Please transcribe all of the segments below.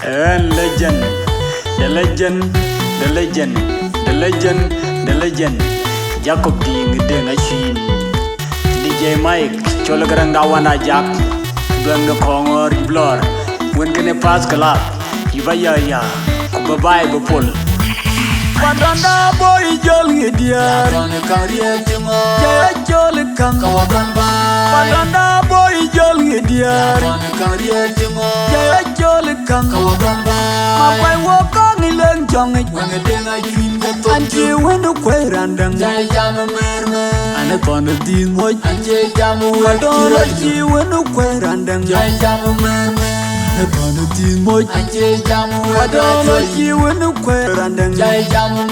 Legend, the legend, the legend, the legend, the legend. Jacob Ding Machine. DJ Mike, Cholagaranga Wana Jack, Bang the Kongor Blur. When can a pass collab? Ibaya, Kubabai Bopol. Padanda boy jolly dear, jolly Kankawagamba. Padanda boy jolly dear, jolly Kankawagamba. I walk on the land jong when a dinner dream and you went to Querandang. And upon the dean white and Jay Jamu, I don't let you went to Querandang. Upon the team, boy, and Jay Jamu, I don't like you in the queer and then Jay Jamu.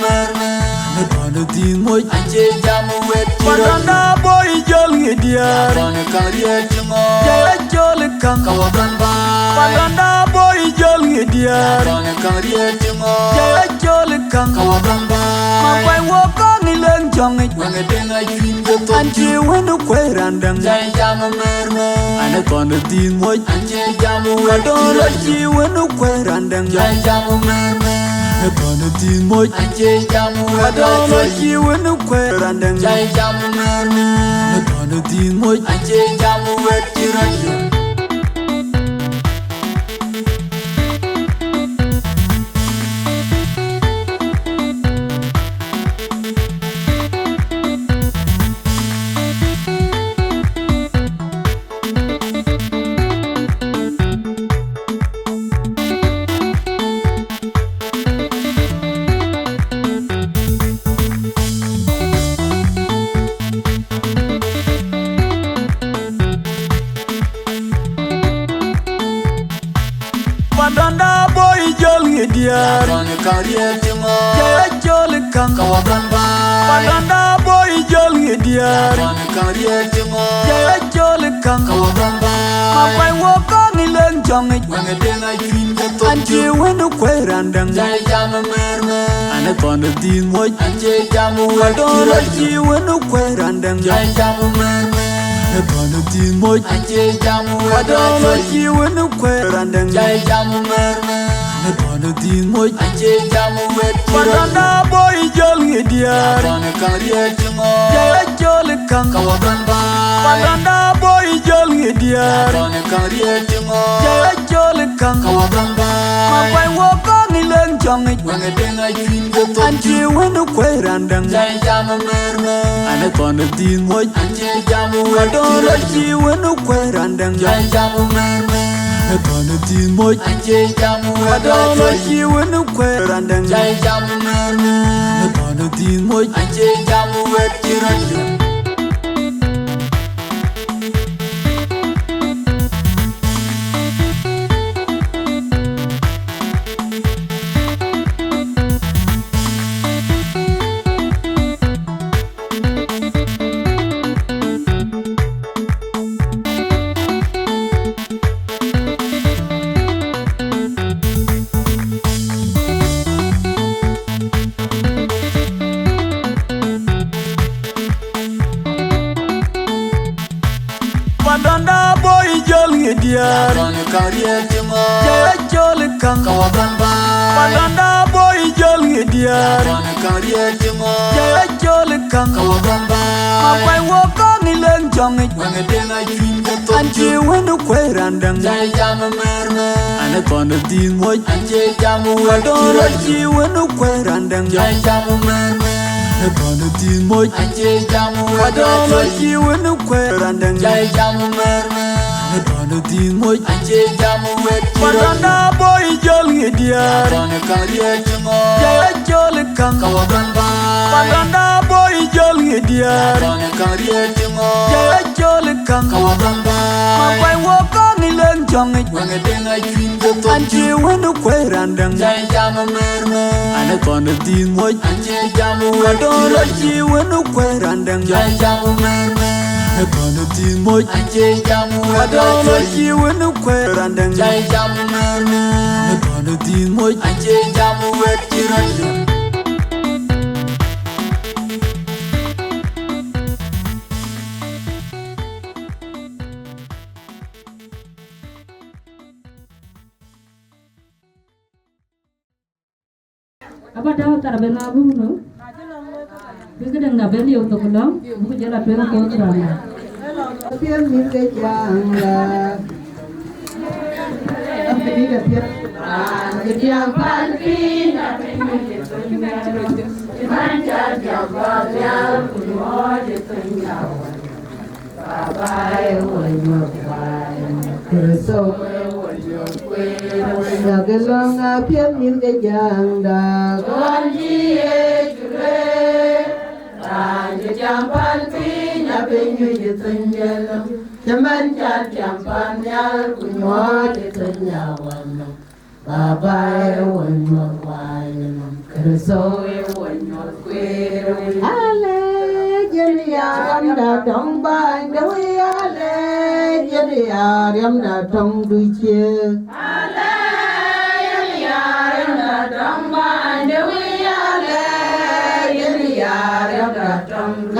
Upon the team, boy, and Jay Jamu, Padanda boy, jolly dear, on a career, jolly Kankawagamba. Padanda boy, jolly dear, on a career, jolly Kankawagamba. My walk on the land, Jong, when a dinner dream, and you went to queer and then Jay Jamu. And upon the team, boy, and Jay Jamu, I don't let you in the queer and then Jay Jamu. Upon the team, boy, and Jay Jamu, I don't let you in the queer and then Jay Jamu. Upon the team, boy, and Jay Jamu, wet you. Padanda boy jolly dear, on a career, jolly Kankawagamba. Padanda boy jolly dear, on a career, jolly Kankawagamba. My walk on the land jong when a dinner dream and you went to Querandang. Jay Jamu, and upon the team, white and Jay Jamu, I don't let you in the Querandang. Jay Jamu. Upon the team, boy, and Jay Jamu, I don't like you in the queer and then Jay Jamu. Upon the team, boy, and Jay Jamu, Padanda boy, jolly dear, on a career, jolly Kankawagamba. Padanda boy, jolly dear, on a career, jolly Kankawagamba. My walk on the land, Jong, when a dinner dream, and you went to queer and then Jay Jamu. And upon the team, boy, and Jay Jamu, I don't let you in the queer and then Jay Jamu. Upon the team, boy, and Jay Jamu, I don't let you in the queer and then Jay Jamu. Upon the team, boy, and Jay Jamu, wet you. Padanda boy jolly dear, on a career, jolly Kankawagamba. Padanda boy jolly dear, on a career, jolly Kankawagamba. My walk on the land jong when a dinner dream and you went to Querandang. Jay Jamu, and upon the team, white and Jay Jamu, I don't let you in the Querandang. Jay Jamu. Upon the team, boy, and Jay Jamu, I don't like you in the queer and then Jay Jamu. Upon the team, boy, and Jay Jamu, Padanda boy, jolly dear, on a career, jolly Kankawagamba. Padanda boy, jolly dear, on a career, jolly Kankawagamba. My walk on the land jong when a dinner dream and you went to queer and then Jay Jamu. And upon the team, white and Jay Jamu, I don't let you in the queer and then Jay Jamu. Upon the team, boy, and Jay Jamu, I don't let you in the queer and then Jay Jamu. Upon the team, boy, and Jay Jamu, wet you. Apa dah tak ada lagu no? Bisa dengar beli untuk ulang, bukan jalan perang kontra. Pian min ke jang la, apa ni ke pian? Yang paling manjat jawab yang kuat ditinggalkan. Babai wajibkan kesok nagelang pian min ke jang da konji jure ranjut yang paling penyu ditinggalkan. Jaman jampan nyal kuat ditinggalkan. Babai wajibkan kesok ale jeniam da dong bai doi ale jeniam da dong dui che ale jeniam da dong bai doi ale jeniam da dong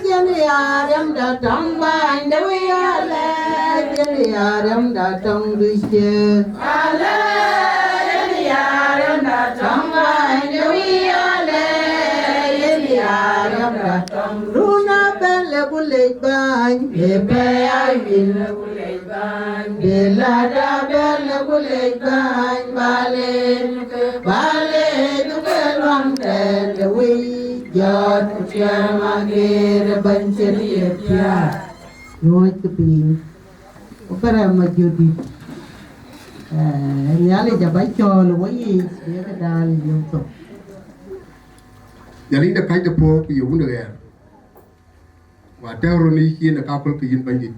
jeniam da dong bai doi ale jeniam da dong dui che ale jeniam da dong bai doi Runa ben le bulej ban, bebe ay bin le bulej ban, belada ben le bulej ban, bale duke long ten le wi, jod kucian magir bancer yepya, noy keping, opera majudi, nyale jabai chol wai, dia kedal youtube. Jadi dah kait depo piu bunda ya. Wadah roni kien nak kapal kian banjir.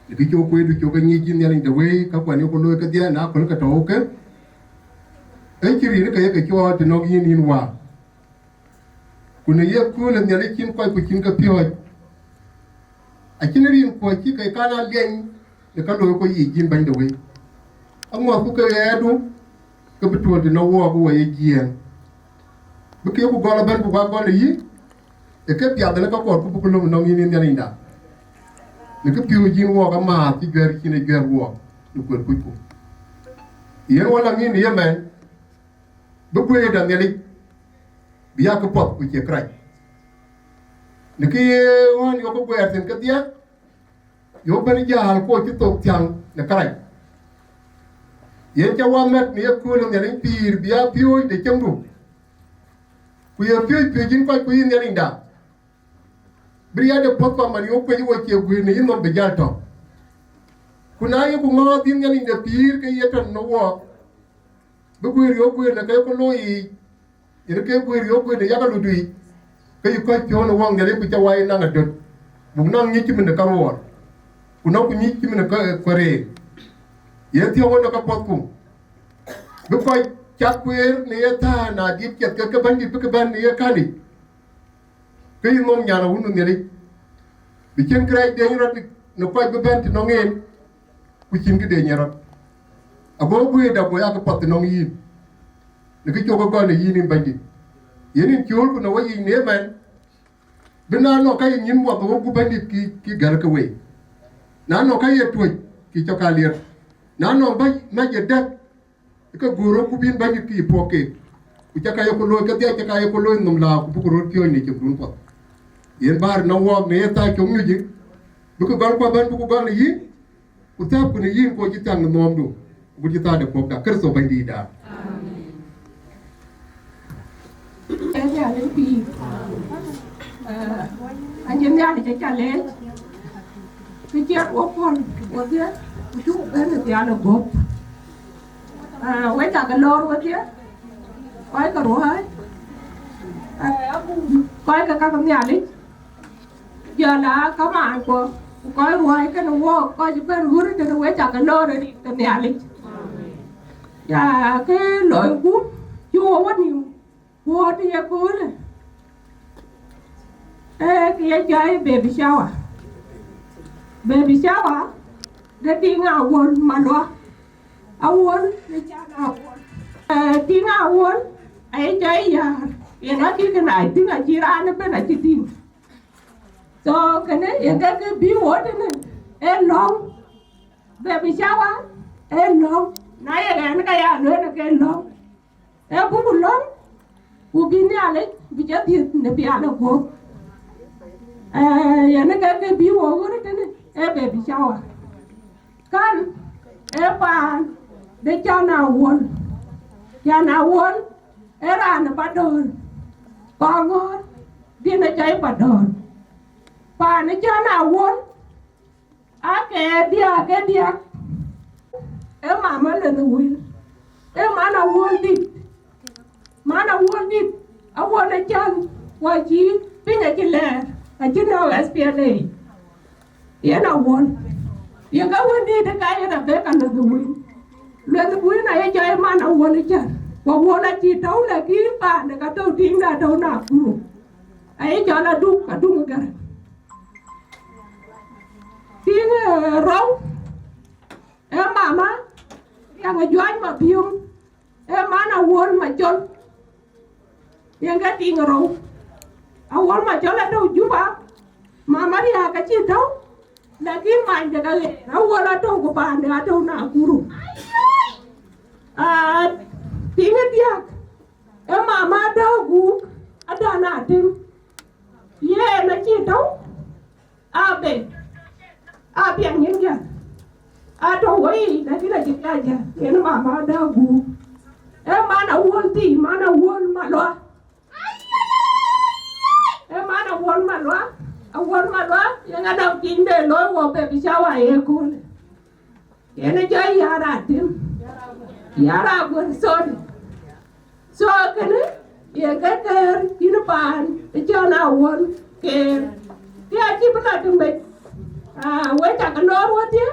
Lebih jauh kue tu jauh ni jin yang dah way kapan ni kalau kerja nak kalau kata okey. Ciri ni kaya kecua tenong ini wa. Kuna ia kule ni kien kau kucing kepioi. Akhirnya ni kau cik kaya kana liang. Dekat kalau kau jin banjir way. Angwa aku kaya tu kebetulan tenong wa aku way jin. Bukit aku gola ban buka gola yi, ekep ya dana ka kor ku bukulum nong ini ni inda. Ekep piu jin wo ka ma ti ger kine ger wo, du ko ku ku. Yen wala ngin ye men. Bu da ngeli. Biya ko pot ku che krai. Niki won yo ko ger ten ka dia. Yo ban jahal ko ti tok tiang na krai. Yen cha wa met ni ku lu ngeli pir biya piu de chembu. Kuya piu jin kwa kuyin ya linda. Bria de pokwa mani o kwenye wo che gwe ni no be jalto. Kuna yi ku ngo tin ya linda pir ke yeto no wo. Bu gwe yo gwe na ke ko loyi. Ire ke gwe yo gwe de ya ka ludui. Ke yi ko pio no wong ngale ku cha wai na ngadot. Bu nang ni chimin ka wo. Kuna ku ni chimin ka kware. Ye ti wo no ka pokku. Bu ko Chakwer ni ta na dip ket ke bandi ke ban ni kani ke mom nyana wunu ngeli bi ken kray de ñorot no koy be bant no ngeen ku cin gi de ñorot abo bu da bo yak pot no ngi ni ke jogo gone yi ni bandi yenin ciol ko no wayi ne man bina no kay ñim wo ko bu bandi ki gal ko we na no kay toy ki cokalier na no bay ma je dak ka goro ku bin bangi ki poke ku chaka yo ko lo ka dia chaka yo ko lo num la ku ko ro pyo ni ci dun ko yen bar na wo ne ta ko mu ji bu ko gal ko ban bu ko gal yi ku ta ku ni yin ko ci tan mom do bu ci ta de ko da kër so bandi da ya le pi anjem ya de cha le ki che ko pon ko dia ku ben ya no go quay cả cái lô luôn chứ quay cả rùa hết quay cả các nhà đi giờ là có mạng của quay rùa cái nó vô quay chỉ bên rùa thì nó quay cả cái lô rồi đi cái nhà đi và cái lội cút chua quá nhiều cua thì cua này kia chơi baby shower để đi ngào quần mà lo Awal, macam awal. Tinggal awal, ayah jaya. Yang nanti kena tinggal jiran apa nak ting. So kena yang kan ke biu ada ni, long, baby shower, long. Naya kan kaya lu nak long. Buku ku bi ne ale bi jati ne bi ala ko ya ne ka ke bi wo ko ne Babyshower kan pan de chana won era na padon Kongor dina jai padon pa ne chana won ake dia mama le no wil mana won dit awon chan wa ji pinga ki le a ji no SPLA yana won yanga woni de ka yana be kan no wil le no wil na ya jai mana won chan wa won a ji tau le ki pa ne ka tau ting na tau na ku ai cho la du ka du ga tiếng rau em mama yang jual Mapior em mana won ma chol yang ka tiếng rau awon ma chol la do juba mama dia ka chi do lagi mai de ka le awon la do ko pa de do na guru tiếng dia em mama do gu ada na tim ye na chi do abe biang những cái đâu vậy là cái là gì cả chứ cái nó mà đâu gu em mà nó quên thì mà nó quên mà lo em mà nó quên mà lo những cái đầu tiên để nói qua Babyshower ấy cô cái nó chơi yara tim yara quên so cái này những cái nó bàn để cho nào quên cái chi bắt đầu từng bị với chả cái nón quá chứ,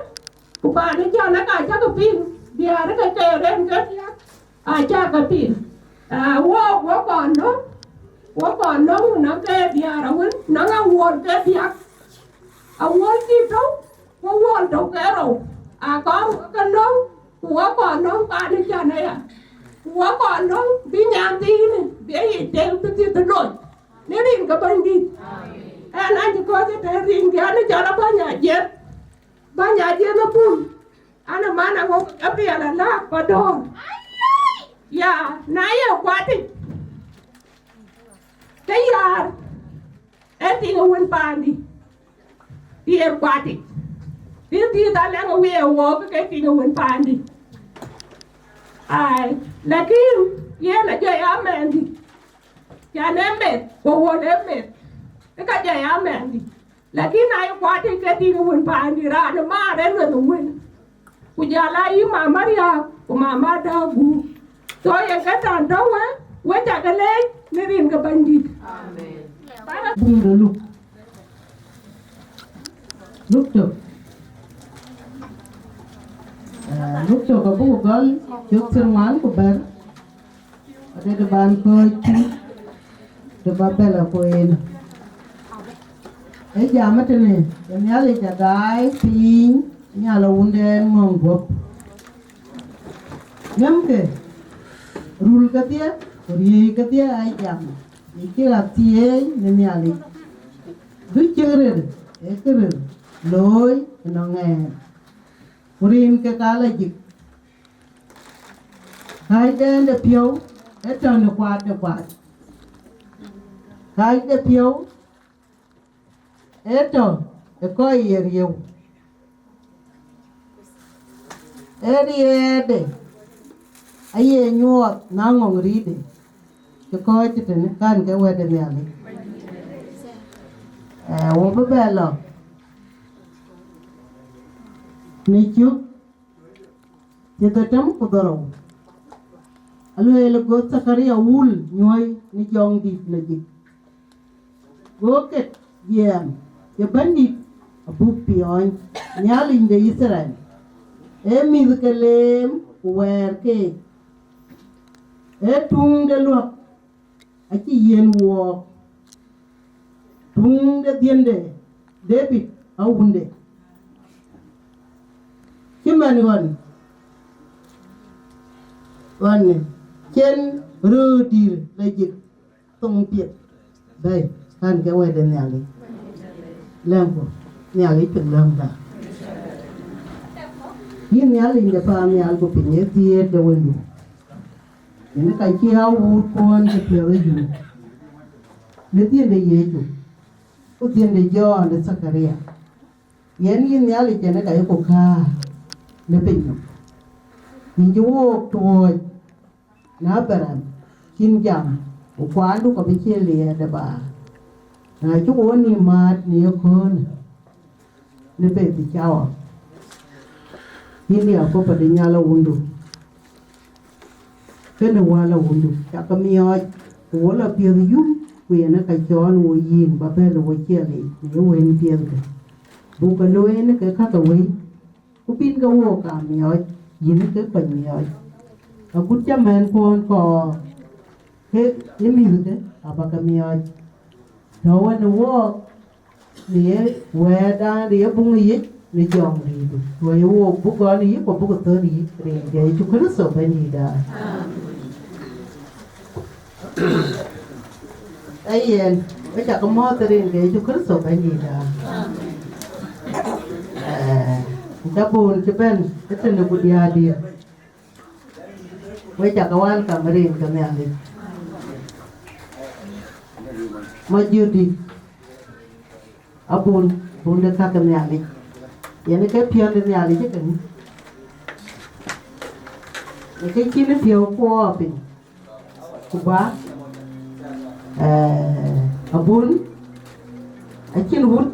của bà nó cho nó cả chắc cái pin, Biar nó cái kèo lên cái chắc cái pin, quá còn nó cái Biar nó ngang quần cái Biar, quần chi đâu, quần đâu cái rồi, có cái nón, quá còn nó bà nó cho này quá còn nó đi nhà đi này, để gì đều tôi rồi, nếu đi cái bên đi. Anh chỉ có cái riêng thì anh cho nó bao nhà chết nó pun anh mà nó không cái bia là lá và đồ ya nãy giờ quá thì cái giờ em thì ngồi quên bàn đi em quá thì ta đang ngồi về cái thì ngồi quên bàn đi là kia là chơi ám em đi cha em mệt cô em mệt cái gì à mẹ đi, là cái này qua thì cái gì cũng muốn bàn đi ra nó mà đến rồi nó quên, bây giờ là ý mà Maria, của mà đâu bu, rồi cái đàn đâu á, quay trả cái lấy, nên riêng cái bên đi. Bung được lúc trước có bung gol, trước chân mán của bé, ở đây cái bàn coi chi, cái bà bé là quên. Ấy giờ mất này, nhà lấy trả đái, pin, nhà là uốn đen ngon gộp, ngắm cái, rul cái tia, rồi cái tia ai chạm, cái là tia nên nhà lấy, cứ chơi rồi, lối nó nghe, rồi cái cá là gì, hai đen để phiếu, hết trơn được quạt, hai để phiếu. Eto, Akoi Gieu. Ede, aye nyuat nangong ride. Akoi chiten kan ke wede nyali. Wo bebelo. Ni chuk. Chito tam kudoro. Alu ele got sakari awul nyoi ni jong dit na jik. Goket yeah. Cái bandit buk pion nyalin de Israel mi cái lem wer ke tung de luộc chỉ yen wo tung de dien de David au hunde kiman wan chen ru dir la jik tong piet đây kan cái way de nyali lem ko nyali pen lem da yin nyali de pa nyal ko pinye tie de wendu Ini kai ki ha u kon ke pyo ju. Le tien de ye ju. U tien de jo le Sakaria. Yen yin ya le chen kai ko ka. Le pin. Ni ju wo to na baram kin jam. U kwan du ko bi che le da ba. Na ju wo ni mat ni kon. Le pe ti chao. Ini aku pada nyala undu. Kena wala undu. Cakap miot. Wala pier yum. Kuya na kajon wo yin. Bapa lo wo kiali. Ni wen pier ke. Buka lo ene ke kata wei. Kupin ka wo ka miot. Yin ke pan miot. Aku jaman pon ko. He imi ke. Apa ka miot. Tawa na wo. Ni weda dia bunga yit. Ni jong ni tu. Wei wo buka ni ko buka tu ni. Dia itu kena sopan ni dah. Ayen, macam kamu terin dia itu kena sopan ni dah. Dabun cepen, kita nak dia dia. Macam kawan kamerin kami ahli. Maju di abun bunda kami ahli. Yang cái pion đến nhà đi chứ cần cái chi nó pion qua pin kuba abun akin bun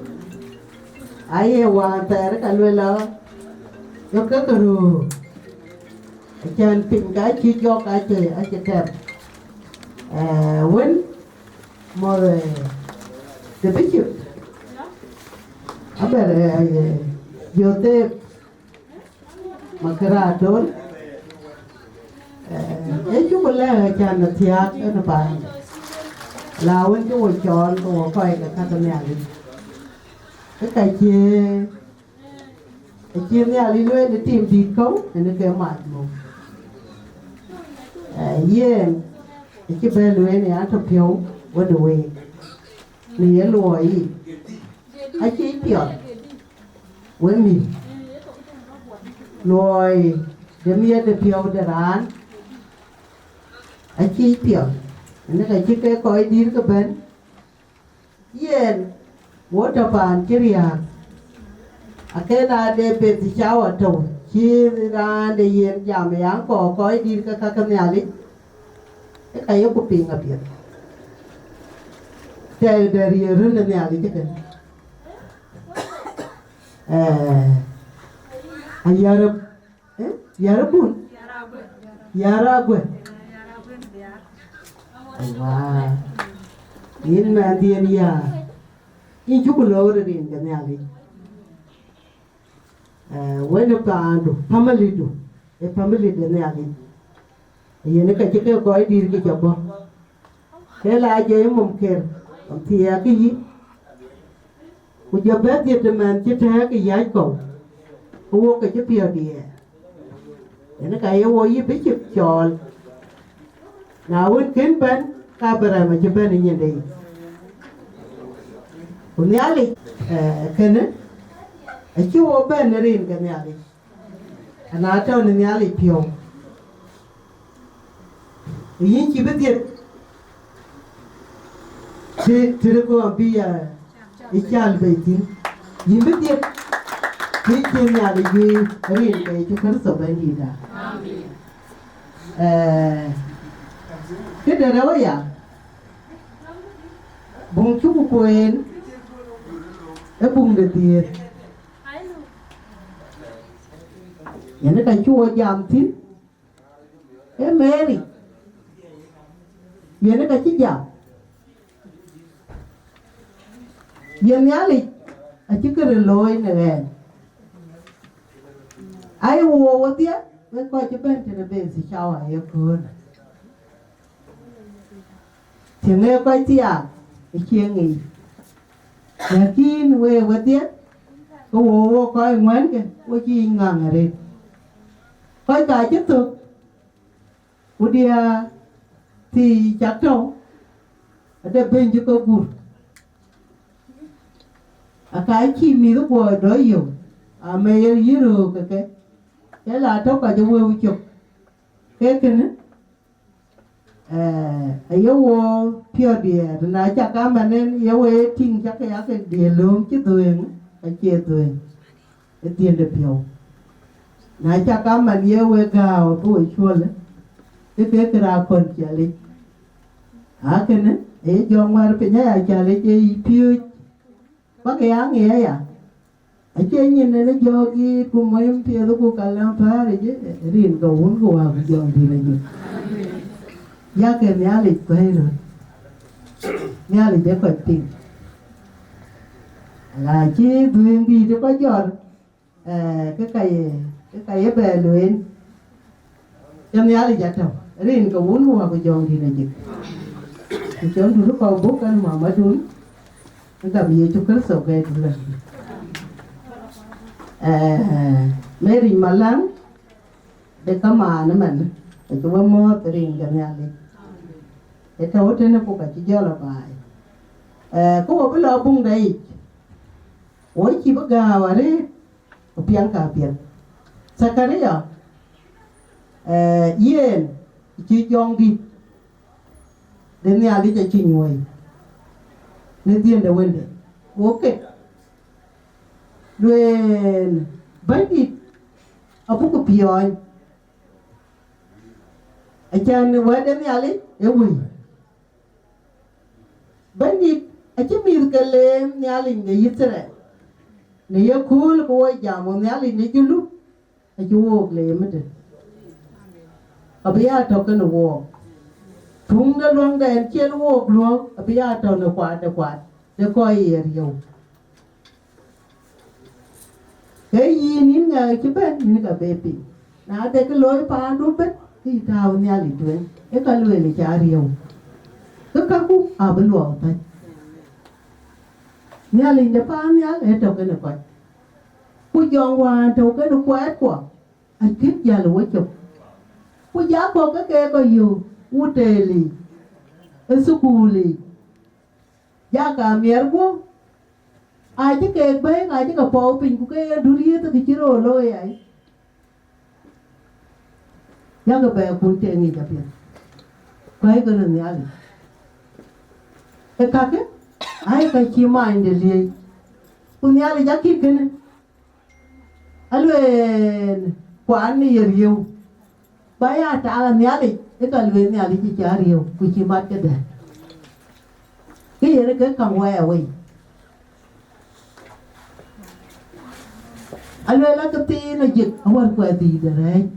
ai wa ta ra kan wela yo ka karu akan pin cái chi cho cái chơi ai chơi win more the picture aber Yote makara don chú có lẽ chàng là thiệt nó bạn lao anh chú chọn của coi là các con nhà đi cái chia nhà đi nuôi để tìm thịt không thì nó kêu mệt một cái bên nuôi này ăn thịt phiếu với đuôi này lùi ai chỉ tiểu với mình rồi để miết để phiêu để rán anh chi tiểu nó cái chi cái coi đi cái bên yên bố cho bạn cái gì à cái nào để bên thì cháu ở trong chi ra để yên giảm mấy ăn có coi đi cái nhà đi cái của pin ở biển để yên lên nhà đi cái Yarabun Yarague Wow In Mandiania In Chukulo in Ganali When a band family do a family Ganali Yenaka Chica Koi did get your book Hell I gave mum care of Tiaki Would your bed get the man Chitag Yako who walk at your pier dear? And a guy who you bitch of Chol. Now it can ban Cabaram at your ben in your day. Unyali, Kenneth, a chew of Ben in Ganali. And I told in the alley pure. The inch with it to go and be a child waiting. You with it. Khi nhà đi riêng về chú khánh sổ bên gì đó cái đời đó vậy bùng chú quên cái bùng để tiền nhà nó cái chua giảm thím cái mê đi nhà nó cái chích giảm nhà nhá đi chứ cái lôi này ai wo what dia we ko che ben te be si chao ai ko ti ne ko ti a chi ngi ya kin we what dia ko wo ko ngoan ke wo chi ngang re ko ka che tu u dia thì chắc đâu để bên cho cô bùn cái chi mi nó bồi đói nhiều mày dưới rồi cái là đâu cả cho vui chụp cái nữa Ayual pure dear na chaka manen yawe ting chaka yake dia lum chi tuing a chia tuing e tien de pio na chaka man yawe gao bu chul e ke kra kon chali a kene e jong war pe nya chali che pio ba ke ang ye ya a che nyin ne jogi ku moyem pio ku kalam pare je rin go un go wa jong di ne ya ke nyali kwero nyali de ko ting là chi duyên đi cho có giọt cái cây bè luyện cho nên là giặt đâu riêng cái uống hoa cái giòn thì này chứ thì chốn tôi lúc còn bút cái mà mới đuối nó gặp gì cho cái sầu ghê tôi là mấy rình mà lắm để có mà nó mình để cho bố mua từ riêng cho nhà đi để thấu trên nó cũng phải chỉ do là bài có một cái lọ bung đây ôi chị bác gà vào đấy piang cả piang sakare ya yen chị chong đi đến nhà đi cho chị ngồi nên tiền để quên đấy ok rồi bánh đi ở phố cái pion ở trên quán đến nhà đi để quên bánh đi ở trên miền cái lem nhà linh để ít rồi nếu cool coi jamu nyali ni julu ajuo le mate abia to kan wo thung da luang den chen wo luang abia to na kwa de ko yer yo cái gì nín ngờ chứ bên nín cả bê pì na de cái lối pa du bên thì tao nyali tuen cái cái lối le cha riu cái ku a bên luang tai nyali de pa nyali e to cái ko ku jong wa to cái nó quét quá anh kiếp gia là quá chụp ku giá cô cái có nhiều u tê li esukuli giá cả miếng quá ai chứ kê bé ai chứ cả phố bình của cái duriya thì chỉ rồi lôi ấy giá cả bé cũng tê nghỉ chập hiện quay cái này nhá cái cái ai cái chi mà anh để li ku nhá li giá kí cái này alwen kwan ni riu baya ta ala nyali e ka lwen nyali chi cha riu ku chi mat ke da ki ye ke kam wa we alwen la ka ti na jik awar kwa ti da re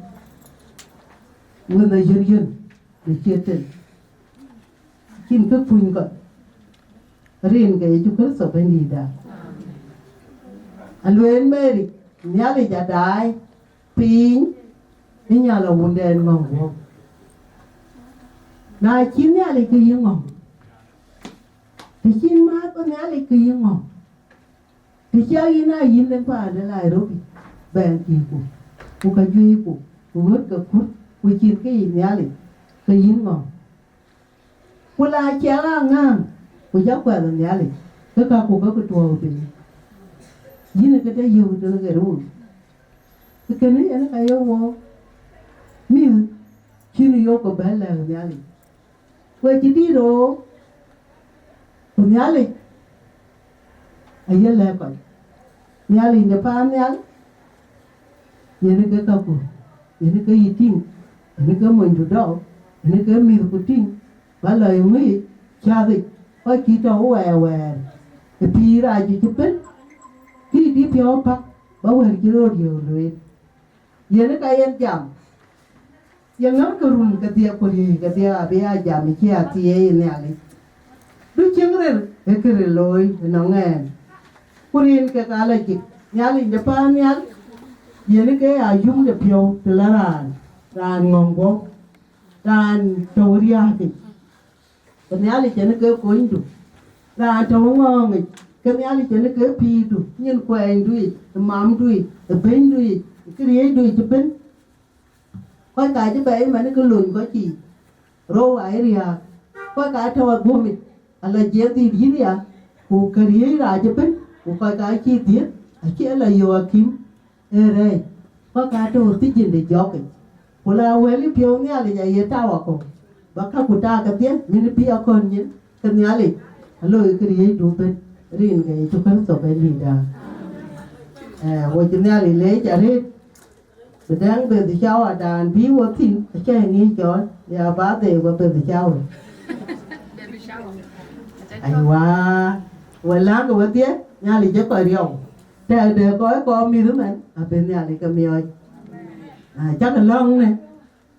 ngun na yin de cheten kin ka pun ka rin ke ju ka so ben di da alwen meri nyali ja dai pin ni nyala wunden ngong wo na chin nyali ki ngong ti chin ma ko nyali ki ngong ti cha ina yin den pa de lai ro bi ben ki ku ka ju ku hot ka kut ku chin ki nyali ki ngong ku la cha la ngang ku ja kwa la nyali ka ku ka tu bi yine cái đấy yêu được cái rồi cái này anh cái yêu wo mình chỉ yêu có bé là nhà li quay chỉ đi rồi nhà li ai là coi nhà li để phá nhà yine cái tao cô yine cái gì tin yine cái mình được đâu yine cái mình có tin và lời người cha đi coi chỉ cho què cái pi ra chỉ chụp bên khi đi phiếu bắc bảo vệ cái rồi nhiều rồi giờ nó cái anh chậm giờ ngắm cái rùn cái tia bây giờ chậm cái tia này này đôi chân rồi cái lôi nó nghe Kurin cái là chỉ nhà linh Japan nhà giờ nó cái ayum cái phiếu từ là ran ngon quá ran toria thì cái nhà linh chỉ nó cái coin tu ran trâu ngon cái nhà linh chỉ nó cái pi tu nhân quen đuôi mam đuôi bên đuôi cái gì đuôi chụp bên coi cái chứ bé mà nó cứ lùn có gì rô ấy đi à coi cái thôi bố mình là gì thì gì đi à cô cái gì ra chụp bên cô coi cái chi tiết chỉ là yêu kim đây coi cái thôi tí gì để gió cái cô là quên lý phiếu nha là vậy tao à cô baka kuta katia ni pi akon ni kenyali alo ikri du ben rin ga to kan so ben ni da wo kenyali le jare sedang Babyshower dan bi wo tin che ni cho ya ba de wo Babyshower ai wa wala ga watia nyali je ko riong te de ko mi du man a ben nyali ka mi oi chắc là long này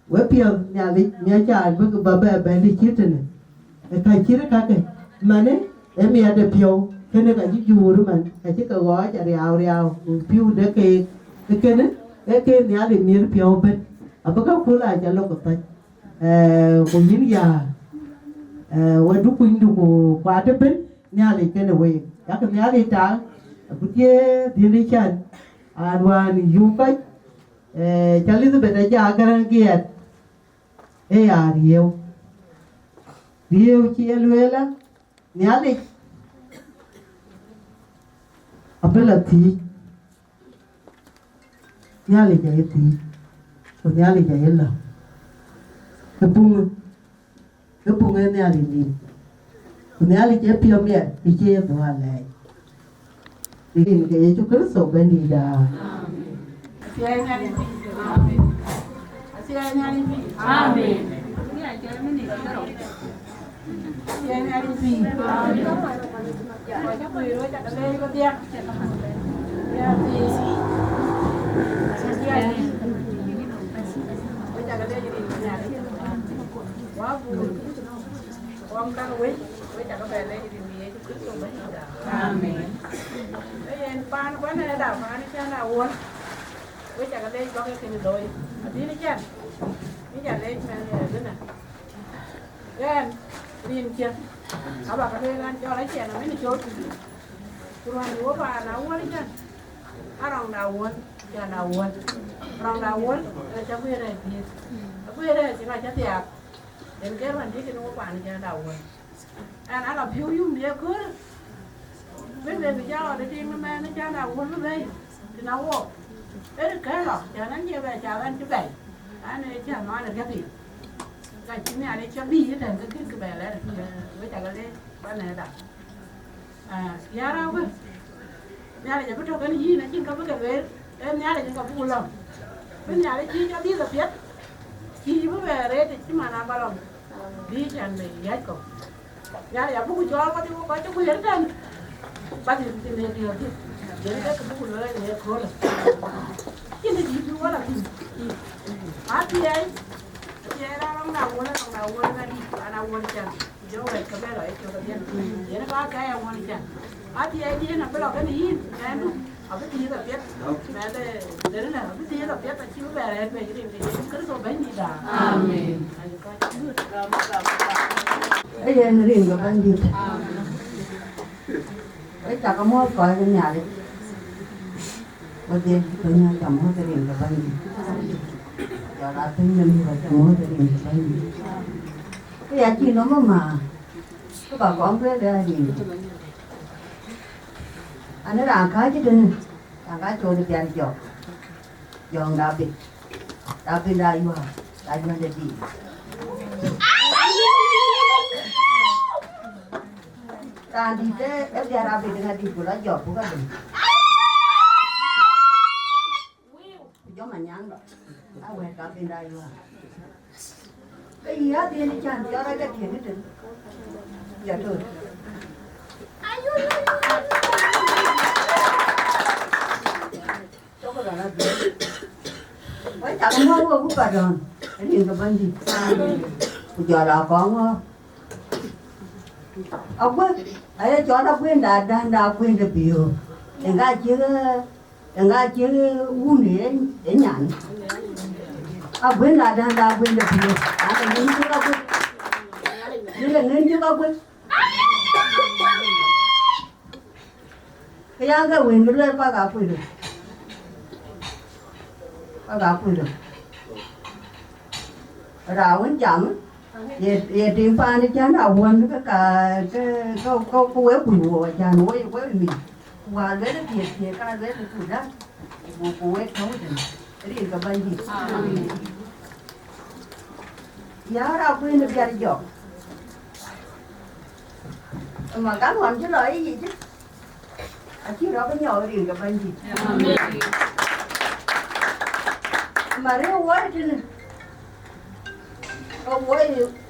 với bây nhà đi nhà cha với cái bà bé đi chết này cái chết các cái mà đấy em nhà để phiêu cái này cái gì dù đó mà cái chết cái gói chả riau phiêu để cái này cái nhà đi miếng phiêu bên à bác cô lại chả lâu cái còn những già với đúc quỳnh đúc qua tới bên nhà đi cái này vậy chắc cái nhà đi trả cái gì đi chân anh hoàn yêu cách Chali tu beda jagaran kiat, Wieu cia luela, nyalik, apa lagi, nyalik jaya ti, nyalik jaya lah, kepung nyalik ni, nyalik jaya piam ya, ije buat lagi, ini kaya cukup sobendi dah. Amen. Với chả cái đây có cái gì rồi, đi đi chân, đi chả đây mà thế này, gan, đi chân, họ bảo cái đây gan cho lấy chè là mấy người chốt, tôi nói lúa và nấu quá đi chân, rong đào uốn, chả đào uốn, rong đào uốn, cho quê này thì, quê đây chỉ là cho tiệc, đến cái phần đi cái nấu quả này chả đào uốn, ăn là phiêu dung đi cứ, biết về bị giao để đi mà nó chả đào uốn lúc đây, thì nấu không? Đấy cái lọ, chờ nó như vậy chào anh chú bảy, anh ấy chả nói là cái gì, cái chú nhà đấy cho bi cái cái bè đấy, với chả cái đấy, bạn này đặt, giá đâu cơ, nhà này chỉ có cho cái gì này chứ không có cái về, em nhà này chỉ có phụ lòng, bên nhà đấy chỉ cho đi là biết, chỉ với về đấy thì chỉ mà làm bao lòng, đi chẳng để ghét cổ, nhà này phụ cho có cho quyền trên, bắt thì điều thì jadi dia kebuku lele dia kol. Ini di dua lagi. Mati ai. Dia orang nawon kan di nawon kan. Jauh ke belo itu dia. Dia nak pakai yang nawon kan. Mati ai dia nak belo kan ini. Kan. Apa dia tak biar. Ada dari mana? Apa dia tak biar tak cium beres begitu. Dia kerja banyak dah. Amin. Ấy là riêng của anh đi. Ấy chả có mua coi cái nhà đấy. Bây giờ tôi nhà chồng mua cái riêng của anh đi. Giờ đã thấy nhân và chồng mua cái riêng của anh đi. Cái giá trị nó mà cái bà con cái đây gì. Anh ấy làm cái chứ đừng. Làm cái chỗ được tiền chọc. Dọn đá bịch đá yêu để đi. Tadi teh dia rapi dengan di pula jauh bukan? Jauh manyang loh. Awer rapi dah juga. Iya dia ni cantik orang dia kini tu. Ya tu. Coba dah lagi. Wah tak mau aku buka dah. Ini ke bandi. Puja lah kong. Apa? Ayah cakap apa dah apa dah bio. Enggak je uni enyan. Apa dah apa dah bio. Ada ni juga apa? Ni juga apa? Kaya cái quyền cái lên qua gặp quyền được, qua gặp quyền được, rào vẫn chậm. Về tiền pha đi chán nào quên cái câu quế bùa cha nói quế mình qua lấy cái thiệt cái lấy cái cùi đó quế thấu rồi cái gì cả bên gì nhớ đâu quên được Biar giọt mà cảm ơn chứ lời gì chứ chứ đó có nhỏ riêng cái bên gì mà nếu quá chứ không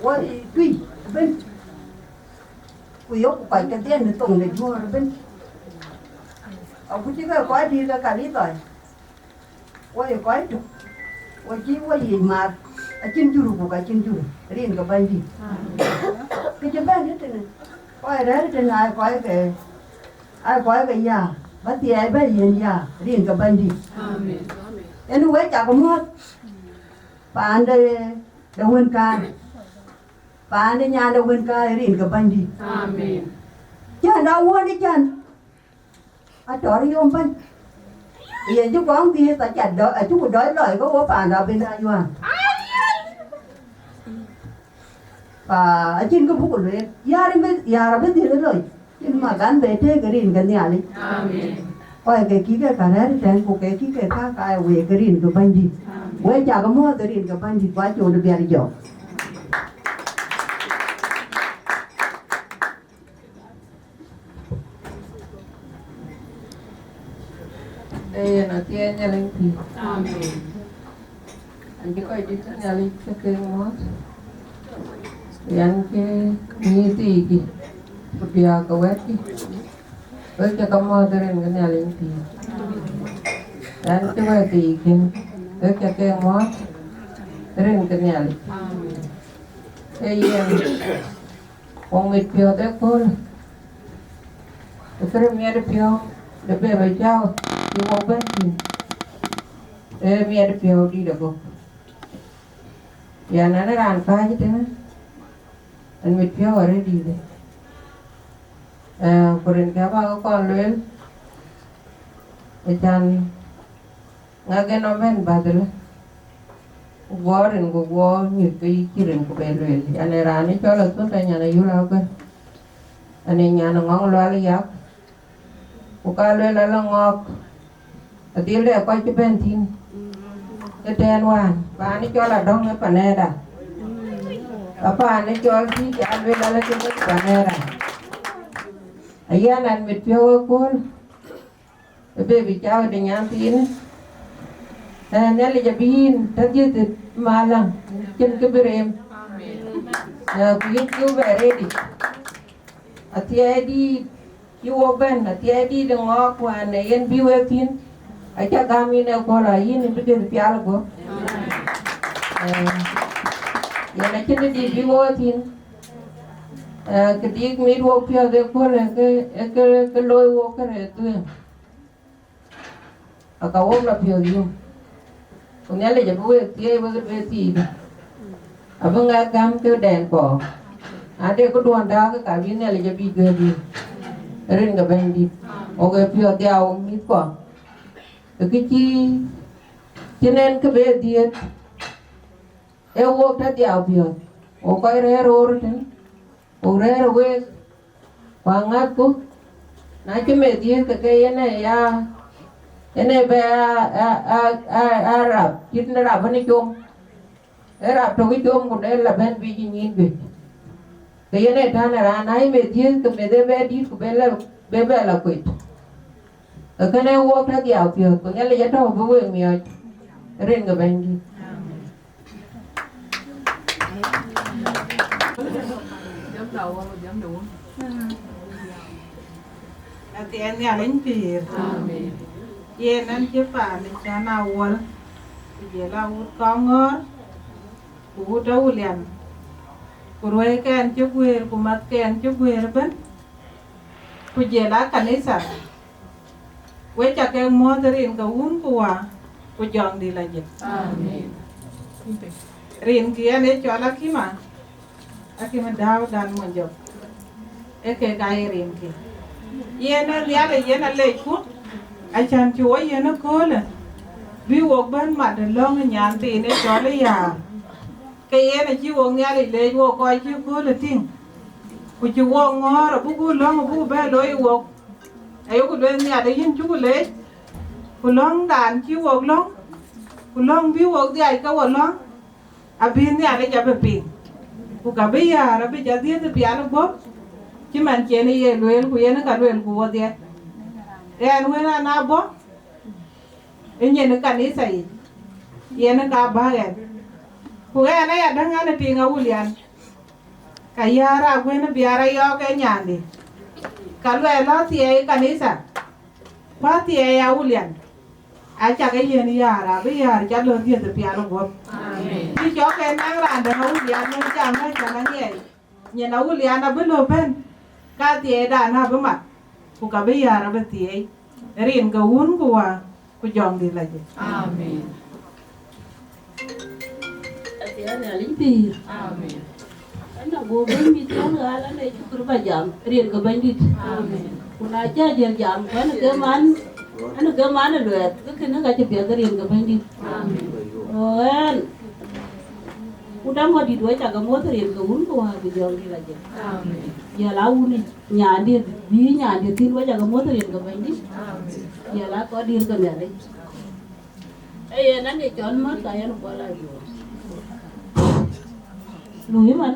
quay tùy bên quỳ ốc quay cái tiền để tùng để mua bên ông cũng chỉ có quay đi ra cả đi rồi quay chụp quay chỉ quay gì mà chân churu của cái chân churu riêng cái bên gì cái chân bên hết này quay đấy trên ai quay cái nhà bắt thì ai bây giờ nhà riêng cái bên gì em nuôi chả có mất bạn đây đâu quên ca bạn đây nhà đâu quên ca riêng cái bên gì chân đâu quên đi chân à chỗ đi ôm bên giờ chú con kia ta chặt đợi chú đói lời có bạn nào bên Ayual và ở trên cái phố luyện giờ biết gì rồi nhưng mà gắn về thế cái riêng cái nhà đi coi cái kí cái đấy trên của cái kí cái khác cái về cái riêng cái bên gì về chả có mua cái riêng cái bên gì quá chỗ được Biar giọt đây là tiền nhà linh thì anh chỉ coi đi cho nhà linh cho cái món thì anh cái như gì kì Biar cái wet kì với cho công mua cái nhà linh thì anh cái wet thì kì với cho cái món cái nhà linh cái ông mít piao đấy cô cái mía đấy piao để bé bây giờ you want banking mi ada piau di dapur ya nana ran ka je tena an mit piau already de koren ka ba ko lel echan ngage no men badal goren go ni kai kiren ko be lel ane ran cho la tun ta nyana yula ko ane nyana ngong lal yak ko ka lel la ngok Adil để coi cái bên tin cái đèn hoàn và anh cho là đông cái phần này đã và anh cho thì cái anh về là cái phần này đã ấy anh biết phiêu con bây bị cháu để nhắn tin nên là giờ pin tất nhiên thì mà lần trên cái bề em biết cứu về đây đi thì đi cứu bên thì đi đừng ngó qua này anh biết về tin aja kami ne kola ini bikin piala ko ya na kini di biwotin kedik mi wo pia de kola ke loy wo kare tu aka wo la pia dio kunya le jabu tie wo be ti abanga gam ke den ko ade ko duan da ka bi ne le jabi ge di rin ga ben di o ge pia dia o mi ko cái chi cho nên cái bé điệt em vô ta diao biar o coi re rồi thế o re rồi quang ngắt cô nãy cái bé điệt cái này bé rap chít nó rap bên chôm rap trong cái chôm của đây là bên bị nhìn bị cái này thằng này nãy bé điệt cái bé điệt của bé là quỷ cái này work ra diao biar có nghĩa là giá đâu bố em miệt riêng cái bên gì thì anh nhà lính thì yên anh chứ phải là cha nào quên thì là con ngó của đâu liền của rồi cái anh chứ quên của mặt cái anh chứ quên bên của giờ lá cảnh ấy sao quay chặt cái mua tới riêng cái uống của chọn đi là gì riêng kia này cho là khi mà đào đàn một giờ cái riêng kia yên nó lia là yên nó lấy phút anh chàng chúa yên nó cố là ví dụ bên mặt là lo cái nhàn tiền này cho lấy à cái yên này chú uống nghe thì lấy vô coi chú cố là tiếng của chú uống ngó rồi bố lo mà bố bé lối uống ai có đôi nhà đấy dân chú lấy của lon đàn chú uống lon của lon ví dụ cái ai có uống lon à bên nhà đấy chả bị ku ka Biar abi ja dia te piano bo chi man che ni ye luel ku ye na ka luel ku wo dia en wena na bo enye na kanisa ye na ka ba gen ku na ya danga na tinga ulian ka yara ku na Biara yo ke nyandi ka luel tie kanisa pa tie ya ulian acha cái gì này à bây giờ cha lớn tiền từ piano của khi cho cái năng làm được nấu liền nên chẳng hay chẳng năng nhẹ nhẹ nấu liền là bên lô bên cá tiề đàn ha bên mặt của cả bây giờ là bên tiề riêng cái uốn của dòng đi là gì Amen. Tiề này lính Biar. Amen. Anh nào bố bên mi tiếng là anh này chụp được bài giảng riêng cái bên đi. Amen. Còn ai chơi riêng giảng cái nó cái man anh cái mana luat, cái nó cái chuyện cái riêng cái bên đi. Ôi, udah mau di dua jaga motor riêng cái uốn của cái dòng đi là gì. Giờ là uốn nhà đi tin dua jaga motor riêng cái bên đi. Giờ là có đi cái nhà đấy. Ê, anh này chọn mất cái anh qua lại rồi. Lùi mà.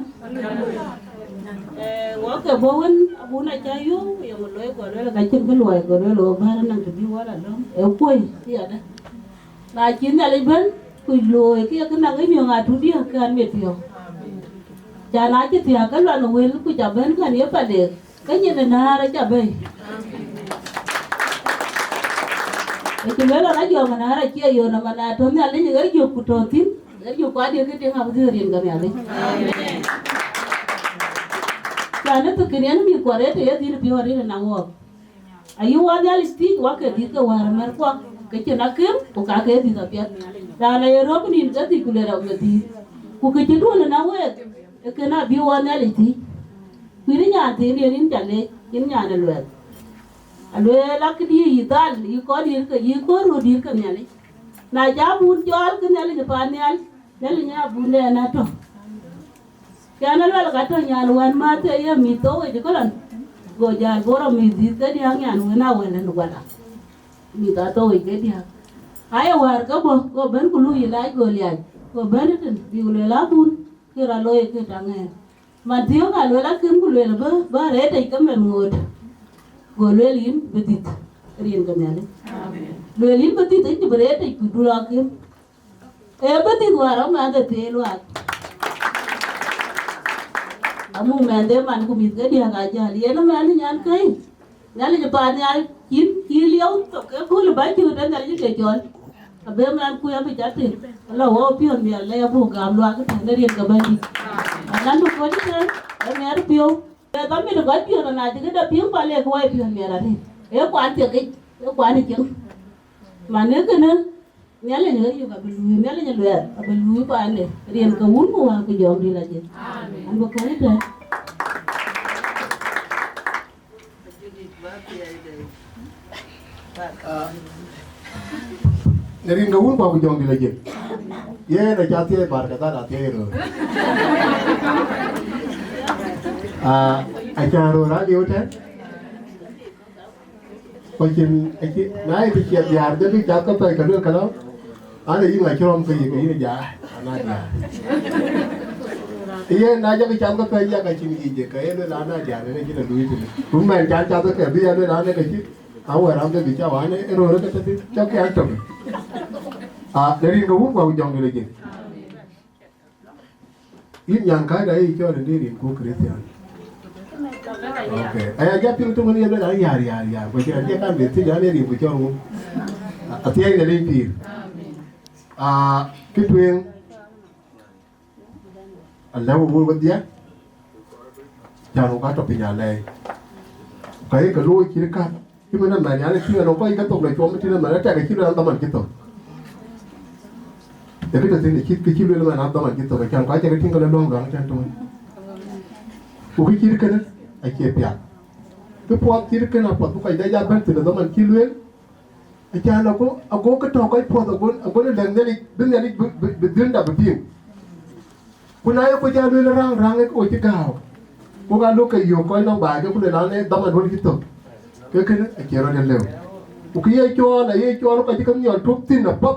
Wa ke bowen abuna chayu yang loy ko le ka chin ke loy ko le lo ba nan ke bi wala dom e koi ti ada na chin ale ben ku loy ke ke na ngi nga tu dia kan me tio cha na chi tia ka lo no wel ku cha ben kan ye pa de ke ni na ra cha be e ke le la yo na ra chi yo na na to me ale ni ga yo ku to tin ga yo kwa de ke te ha bu rin ga me ale amen. Karena tu kirian mi kuare tu ya dir biar ini nawo. Ayu wajal isti wake dir ke war merkuak kecenakem buka ke dir tapi. Dan ayo rob ni jadi kulera udah ku kecedu na nawo kena biar isti. Kiri nyate ni rin jale kiri nyane luat. Alwe lak di ital iko dir ke iko ro dir ke nyale. Na jabun jual ke nyale depan nyale nyale nya bunda na to. Kana lwal kato nyan wan mate ye mito we jikolan go jar boro mi dite di nyan wena wena ngwala mi ta to we ke dia aya war ka bo go ben kulu ila go liaj go ben tin bi le la bun ke ra loye ke tangen man tiyo ka le la kin kulu le ba re te ka men ngot go le lin betit rien ka nyale amen le lin betit te bre te ku dula ke e betit war ma de te lwa amu mende man ku mit ke dia ga jali ena man nyan kai nyali je pa nyal kin liau to ke ku le ba ju dan nyali ke jol abe man ku ya be jate la wo pion mi le bu gam lwa ke ne rien ka ba ni nan du ko ni ke e mer pio e ta mi do ga pio na je ke da pio pa le ko ai pion mi ra ni e kwan te ke e kwan ni chen man ne ke ne nyali ne yu ga belu nyali ne lwa belu pa ne rien ka un ko wa ku jom di la je amen an bo ko ni te Nerin gawun pa bujong dilagi. Ye na jati bar kata na tero. Acara radio ten. Kokin na itu siap biar jadi jatuhไปกันเรื่องกันแล้วอันนี้ยิ่งหลายช่วงเคยยิ่งยาอันนั้นยาiya na jadi jatuhไปya kayak ini je kayak itu lana dia ini kita duit ini rumah jatuh ke biar itu lana kayak awal orang tu bicara mana error tu tapi cakap atom dari gawun bau jong lagi ini yang kaya dari itu ada diri ku Kristian. Okay. Ayah jadi tu mana yang ada ya. Bagi dia kan betul jangan ni bocor. Atiai dari pir. Kita yang Allah buat dia. Jangan kata penyalai. Kaya kalau kira kan, kita mana menyalai kira orang kaya tu boleh cuma kira mana cakap kira orang teman kita. Jadi kita ni kira mana orang teman kita. Macam kaya cakap tinggal dalam orang macam tu. Bukan kira kan? Akoi Gieu. Kepuat kira kan apa? Bukan dia jaban tu, dalam kiluan. Ajar aku ketok kau puat aku ni dendeli berdenda berdin. Kunaya aku jalan rang aku cakap. Kau kalau kau yo kau nak bahagia kau lelah dalam dua kita. Kau kena kira dia lew. Ukiya Chol kau cakap ni tup tin apa?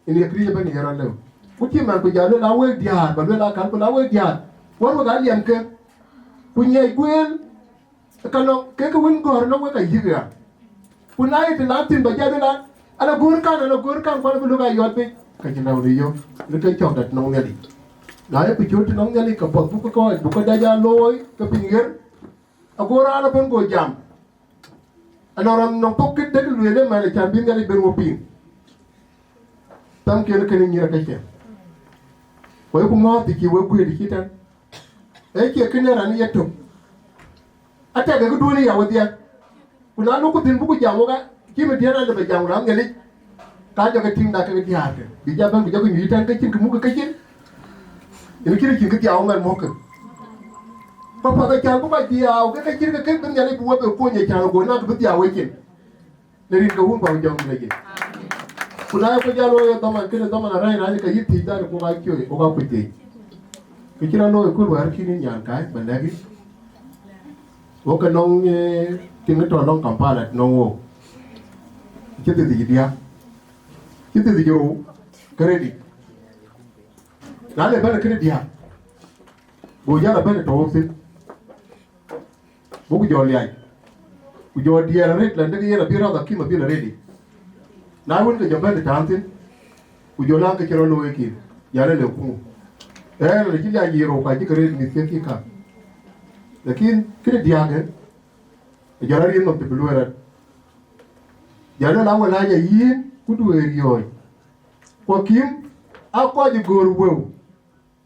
Ini kerja bani kira lew. Uci man kau jalan awal dia, baru lah kan kau awal dia. What ga liam ke kunye gwen kano ke ko win gor no ka yiga kunai te latin ba jada na ana gur kan kwa lu ga yot pe ka jina uri yo le ke chok dat no ngali na e pichot no ngali ka pot bu ko da ja loy ka pinger agora na ben go jam anoram no pocket de lu le ma le chan bin ngali ben mo pin tam ke ne ni ra ka che ko ko ma ti ki we ku di kitan e ke kene ran yeto ata ga du ni ya wadia kuna no ko tin bu ko jamo ga ki me diana da ba jamo ran ngali ka jaga tim da ka di ha ke bi jaban bi jago ni tan ka kin ku mu ka kin ini kiri kin ka ti awu ngal mo ka papa ka chan ko ba di awu ka kin ka kin bin ngali bu wa ko nya chan go na ka bi awu kin le rin ka hun ba jam ni ke kuna ko jalo yo daman kin daman rai rai ka yiti da ko ga kyo ko ga ku te kira no ko war kini nyan kai bandagi wo ka nong tin to long kampala no wo kiti di dia kiti di yo credit na le bana credit dia bo ya la bana to sin bo ku joli ai ku joli dia ret la ndagi ya bira da kima bira ready na won ka jamba da tantin ku jola ka kiro lo yake ya le ku le kili ya Yirol ka kire ni seki ka lakin kire diage jarari no te bluera jalo la wala ya yin kudu eriyo ko kim Akoi Gieu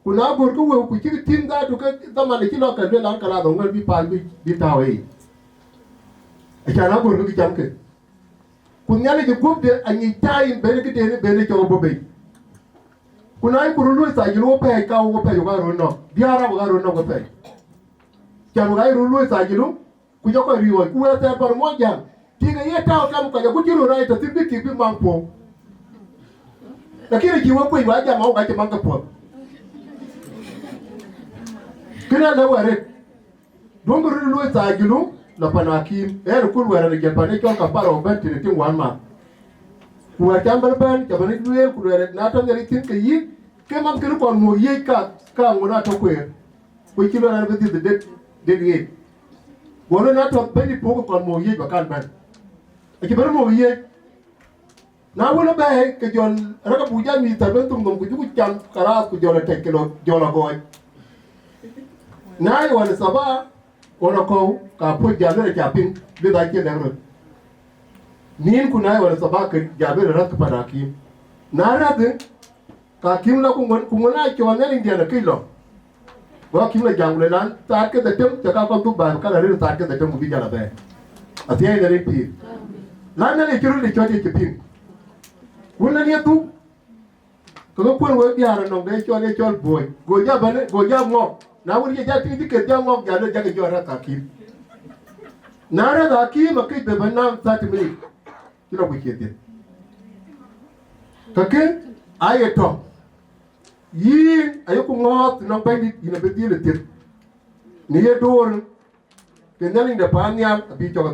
kuna gor ko Wieu ku kiri tim da to ka dama ne kilo ka de la kala do ngal bi pal bi tawe e kana gor ko jam ke kunya ne gub de anyi tayin bene ke de ne bene ko bobe kuna ai kurulu sa gilu pe ka wo pe yo ga ro no biara wo ga ro no ko pe jam ga rulu sa gilu ku jo ko riwo ku wa ta par mo jam ti ga ye ta ka mu ka ku jiru rai ta ti bi ki bi man po lakini jiwo ko wa jam ma ga man ka po kina na ware dongo rulu sa gilu la panakim ku wa ra ga pane ko ka paro ben ti ti wan ma ku wa tambal ban ka ban duel ku re na to ngari tin ka yi ke man ke ko mo yi ka ngona to ko ko kilo na be de ye wono na to be ni poko ko mo yi ba kan ban e ke ber mo yi na wono ba ke jon raka buja mi ta ben tum ngom ku ju jam kara ku jona tek kilo jona go na yi wala saba wono ko ka po jalo re japin be da ke da ro nin ku na yi wala saba ke jabe ra ka panaki na ra de ka kim la ku ngona ke wana ni dia na kilo wa kim la jangule nan ta ke da tem ta ka ko tu ba ka re ta ke da tem bi jala be atia ne re pi na ne kiru de choti ke pin wala ni tu ko ko wo Biar no de chol boy go ja bane go ja mo na wuri ja ti ke ja mo ja le ja ke jora ka kim na ra da kim ke be bana 30 minutes kilo ku ke de ka ke ayeto yin ayuku ngot no bandi ina be dile tir ni ye dor ke nani de panya bi to ga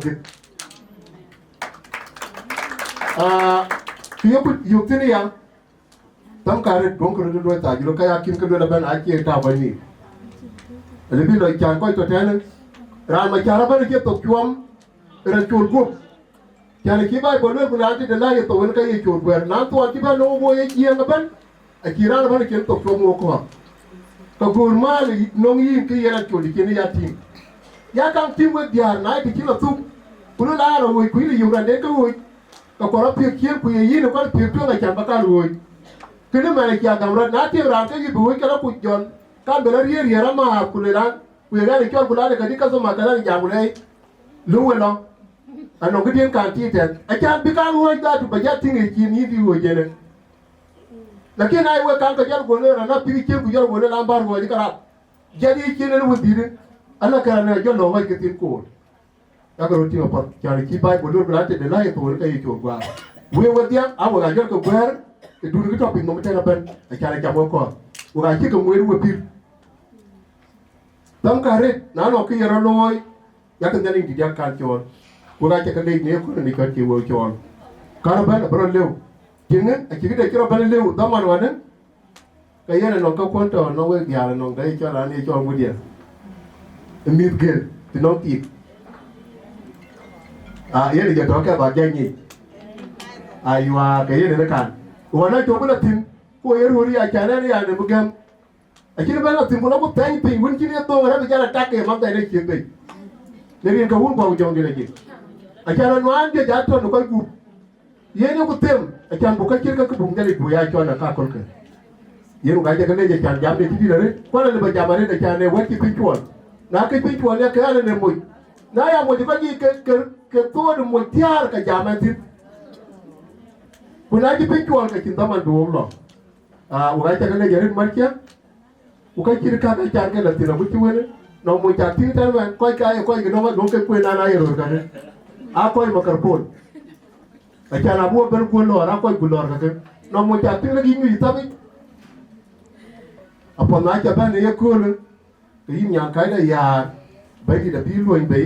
kiyo yuktini ya tam kare don ko do ta jilo kaya kim ko do ban aki ta bani le bi lo chan ko to tan ran ma chara ban ke to kwam ra chul gup chan ki bai bo le ko anti de la ye to wen ka ye chul gwer nan to ki ba no bo ye ji nga ban akira ban ke to kwam mo ko to gur ma no yin ki ye ra chul ki ni ya tim ya kan tim we Biar na ki kilo tu kulo la ro we ku ni yu ran de ko we ka ko ra pi kien ku ye yin ko pi to ga chan ba ka ro kene mane kia gamra na ti ran ke bi we kala ku jon ka be la rier yera ma ku le ran ku ye ga ni kol kula de ka di ka so ma kala ni jamule lu we lo ano gidien kan ti ten a chan bi ka wo da tu ba ja tingi ki ni di wo jene lakini ai we kan ka jal go le na pi ki ku jal go le lambar go di kala jadi ki ne wo di de ala ka na jo lo wa ke tin ko ya ko ti pa chan ki bai bo lo ran te de la ye to ka ye cho gwa we wo dia a wo ga jal ko gwer e duru ki topi no mutena ben a kala jamo ko wa ki ko ngweru we pir tam kare na no ki yero loy ya kan dani di jan kan chon wa ka ka ne ko ni ka ti wo chon kar ben bro lew tingen a ki de kiro ben lew da man wane cái này nó có quan trọng nó với nhà nó đấy cho là này cho mua điện mít gel thì nó tịt yên là giờ đó cái bà danh nhỉ aywa cái này nó cản wana cho bữa là tin cô yên huri chana này anh em gam chỉ là là tin bữa nó có tay thì vẫn chỉ là tôi là bây giờ là tắc cái mắm tay này chuyện đấy nên cái vốn bao nhiêu cái gì chana nó ăn cái giá nó coi cục yên nó có tem chana bukan chỉ cái bụng cái bùi ai cho nó cá con cái yên cái cái này chana giảm đi tí đấy quan là bây giờ mà này chana vẫn chỉ pin chuột na cái pin chuột này cái này mồi na ya mồi cái gì cái tôi được mồi thiar cái giảm anh tin Puna ji picture ka cinta man do lo ugai ta kana jarin markia ugai kirka ka jar ka latina bu ciwene no mo ta tin tan man koi ka no ma do ke ku na yero ka ne akoi makar pol ka cana bu ber ku lo ra koi gulor ka no mo ta tin la gi ni tabi apa na ja ba ne ye ku ne yi nya kai da ya bai di da bi lo bai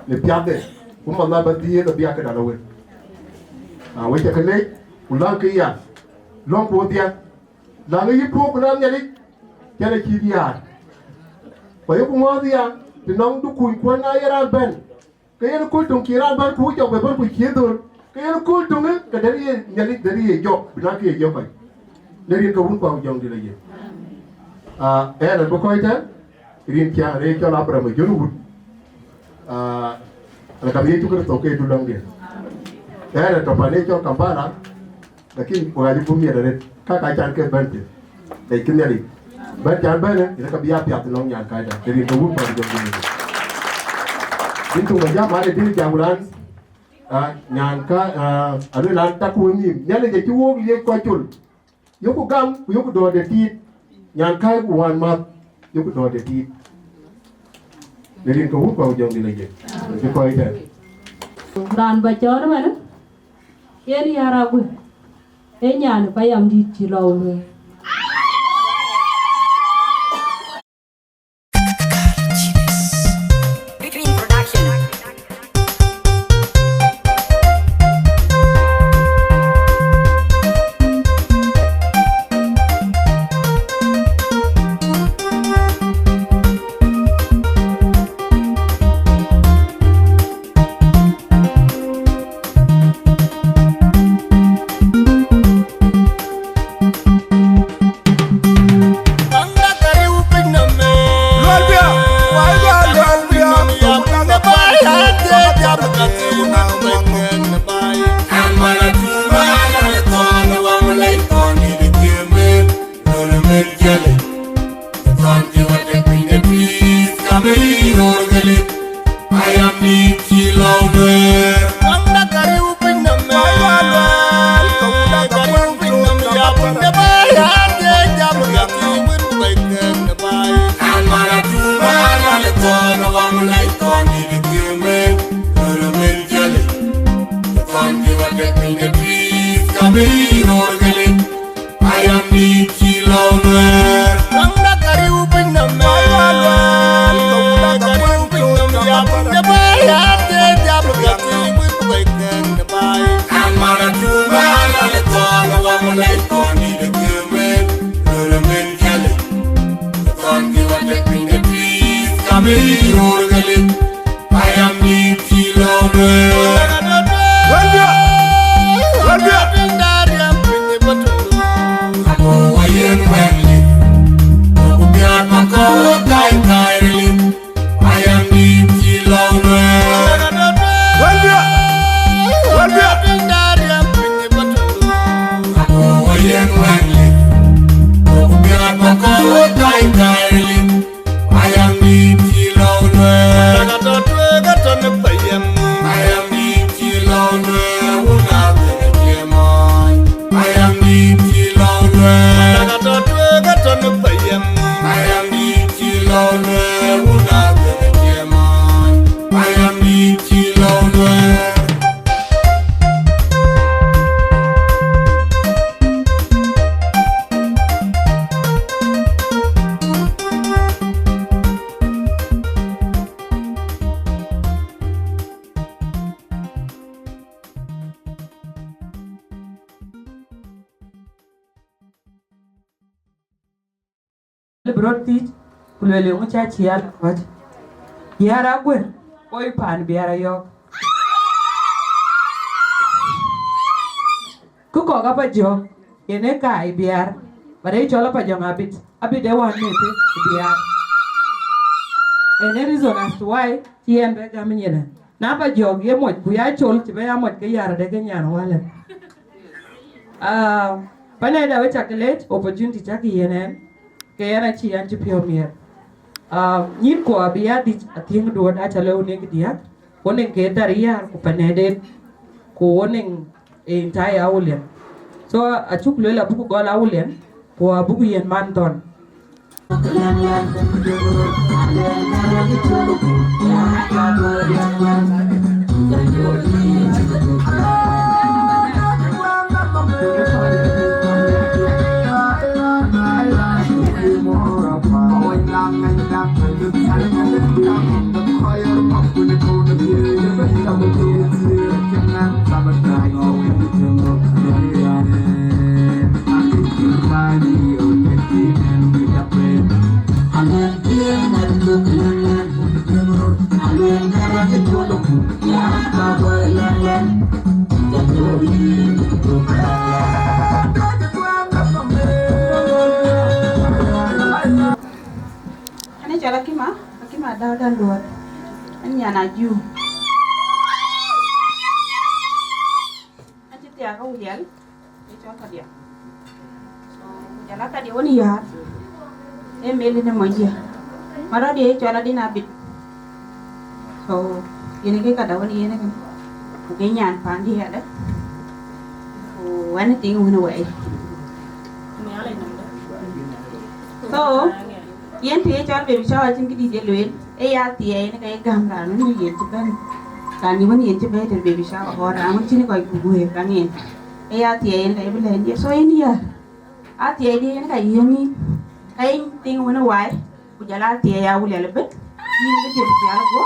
le piade kuma na ba di da biya ka da lawe wai ta kale ulang ke ya long ko dia la ngi pu ko nam nyali kala ki dia ko yo ko dia ti nong du ku ko na yara ben ke yo ko tung ki ran ban ku jo be ban ku ki do ke yo ko tung ke dari nyali dari jo bina ke jo bai dari ko bun ko jong di la ye era bo ko ita rin kya re ko la bra mo jonu wut la kam ye tu ko to ke du long dia era to pa ne ko kampala lakini wali bumia dare ka chan ke bante dai kinali ban chan bane ina ka biya piat long nyan ka da dari ko wun pa jo ni bintu ma ma de dir jamulan nyan ka adu lan ta ku ni nyale je ti wo ye ko chul yoku gam yoku do de ti nyan ka ku wan ma yoku do de ti dari ko wun pa jo ni le je ko ite ran ba chor ma na yen yara gu e nyan pa yam di ti lo le I am roti kulele mucha chial kot Biar Aguer oi pan Biar Ayok ku ko ga pa jo ene kai Biar bare chola pa jo ngabit abide wan nete Biar ene reason as to why tien be gaminyena na pa jo ye mo ku ya chol ti be ya mo ke yar de ke nyan wala pana da wacha kelet opportunity chaki yenen ke yana chi anti pure mir nyin ko abia di ating duot achale uning dia oning ke daria ko panede ko oning entire awulen so achuk lela buku gola awulen ko buku yen mandon Ani chala kima daw dan duot. Ani yana Gieu. Ani tia ka ulial. Ni choka dia. So jala ka dia woni ya. Meli ne moja. Mara dia chala dina bit. So ini ke kada woni ini kan. Ke nyan pan dia ada. Oh ani ting wona wai. So yen tie chol Babyshower chin kidi je luen e ya tie ne kai gam ra no ni yen chiban kan ni woni yen chibe te Babyshower ho ra mun chin ko gu kan yen e ya tie ne kai bele je so yen ya a tie di ne kai yen ni kai ting wona wai ku jala tie ya wule le bet ni be je ya go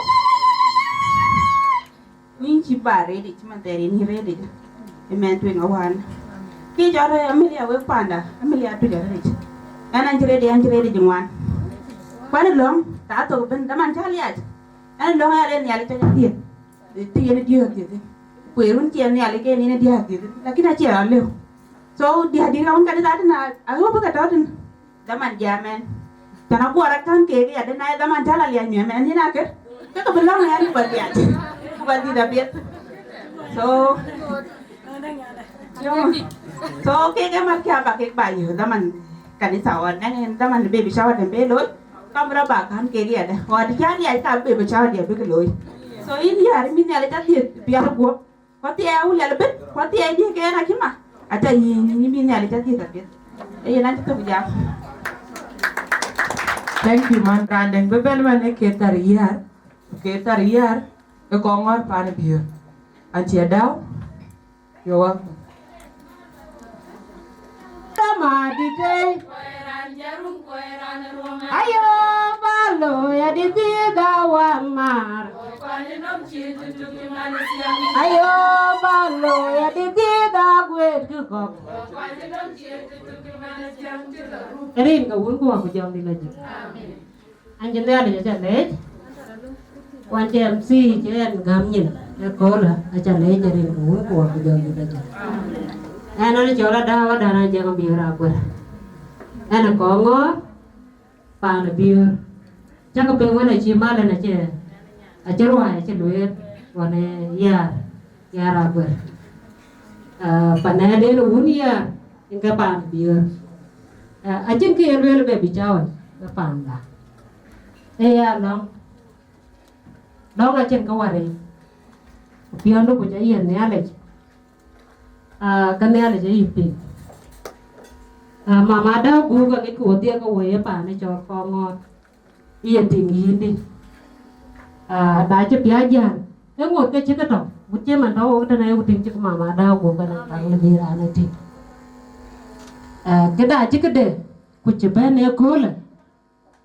ni chi bare di chiman te ni re di e men tu ngawan ki jore amelia we panda amelia tu jore di ana jire di jingwan Kwana long, ta to ben daman chali aj. Ana long ya le nyali cha dia. Ti ye dia dia. Kuerun ti ni ale ke ni dia dia. Lakini achi ale. So dia di raun kan da na. Ago ba ka to daman jamen. Tana ku ara kan ke ya de na daman chala le mi men ni na ke. Ka ka belong ya ni ba dia. Ba di da biet. So So ke ma kya ba ke ba yu daman kan ni sawan na daman Babyshower den be loi. Kamera bakan ke dia dah. Wah dia ni ada Babyshower dia begitu. So ini hari ni ada jadi biar gua. Waktu aku lihat lebih, waktu dia ke nak kima. Ada ini ni ada jadi tapi. Nanti tu bijak. Thank you man kandeng bebel man ketar yar e Kongor pan Biar anti adau yo welcome Sama di day. Ayo balo ya di bidawan mar. Ayo balo ya di bidagwet kukok. Erin ka wun ko ako jam dila ji. Anjen dia ada jalan Wan MC chen gam nyin Akol acha le jerin ko wun ko ako jam dila ji. Ana ni jola dawa dana jangan Biar Aguer. Ana Kongor pan Biar. Jangan pengen aja malah aja. Aja ruai aja duit wane ya Aguer. Panade lu unia ingka pan Biar. Aja ke lu Babyshower pan lah. Ya long. Long aja kawari. Biar lu punya iya ni alej. Kan ni alej ipi. Mama dah buka ke dia ke wae pan ni cor Kongor. Iya tinggi ni. Dah je piajan. Ngot ke cik tu. Bukan mana tahu kita naik uting cik mama dah buka nak lebih rana cik. Kita cik deh. Kucing ni Akol.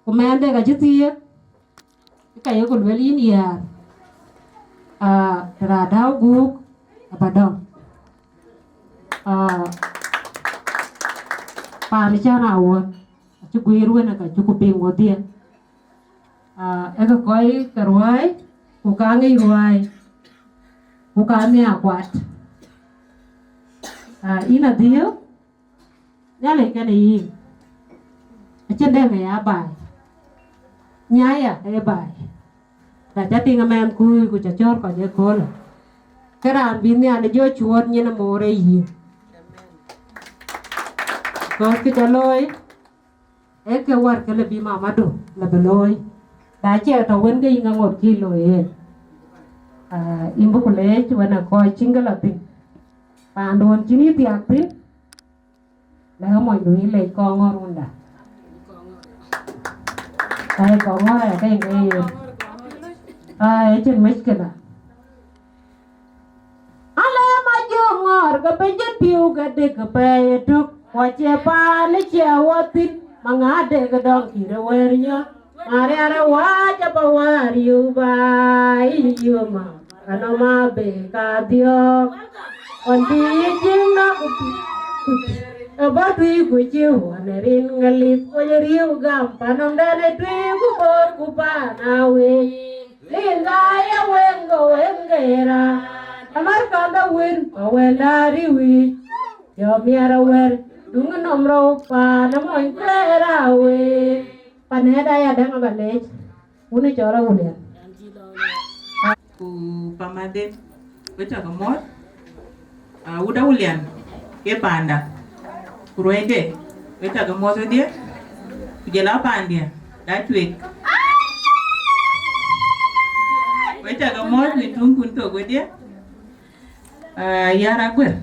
Kumanda kaji tiap. Kayak Akol beli ni ya. Teradau guk apa dong. Panicana awon chu gwiru na ka chu ku ping odia eka koi karwai ku ka ngai ruai ku ka me akwat ina dio nyale kene yi achende me abai nyaya e bai ta chatinga mem ku cha chor ko je kol karan bin ne ane jo chuor nyina more yi ko ki chaloi eke war kele bi mama do la beloy da che to wen ge nga ngot kilo e imbu kule wana ko chingala tin pandon chini ti aktin la mo ndu ile Kongor unda ai Kongor ya kai ngai ai chen meskela ala ma jongor ga beje piu ga de ga pe tuk ko che pa le che watin mangade ga dong ki re wer nya mare ara wa ja pa war yu bai yu ma ano ma be ka dio on di jing na ku ba tui ku chiu ne rin ngali ko riu gam panom dane tui ku bor ku pa na we linga ya wengo wengera amar ka da wen pa wela ri wi yo miara wer dung nomro pa na mo inklera we paneda ya dang bale une chora ulian ku pamade weta kamot uda ulian ke panda kuruende weta kamot dia kujela pandia Dachuek weta kamot ni tungkun to godia yara Aguer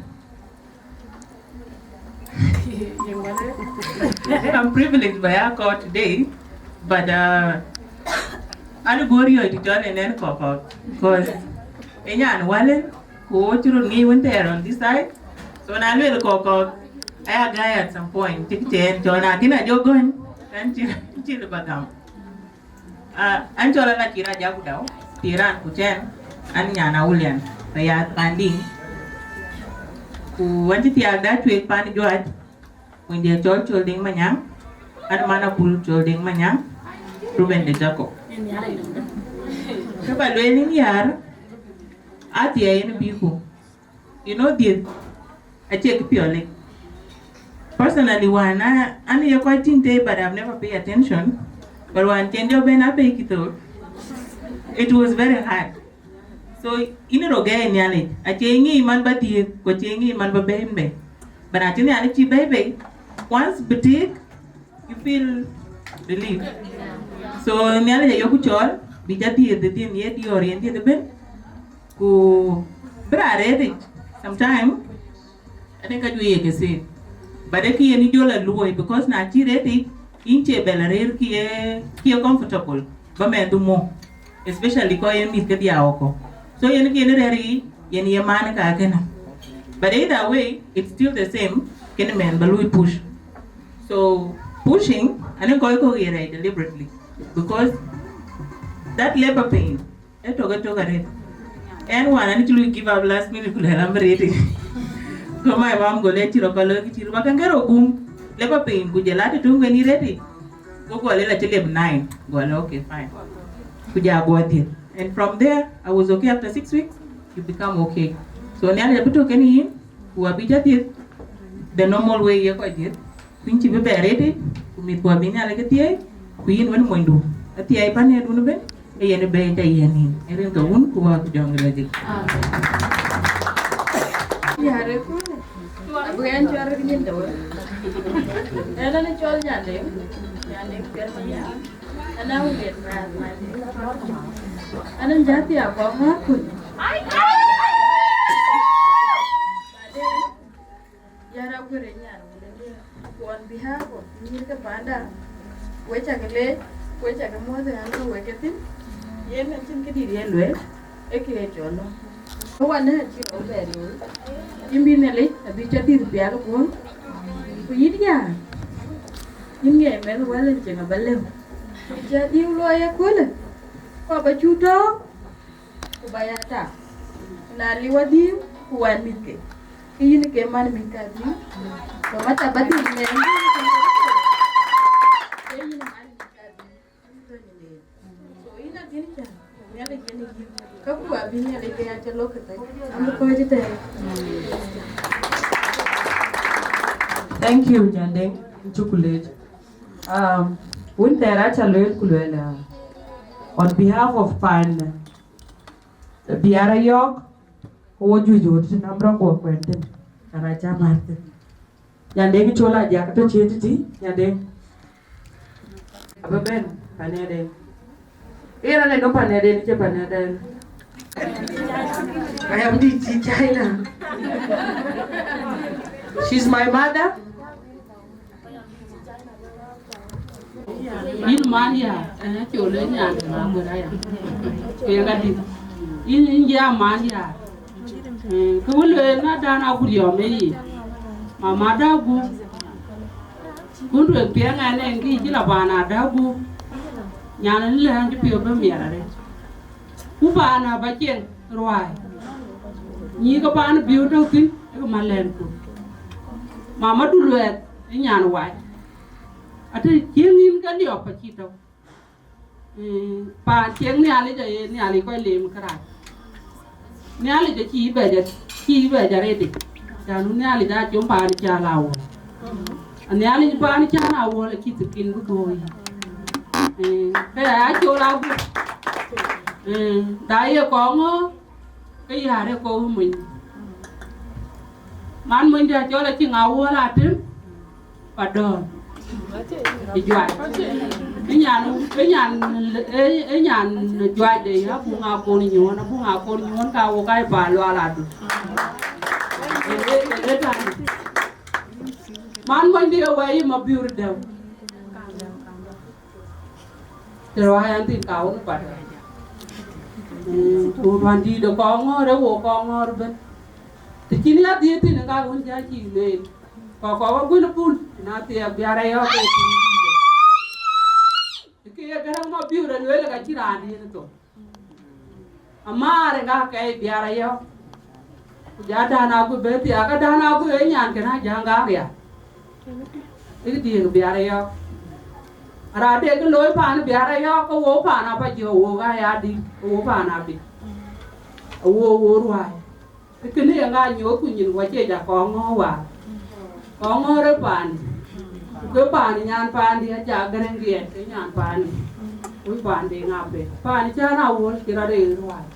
I'm privileged by Akol today, but I'll go to the John and then cop out because Enyan Wallen, who children me went there on this side. So when I will cop out, I have a guy at some point, Tick John, I think you're going and chill about them. I'm told that Kira Jabudao, Tiran Kuchen, and Yana William, they are banding. Who wanted to have that with Pan Joad. When they are Chol ding manyang, and Manapul Chol ding manyang, Ruben de Jaco. Kabalwin yar, Atia in Biku. You know, dear, I check purely. Personally, one, I quite think but I've never paid attention. But when Tenjo Ben Apekito, it was very hard. So, in a roga in Yali, I change man but dear, Coachingi man baby. But I think I baby. Once boutique, you feel relieved. So, nearly a yokuchol, be that the thing yet you oriented the bed. Go, but I read it. Sometime, I think I do say. But if you need your loy because not read it, inche bellarer ki comfortable. But men do more, especially coin meet the aoko. So, you can ready, you man kakena. But either way, it's still the same. Can a man balloon push? So pushing, I don't go here deliberately because that labor pain, I took it. And one, I need to give up last minute to I'm ready. So my mom go let you rock a look at you, but can get a boom. Labor pain, could you like to do when you're ready? Go a little till 9. Go, okay, fine. Could you go at it? And from there, I was okay after 6 weeks, you become okay. So now I put in who are the normal way you quite did. Quincy be ready, who meet Wabina like a tea, Queen when window. A tea pan had one bed, a yen a bay, a yen, and then the one who are jungle. Yeah, we enjoy the window. And then it's all Yannick, and now we get mad. And then Jati are going Yara Gurenya, on behalf of Dinka Panda, which I can lay, which I can more than Uncle Wicketing, Yen and Tinkity Railway, Akech Jolo. No one had you over you. Mean a late, a bitch at the Biar. We eat ya. You get men well and Jim a balloon. Just you lawyer cool. Papa you talk. Bayata. Nali what you who are meeting. You came man me cut you. No matter but Thank you, Nyandeng. Chocolate. When there on behalf of Pan Biar, Akoi Gieu, number of Quentin, and I jam Martin. Nyandeng Chola Jacto Chetty, Nyandeng. Ababen, Panade. Here I go Panade, Japanade. I am the China. She's my mother. In Mania, and at your lady and Mamuraya. In India, Mania. Kulu not done out with your me. My mother good with Piang and Gilabana Dabu. Yan learned to be a mirror. Upana Bakin, Roy. Yigapan beautiful, Malenko. Mama do it in Yan White. I tell you, can the opachito. Pa Tiang nearly quite lame cry. Nearly the key budget, ready. Down nearly that jump on Jalao. And nearly the Panicana will keep the king going. I told out. Die a Kongor, they had a comb. Man when they're jolting our Atem, but don't. Enyan jual deh ya bunga konyuan kau kai balu aladu. Man when dia away Mapior dah. Terwahyan tin kau ni pada. Tuan di the Kongor ben. Tikini lah dia tin kau unjai cile. Kau guna pun nanti biar ayah tu. Kaya garang Mapior dan Wieu lagi cirani itu. Amar enggak kayak biar ayah. Jadi anak aku berarti agak anak aku enyan kena jangan ya. Itu dia biar ayah. Ada ke loy pan biar ayah ke wo pan apa jauh wo kaya di wo pan apa. Wo ruai. Kini enggak nyok kunyin wajah jah Kongor. Kongor pan. Ke pan nyan pan dia jaga nenggiat ke nyan pan. Ui pan dia ngape. Pan cana wol kira dia ruai.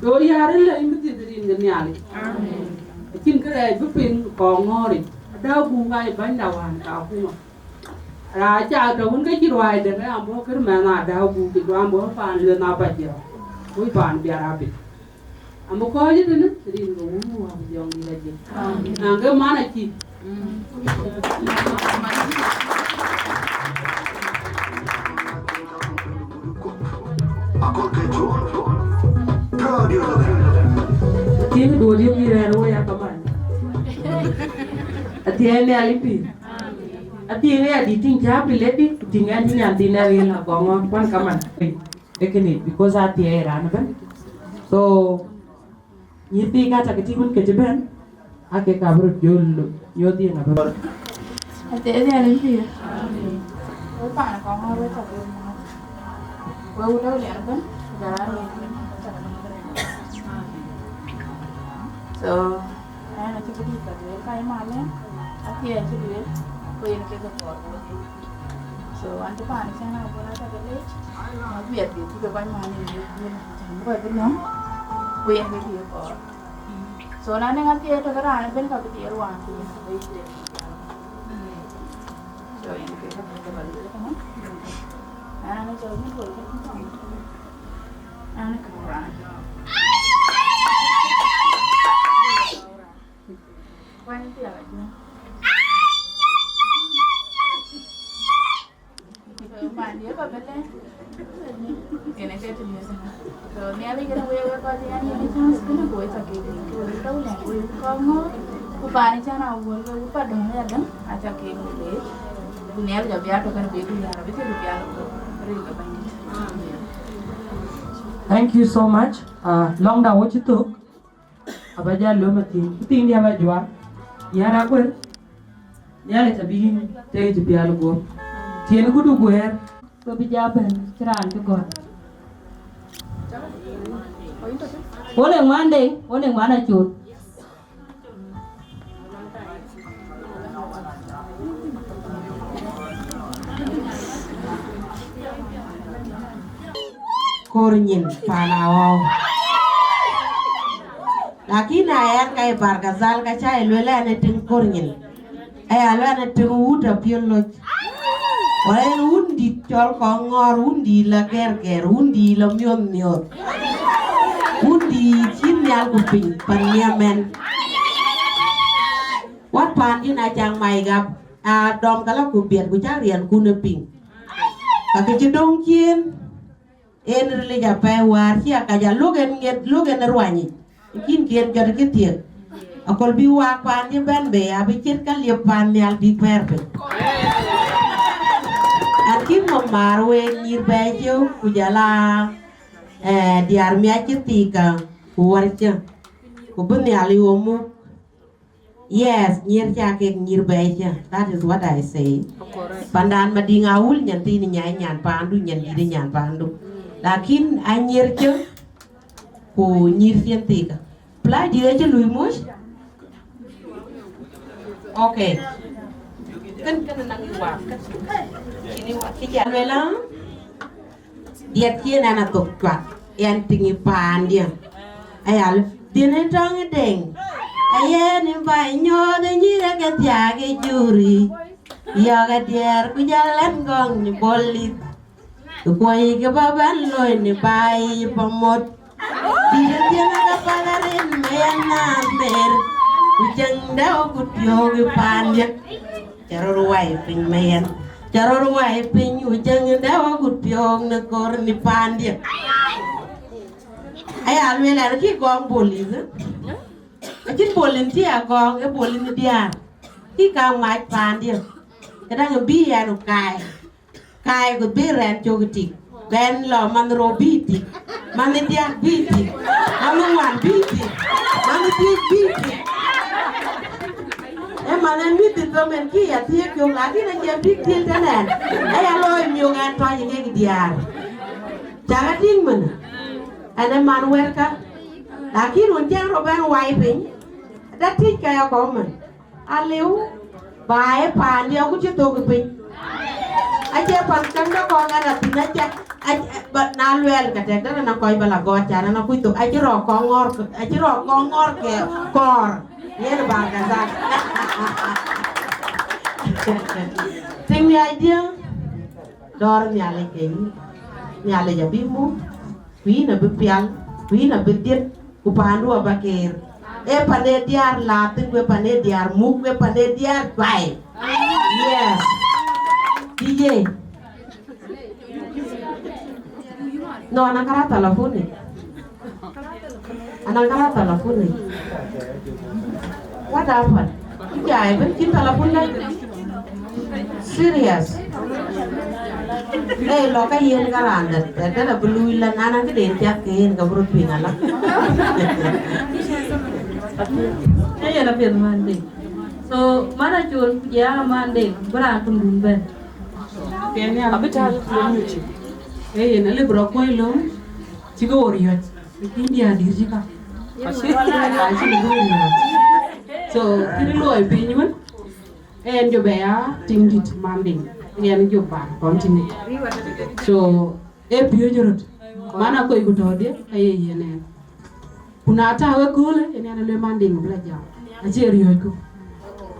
Do yare lah imut dirin geniali. Kin kere bupin Kongor. Ada bunga bandawan kau. Raja ada pun kecil ruai deh. Ambo kerana ada bunga ambo pan le napa jauh. Ui pan biar api. Ambo kau aja tu ni dirin gua ambo jauh ni lagi. Angge mana ki? Kini dua dia kira lo ya kapan? Atiene alipi. Atiene adi tinggal pilih tinggal ni nanti nari lah Kongor pan kaman. Ekini because atiene ran kan. So nyipi kata kecil keciban. Ake kabur jul yodi na ba. Atiene alipi. Lupa nak Kongor itu apa? Wieu dah lihat kan? Jalan. So, I nak cuba kita dulu. Kaya mana? Aki aja dulu. Kau yang kita buat. So, anda pan sana apa nak beli? Biar dia juga kaya mana ni. Jangan buat benar. Kau yang kita buat. So, nanti ngati itu kerana ben kau beli ruang tu. So, yang kita beli kan? Anak jauh ni boleh kan? Anak kurang. Quanh tiền lại chưa? Bạn nhớ vào bên đây. Cái này cái chuyện gì vậy? Rồi nè bây giờ nó quay coi thì anh nhìn thấy cái nó cuối thật kì rồi đâu là quay con ngó. Cô bạn cho nào quay quay bắt đầu nó đó. À cho kì một đấy. Nè bây giờ biar tôi cần biết cái gì là biết cái biar rồi cái bạn. Thank you so much. Long down what you took. Abaja lumati. Ting dia bajua. Yara Aguer. Nyale tabi te to biar go. Tien kudu guer. Ko bijaban kiran to God. Boleh manding, boleh mana cut. Kornyin panawau. Lakini ayat kay bargazal ka chay lwela na ting kornyin. Ay alwa na ting uta pioloj. Wala undi chol kongor, undi la gerger, undi la mion. Undi chimyal kuping panyamen. Wat pan yun ajang may gap dom kala kubiat ku carian kuna ping. Kakijidong kien en rili japai war sia kaja logen ruanyi. Kin kien jod kitiek. Akol bi wak pan di ben be abi chet kal ye pan nyal bi perpe. Akim memarwe nyir bejo kujala diar mia ketika kuwarja kubun ali omu. Yes, nyir chake nyir bejo. That is what I say. Pandan mading awul nyanti ni nyai nyan pandu nyan di nyan pandu. Lakin anyir je ku nyir ketika. Pla dia je lui mus. Okay. Kan nang wak kan. Kini wak kijan welang. Dia kien anak tok kwat. Yang tinggi pan dia. Ayal dia ni tong deng. Ayah ni banyo de nyira ke tiage juri. Ya ke diar ku jalan gong ni bolit. Kuai ke baban loy ni bai pamot. Dia tiang ke padarin mayan namer. Ujang dau kutio ke panjang. Caror wai ping mayan. Caror wai ping ujang dau kutio nekor ni panjang. Ay alwela ki gong bolis. Ajin bolin dia gong e bolin dia. Ki kang mai panjang. Kadang biar nu kai. Kai ko biran jogiti. Ben lo man robiti. Man dia biti. Man wan biti. Man dia biti. Mana miti tomen ki ya tiek yo lagi na je big deal tanan. Ay aloy myo ngan to yenge diar. Jaga ting men. Ana man werka. Lagi run jang roban wai pin. Da tik kaya ko men. Aliu bae pan dia ku chito ku pin. Aje pan kan da ko ngara tin aja. But na lwel ka tek da na koy bala go chana na ku to aje ro kongor ke kor. Yen bargazal. Ting ni idea dor nyale keng nyale ya bimu wi na bipial wi na bidiet upandu abakir pane diar latin we pane diar muk we pane diar bai. Yes DJ no anakara telefon ni what happened? Jai ben kita telepon lagi. Serious. Lo ka yen garanda. Ada belui lan anak ke den jakin ka burut pingala. Saya na pir manding. So mana jul ya manding beratung dumben. Piani abital lucu. Na le brokoi lo. Chigo oriot. India dirjika. So kini loy pinyun en jo bea tingdit manding en jo ba continue so e pio jorot mana koy gutode ay yenen kuna tawe kule en le manding bla ja ajeri yoy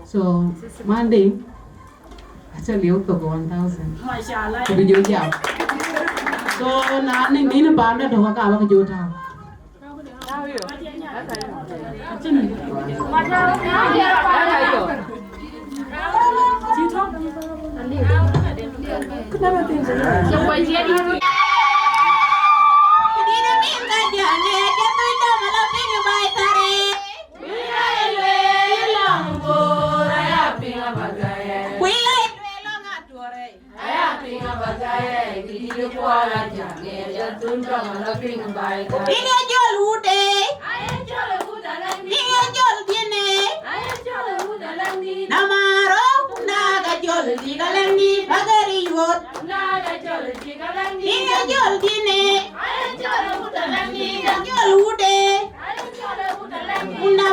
so manding acha liu to 1000 mashallah ko jo ja so na ni ba na do ka ba jo ta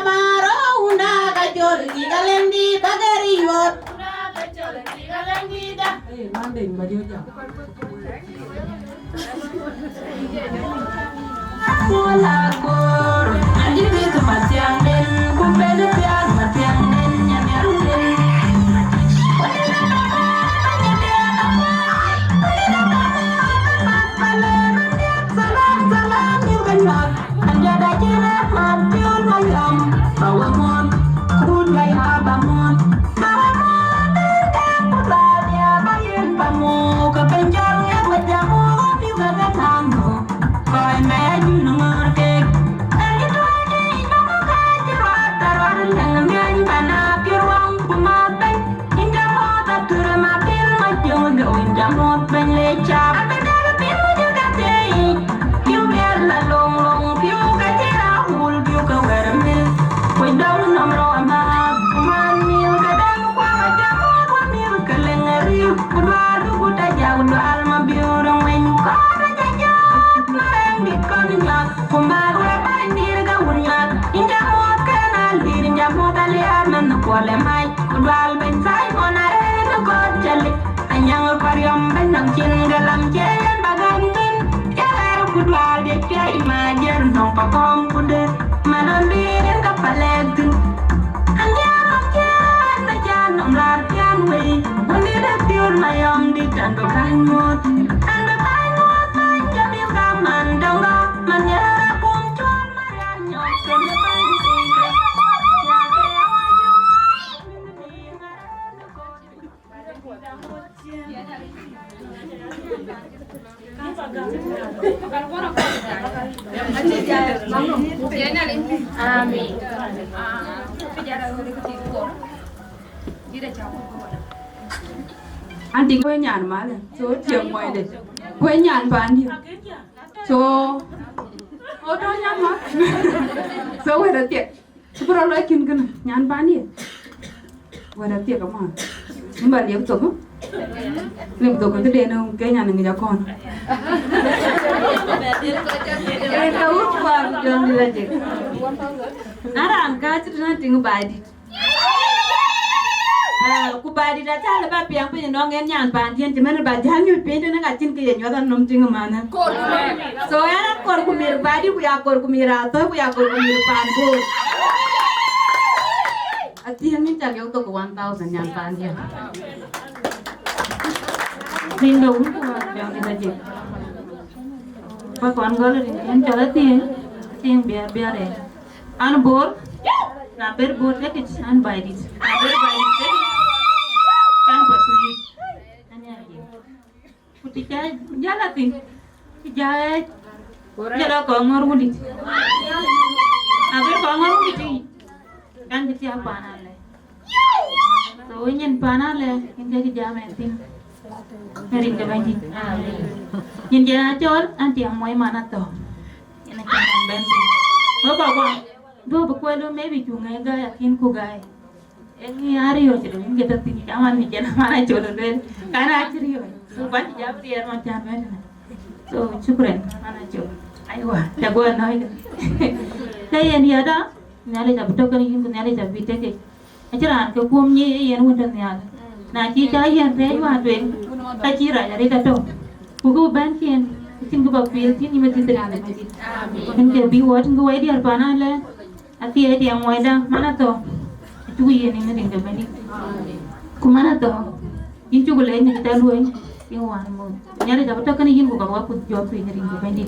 maro una kachol kikalendi bagariot. Manding Mario jam. Mola kor, andi bitu matiang den, kumpede piang matiang den nyanyar den. Salam salam yukenak, anda dah jelas mapior mayam, bawamon, kun gay abamon, bawamon den putanya bayin pamu, kepencang yang wajamu juga katamu, kau maju nomor kek, andi tuai di nomor kajirat taruh dengan yang tanah piruang pumatai, indah mata turun mapir maju gawin jamot penlecap. Kuala mai kual ben sai monare no kojali anyang pariam ben nang cinggalam jen bagandin kelar kual de kai majer nong pakom kude manondirin kapaletin anyang jen na janong lartian we undi de tiur mayom di tando kaimot ando kaimot jamil kaman donga manyara puncuan marian nyok anh tính quê nhàn má này số chiều ngoài để quê nhàn bán đi số ô tô nhàn má số quê đặt tiệc số bữa lấy kinh cái nhàn bán đi quê đặt tiệc không à nhưng mà liếm tổ cái đèn không cái nhà này người già con cái tàu qua đường đi là gì ara cái chứ nó tiếng bài đi ku badi da tala ba piang pe no ngen nyan pan tien chimen ba jan yu pe na ga chin ke nyoda nom ting mana so era kor ku mir badi ku ya kor ku mira to ku ya kor ku mir pan bu atiang ni chak yo to 1000 nyan pan dia tin đâu ku yang ni da je pa kon gol rin en chala tin biar biar an bor na ber bor ke an badi na ber badi kan patui anya lagi putika jala tin jae jala Kongor Community abe Kongor Community kan kita apa nale so nyen panale inga ki jame tin herin ke banji nyen jana chol anti amoy mana to ina kan ben bo ba ko lo maybe chunga ga yakin ku gai engi hari yo jadi kita tinggi kaman ni jana mana cholo den kana achiri yo so ban jab dia ma jabe so shukran mana cholo aywa jago noi kayen ya da nyale jab to kan yin nyale jab bite ke ajaran ke kum ni yen wonten nyal na chi cha yen re wa twen ta chi ra ya re ta to ku go ban kien tin go ba pil tin ni ma tin ta ne ma tin amin ke bi wa tin go wai dia pana le ati e dia moida mana to tu ye ni ngi de bani kumana to in tu gole ni ta luoi in wan mo nyare jab to kan yin ko ba ku job ni ngi de bani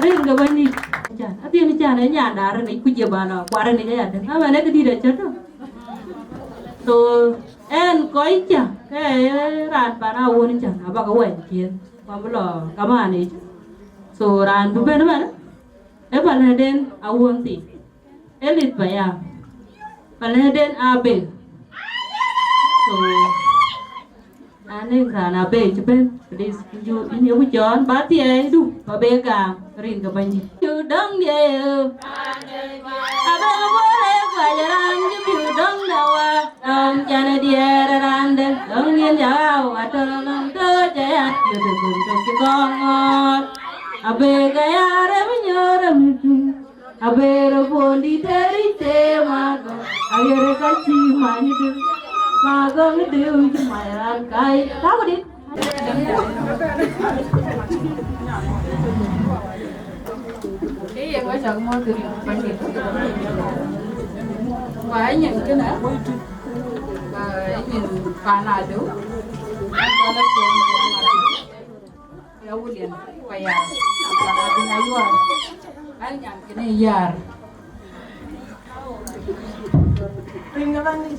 ring de bani jan ati ni jan nya dar ni ku je bana kware ni ya de ha bale ke di de chato to en koi cha ke ran pana won cha ba ka wen kien ba lo kama ni so ran du ben ba Valentine awonti elit baya Valentine abe so ane grana abe chipen please you in you John bati ai du babega rin ka banji you dong ye abe bore kwajaran you dong dawa dong jana dia rande dong yen jawa atolong to jaya you de gum to Kongor Abega yare minyore mitu. Abero bondi teri te mago. Ayere kachi manidu. Mago ngede uji mayaran kai. Tahu dit? Iya, gua cakap mau tuh pasti. Banyak kan? Banyak panado. Kalau ya ulian, bayar. Panado ayual. Banyak kena yar. Ringalan ni.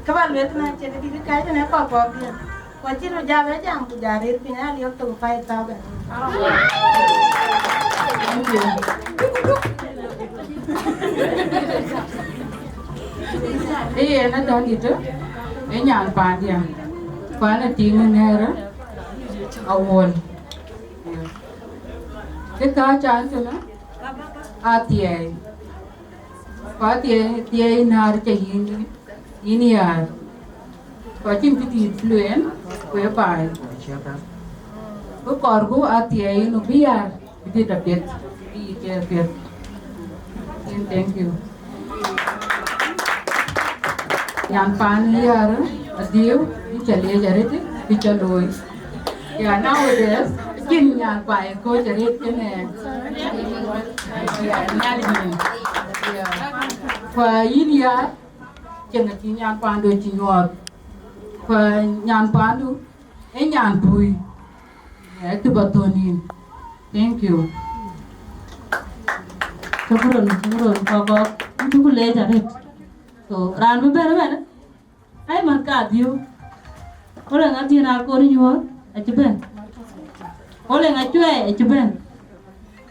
Kawan lihat na jadi di kaya na apa dia. Wajib jaga jam tu jari pina lihat tu file tahu kan. Iya, na dah gitu. Yang panjang. Pada tinggal nera. Awal. Kita cantik na. Atiai. Atiai nar cahini. Ini ya. Pacim kita fluent. Kue pai. Kuocgoor Atiai no Biar. Itu dapat. Biar. Thank you. Yang panliar, Adhiok, chale jaret, pichaloi. Yeah, nowadays, kin yang pai ko jaret kene. Yeah, nyali. Yeah. Fa ilia, kena kin yang pando chinyot. Fa yang pando, yang bui. Yeah, itu batonin. Thank you. Syukuran, Kuocgoor. Itu boleh jaret. So, ran beber mana? Ay marka Adhiok. Orang ngati na ko ni yo, aciben. Orang ngacue aciben.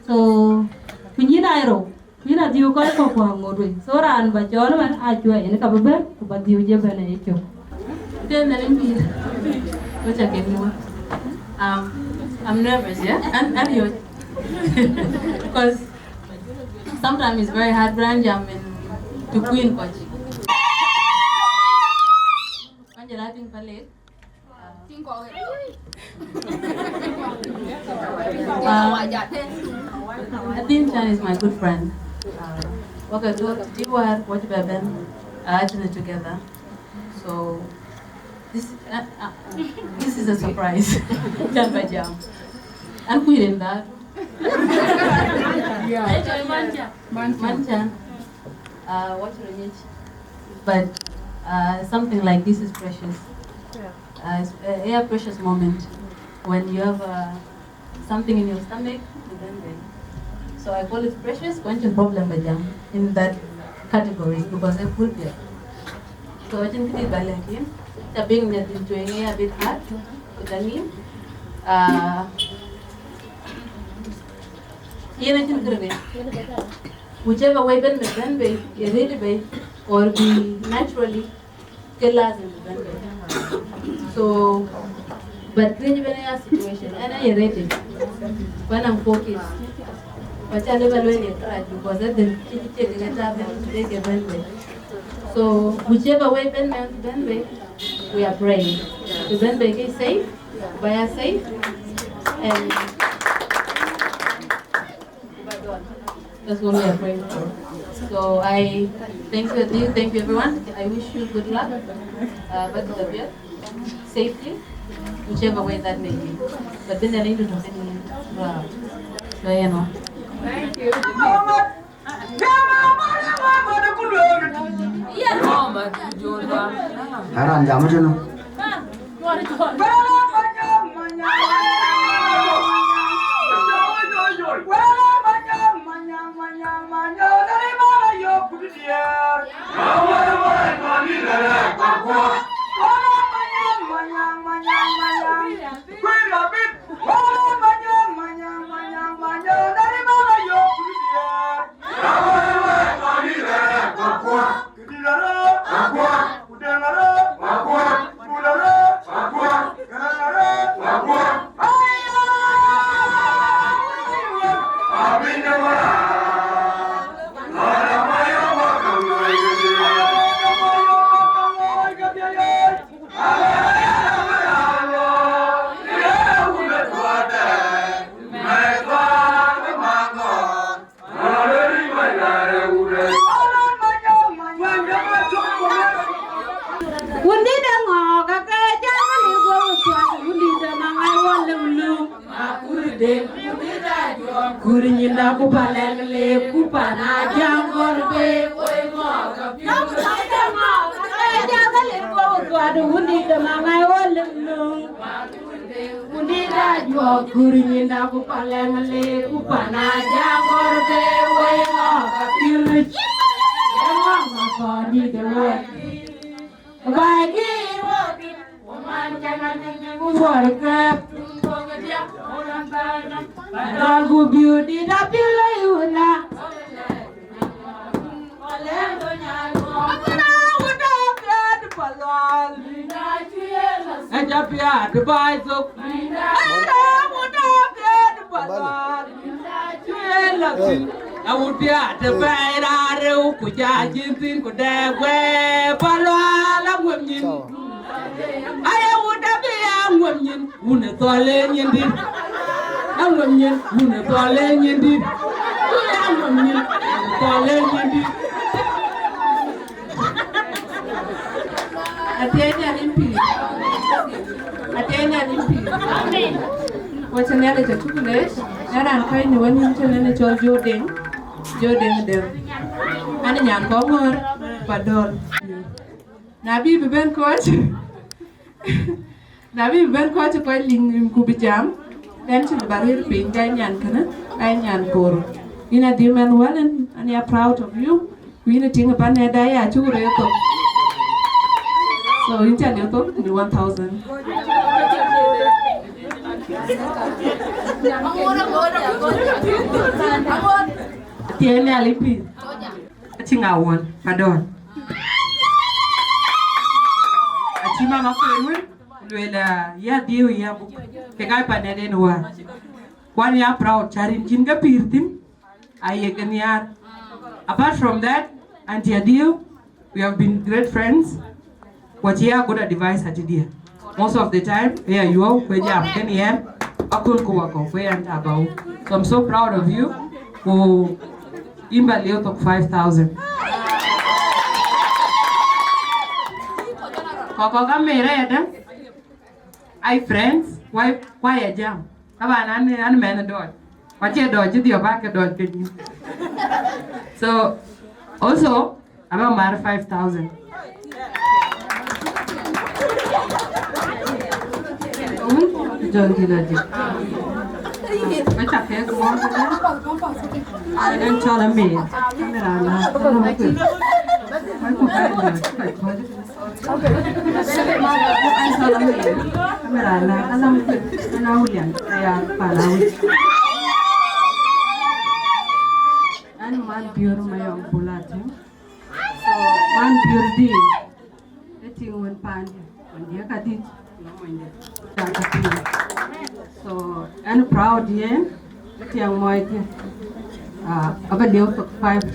So, pinjina ero. Pina Adhiok ko ko ngorwe. So ran ba jor man acue ini ka beber, ko ba Adhiok je bana echo. Then let me. Which I can more. I'm nervous, yeah, and you, because sometimes it's very hard brand jam to queen coach. Jelatin palit. Atem is my good friend. Okay, we were watch Beben actually together. So this is a surprise. Jam by jam. And we did that. Manchan. What but something like this is precious. It's a precious moment when you have something in your stomach. So I call it precious. Quite problem in that category because I put there. So I think it's balaki. Being that into a bit hard. Whichever way Ben be or be naturally so but when you're in a situation and I ready when I'm focused but I never really try because that's the so whichever way Ben we are praying to Ben is safe, Biar safe, and that's what we are praying for. So I thank you, everyone. I wish you good luck, but safely, whichever way that may be. But then I need to do something. Wow. So you know. Thank you. Haran jamu sana. Undi da ngok Akech li go tuak undi da mangai won lu akurde undi da jo kuri nyinda ku paleng le ku pana jangor be oi ngok undi da ngok Akech li go tuak undi da mangai won lu akurde undi da jo kuri nyinda ku paleng le ku pana jangor be oi ngok apirich ngok ko di de lo Bagi roti, woman jangan tinggal warga. Orang tanam, lagu beauty tapi layuna. Oleh donyago, aku dah biar balal. Aja biar baizuk. Aku dah biar balal. Aku biar bayar aku jajin ku dewe balal aku nyin. Ayah udah biar nyin, una tole nyindi. Aku nyin, una tole nyindi. Aku nyin, tole nyindi. Atenya limpi. Atenya limpi. Amen. What's another chocolate? Naran kai ni wani channel chol Jodeng. Jodeng dem. Ani nyam Kongor padol. Nabi ben coach. Nabi ben coach ko ling ku bijam. Dan chil barir pin kai nyan kana. Kai nyan kor. Ina di man walen and are proud of you. We need ting pan ne dai a chu re to. So in tell you to the 1000. Tiene alipi. Cingawon, padon. Acima makwelwe, lwela ya dio ya bu. Kekai panene noa. Kwan ya proud charin jinga pirtim. Ayekanyar. Apart from that, Auntie Adio, we have been great friends. What here good advice at Dia. Most of the time, here you are, where you are, here, Akol Kuocgoor, where and about. So I'm so proud of you. Who Imba Leo took 5,000. Kokoga mereda. I friends, why a jam? Kaban and man a dog. What you dodge, your back a dog. So also, I'm a man 5,000. John Dilaji. Macam apa? Dan Chol me. Kamera na. Kamera na. Alam ulian. Saya palau. Anu man biur mayong bulatin. So man biur di. Etingun pan. Dia kadit. So I'm proud here. Tiang moi ti. Aba deu 5,000.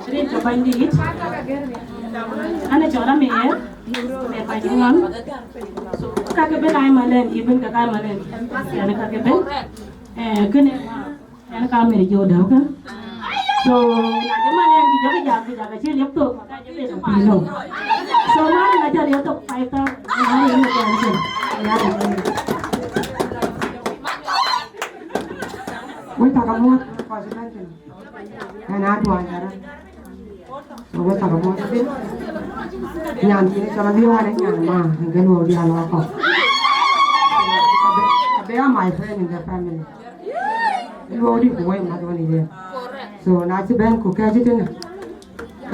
Rin ka bandit. Ana chora me pajangan. So kakebe lai malen ibn kakay malen. Ana kakebe. Kene ana kamera jodoh kan. So malen di jaga sih lihat tuh. So mari ngajar lihat tuh 5,000. Mari ini kan. Woi tak kamu kasih kan? Karena dua acara. So woi tak kamu tapi nyanyi ini kalau dia ada nyanyi mah, mungkin mau dia lakukan. They are my friend in the family. Itu orang boy macam ni dia. So nanti ben ku kerja tu ni.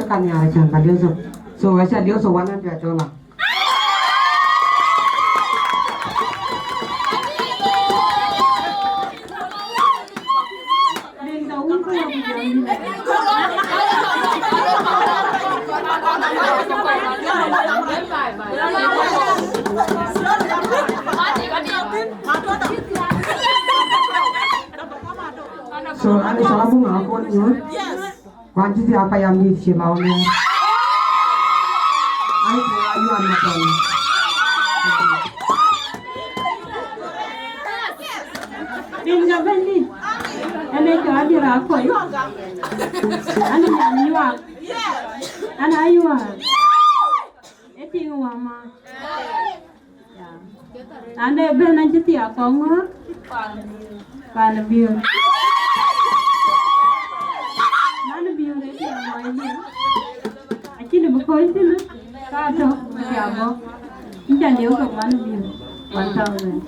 Kan ni ada jangan dia so. So macam dia so warna dia tu lah. So ada salah bunga Akol Gieu. Kuanti apa yang di silau ni? Ai Ayual Songs. Dinka Bandi. Ene cho Adira Akoi. Ana nyanyua. Ana ayua. Eti ngwama. Ane ben anjiti Kongor. Pana Biar. Mana Biar eti ngwama. Akini bukoy sila. Kato yabo. Inja leo ka mana Biar. 1,000.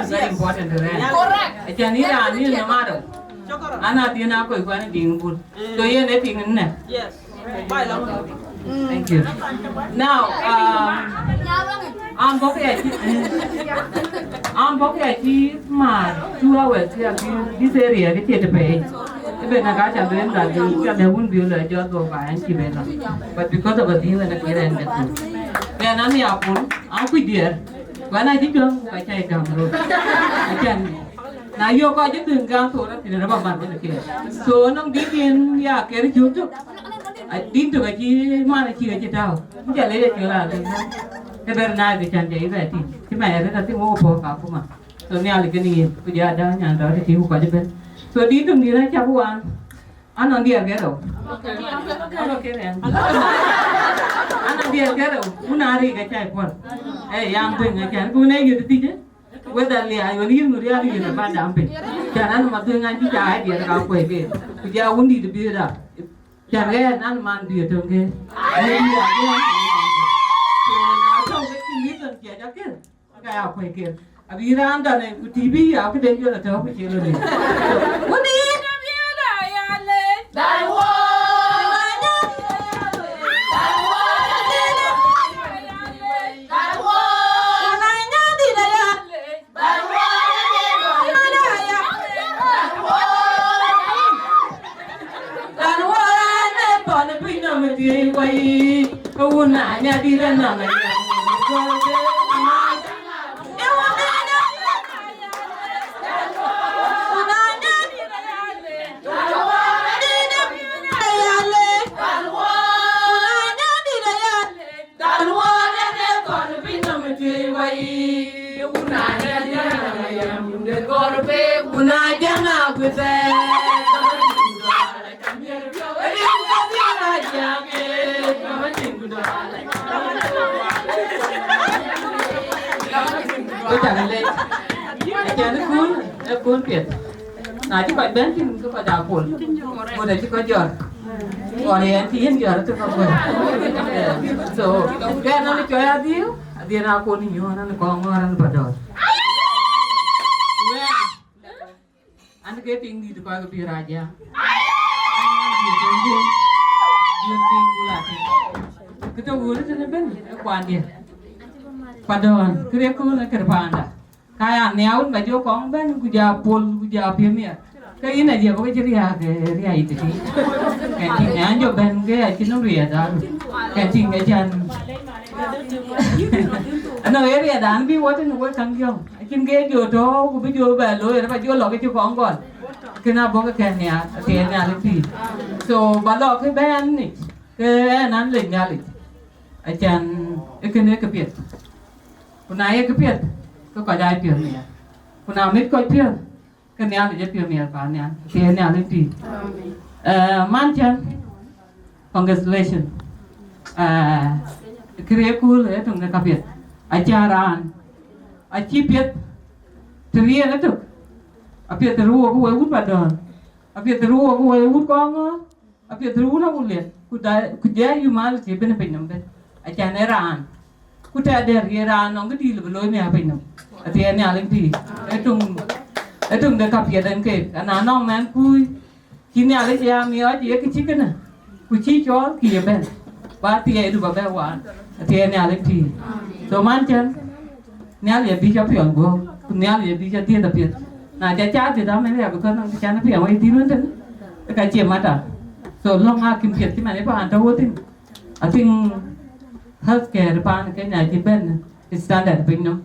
Very important to them. Correct. Yes. Thank you. Now, I'm okay. My 2 hours here. This area, get to pay. Even I got a blend that you won't be a job of but because of a deal and a clear end. Then I'm the apple, Akoi Gieu. When I did go, I take down the road. I can. Now you're quite a good gun to the rubber band. So, no digging, yeah, carry you too. I did to a key, manage it out. You let it go out. The very night we can take that. You may have nothing more for Kakuma. So, nearly getting with your down and daughter who got it. So, did you need a chabuan? I'm on the Agero. Okay, then. I'm on the Agero. Unari, I can't one. Hey, young thing, I can't go near you to teach it. Whether I will even really in a bad dumping. Can I doing I teach idea that I'll play with? We are only to build up. Can I man be a token? I don't get to listen, get a kid. I'll play kid. I'll be around on a TV, I'll get you a top of children. What do you that one. Nah, chứ phải bên thì cứ phải đào cuốn, một là chỉ có giọt, còn thì anh thiên giọt tôi không quên. So cái nó cho Adhiok, Adhiok nào cuốn nhiều nó còn ngon bắt đầu. Anh cái tiếng đi từ coi cái Biar aja. Dien gula kita gula tu ben kuan dia padon kira ku na kerpanda kaya neaun baju kong ben kuja pol kuja pemia cái này giờ có cái ria itu sih cái ting anjo ben cái chinu ria da cái ting cái jan ano area dan bi wat no kan yo kin ge jo to ku bi jo ba lo ba jo lo cái chu kong kon kena bo cái nya te nya le pi so ba lo cái ben ni cái nan le nya le ajan cái piet kunai cái piet có dai piet ni kuna mit ko piet cái này là rất nhiều miền Bắc này, thì này là gì? Manchan, congratulations. Kira cool ya, tunggu kapiat. Ajaran, acipiat, teriak itu. Apiat teru aku wujud padon. Apiat teru aku wujud Kongor. Apiat teru aku lihat. Kuda yumal sih bener bener. Ajaran ran. Kuda ada ran, nongke di lebeloi ni apa ini? Thì này là gì? Tung de kapiat dan ke, ana nong man kui, kini ale ya mi aja ya kecik na, kuci Chol kia ben, bati ya itu bagai wan, tiada ni ale ti, so manchan, ni ale bisa pion go, ni ale bisa dia tapi, na caca tidak mana ya bukan orang caca pion, orang itu nanti, kaji mata, so long hakim pion ti mana pa anta wotin, I think healthcare pan ke nyaji ben, standard pinno.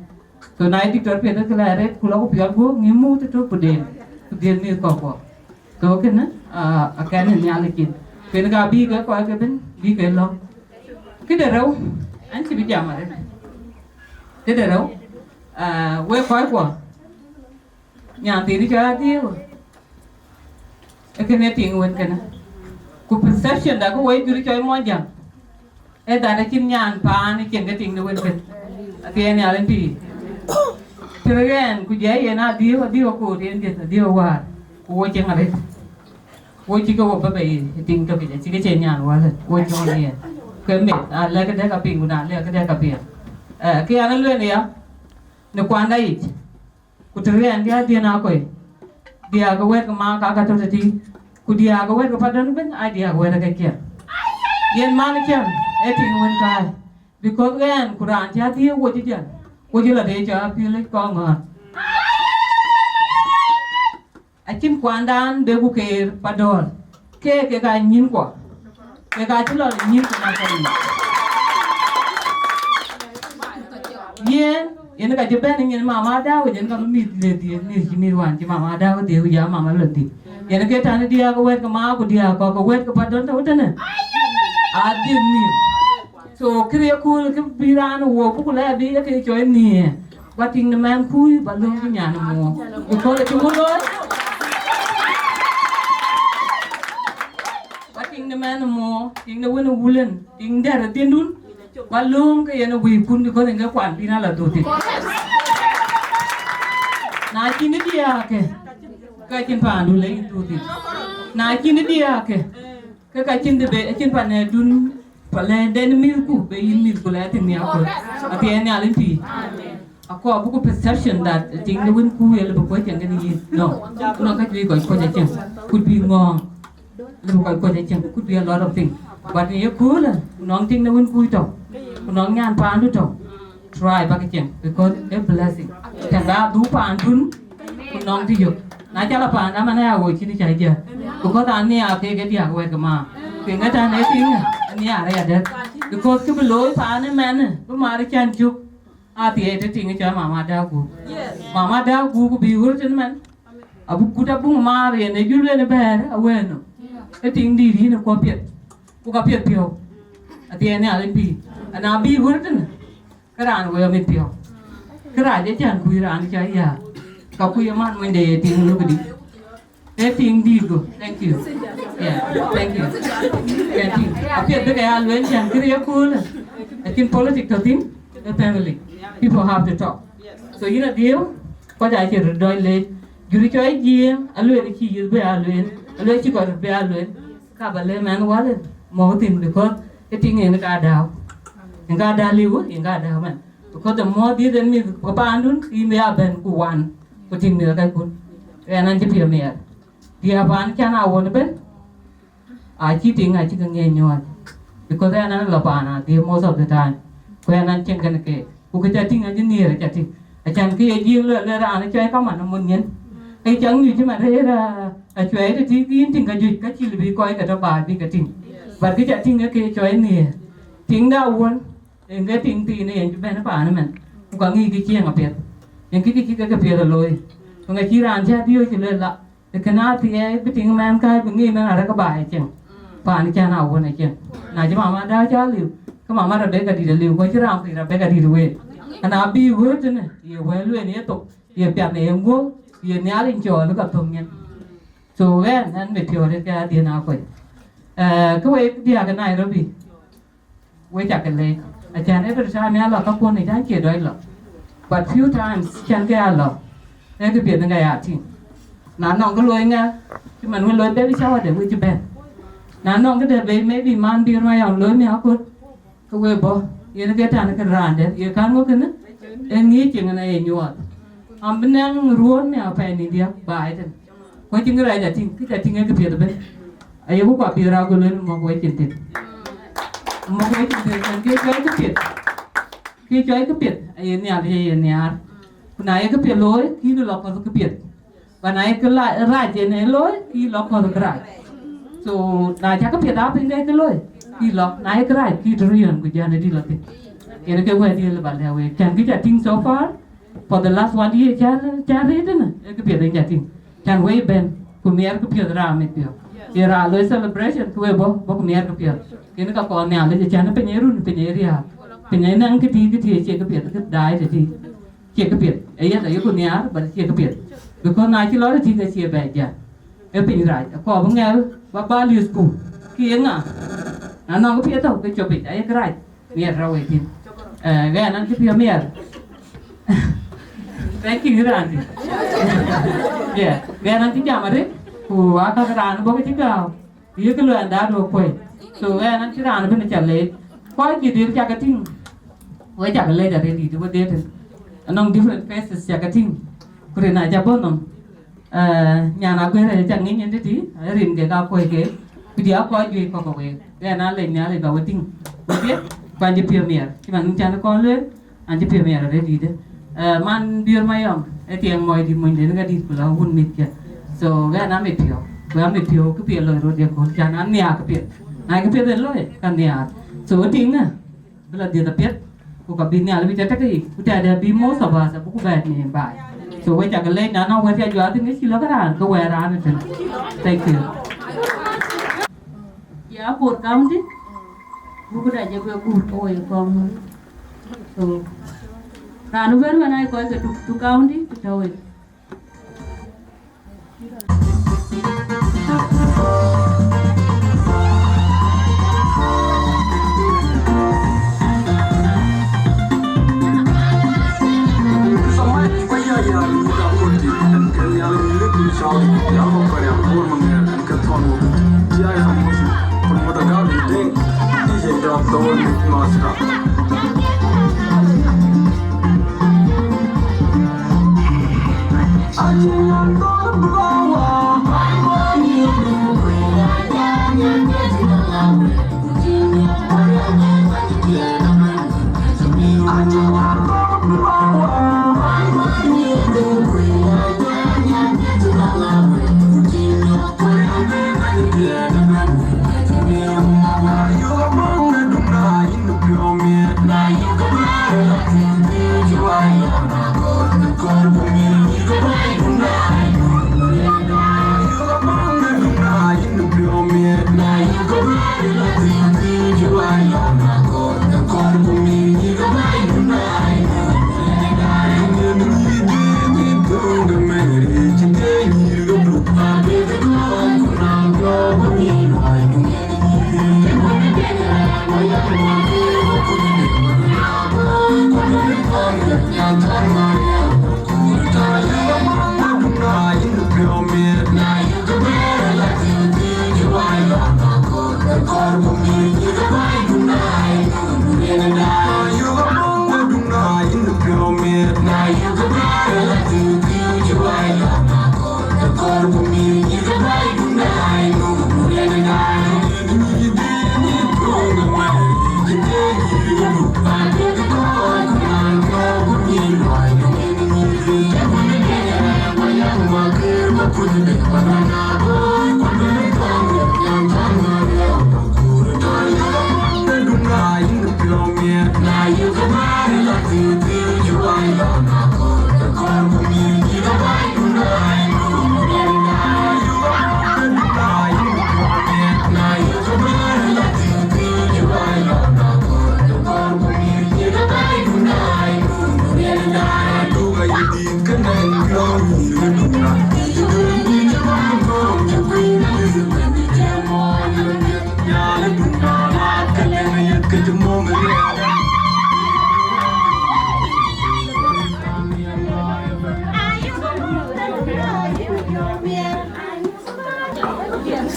So naik di terpet itu kelihatan kalau aku pial gua ngimu tu puden ni kau. So kena akan ni alikin. Kena gabi ke kau ke ben bi ke long. Kita rau, anci bijam ada. Kita rau, we kau. Nyanti ni cara dia. Kena tinggal kena. Ku perception dah ku we juri cai monjang. Dah ada cinyan pan ni ceng ke tinggal kena. Tiada ni alim pi. Terus kujaya na dia aku dia war, aku jangan ada, aku jika apa bayi tinggal kerja, jika cenyan war, aku jangan ni, kemet, lek ada kaping guna, lek ada kaping, kaya anu lu ni ya, nukuan dah it, ku terus dia nak koi, dia aku wet kemana kakak tu tadi, ku dia aku wet kepada nuben, dia aku wet kekian, yang mana kian, tinggal kai, because kan Quran jadi aku jadi. Cô chỉ là để cho phía lấy con mà chim quan đan để cô kể bắt đầu cái cái nhìn qua cái chỉ là nhìn của nó thôi yên cái chụp bên nhìn mama đau cái con mít lệ tiền mít hoàn chỉ mama đau cái điều giá mama lệ tiền yên cái thằng dia cái wet cái má của dia có wet cái bắt đầu thôi thế này đi mít so kira cool ke biran wo ku la bi ke joy ni wating the man kui balung ki nyan mo ko le ku lo wating the man mo ting the won wulen ting der tin dun balung ke yana wi kun ko ne kwan bi na la do ti na kin dia ke ka kin pa du le do ti na kin dia ke ka kin de be kin pa ne dun Pale den milku be milku la tin ya ko ati ene alin pi ako abu ko perception that ting the win ku ele ko chen ni no ka ji ko chen could be ngong le ko chen could be a lot of things but ye cool nong ting the win ku to nong nyan pan du to try ba chen because a blessing ta da du pan dun nong ti yo na cha la pan na mana ya go chi ni chai je ko ta ni a ke dia ko ka ma ke nga ta ne ting ni ara ya de because ku lo pa ne man bu ma ri chan chu a ti e te ting cha mama da ku bi ur chen man abu ku da bu ma re ne ju le ne ba a we no e ting di ne ko piet ku ka piet pio a ti ne a le pi ana bi ur chen ka ran we mi pio ka ra je chan ku ran cha ya ka ku ya man when de ting lu di ting di go thank you thank you appear the guy when chan kiriya cool in politics to think the family people have to talk so you know deal ko ja che doi le juri choi ji alwe ni chi yu be alwe chi ko be alwe ka ba le man wa le mo tin because cái ting en ka da liu en ka da man because the more did than me ko pa andun i me aben ku wan ko ting me ka kun en an chi pio me dia ban kana won ben I cheating I chicken game you because I am lapana the most of the time when I'm chicken cake who could chatting engineer chatting I can create you learn and try come on a munion I chẳng như chứ mà thế là chơi thì tiếng tiếng cái gì cái chỉ bị coi cái đó bài bị cái tiếng và cái tiếng cái chơi nè tiếng đau quân cái tiếng tì này chúng ta nó phải nữa mình có nghĩ cái chiang ở biệt những cái biệt là lôi còn cái chỉ làm cha tiêu chỉ lên là cái nào thì cái tiếng man cái bị nghĩ mà là cái bài chẳng phải nó cha nào quân này chẳng này chứ mà đã cha liều cái mà ra bé cái đi liều coi chứ làm thì ra bé cái đi rồi anh à bị vỡ chứ này nhiều quá luôn này tục nhiều biệt này em vô tiền nhà lên chùa nó gặp thùng nhân, so cái anh bị thiếu đấy cái tiền nào vậy, cái vậy đi cái này rồi bị, vậy chắc cái này, anh ấy bây giờ nhà là các con này đang chơi đấy là, but few times chẳng cái là, cái việc này cái gì, nãy nong cái lối nghe, chứ mình cái lối Babyshower để vui chứ bên, nãy nong cái để về maybe man đi rồi ông lối mi học cốt, cái vậy bỏ, cái cái thằng cái rán đấy, cái cái ngốc cái nữa, em nghĩ chuyện này nhiều bên đang ruộng này phải đi đi bài thế, coi chừng cái này cái cái việc đó, ai cũng có việc ra cái lên mà coi chừng cái việc, ai nhà, này cái việc lối khi nó lọc vào cái việc, và này cái lại ra trên này lối khi lọc vào cái lại, so này chắc cái việc đó bên đây cái lối khi lọc này cái lại khi riêng cái nhà này đi lọc cái vậy đi là bạn nào vậy, chẳng cái thing so far. For the last 1 year, cha read na. Ek pia deng jating. Chan way ben. Kumiar ku pia dra me pia. Era lo celebration ku bo kumiar ku pia. Kini ka kon nya le chan penyerun penyeria. Penyai nang kiti che ku pia ku dai de ti. Che ku pia. Eya da yo kumiar ba che ku pia. Because na chi lo ti ke che ba ja. E pin rai. Ko bang ngal ba li school. Ki nga. Na nong ku pia to ke chopit ai krai. Miar ra we ti. Ga nan ki pia miar. Thank you, Randy. Yeah, gaya nanti jam ada, aku kerana bawa cikau, dia keluar dah 2 koi. So gaya nanti kerana pun cakap, koi kita cakap ting, koi cakap leh dari di tu dia tu, anong different faces cakap ting, kerana jabon nom, nyana aku ada cakap ni nanti di, rin ke koi ke, dia koi Gieu koi, gaya nale bawa ting, dia panjang pionir, cuma nuncana koi le, anjing pionir ada di tu. Man biar mayam, yang mau di mana ni kan di pulau hun mikir, so kan kami Mapior, ke Biar loh dia kau jangan ni ke Biar, ke Biar loh kan ni so tinggal, bila dia tapi, kau kabin lebih cepat lagi, kita ada bimo sabah buku bed ni baik, so kita jaga leh, nana kita jual ni silakan, kau weran itu, thank you. Ya buat kamu deh, buku dah jaga buat kau kamu, so. Ranu baru mana kau ke tu kau ni tahu. Akol Gieu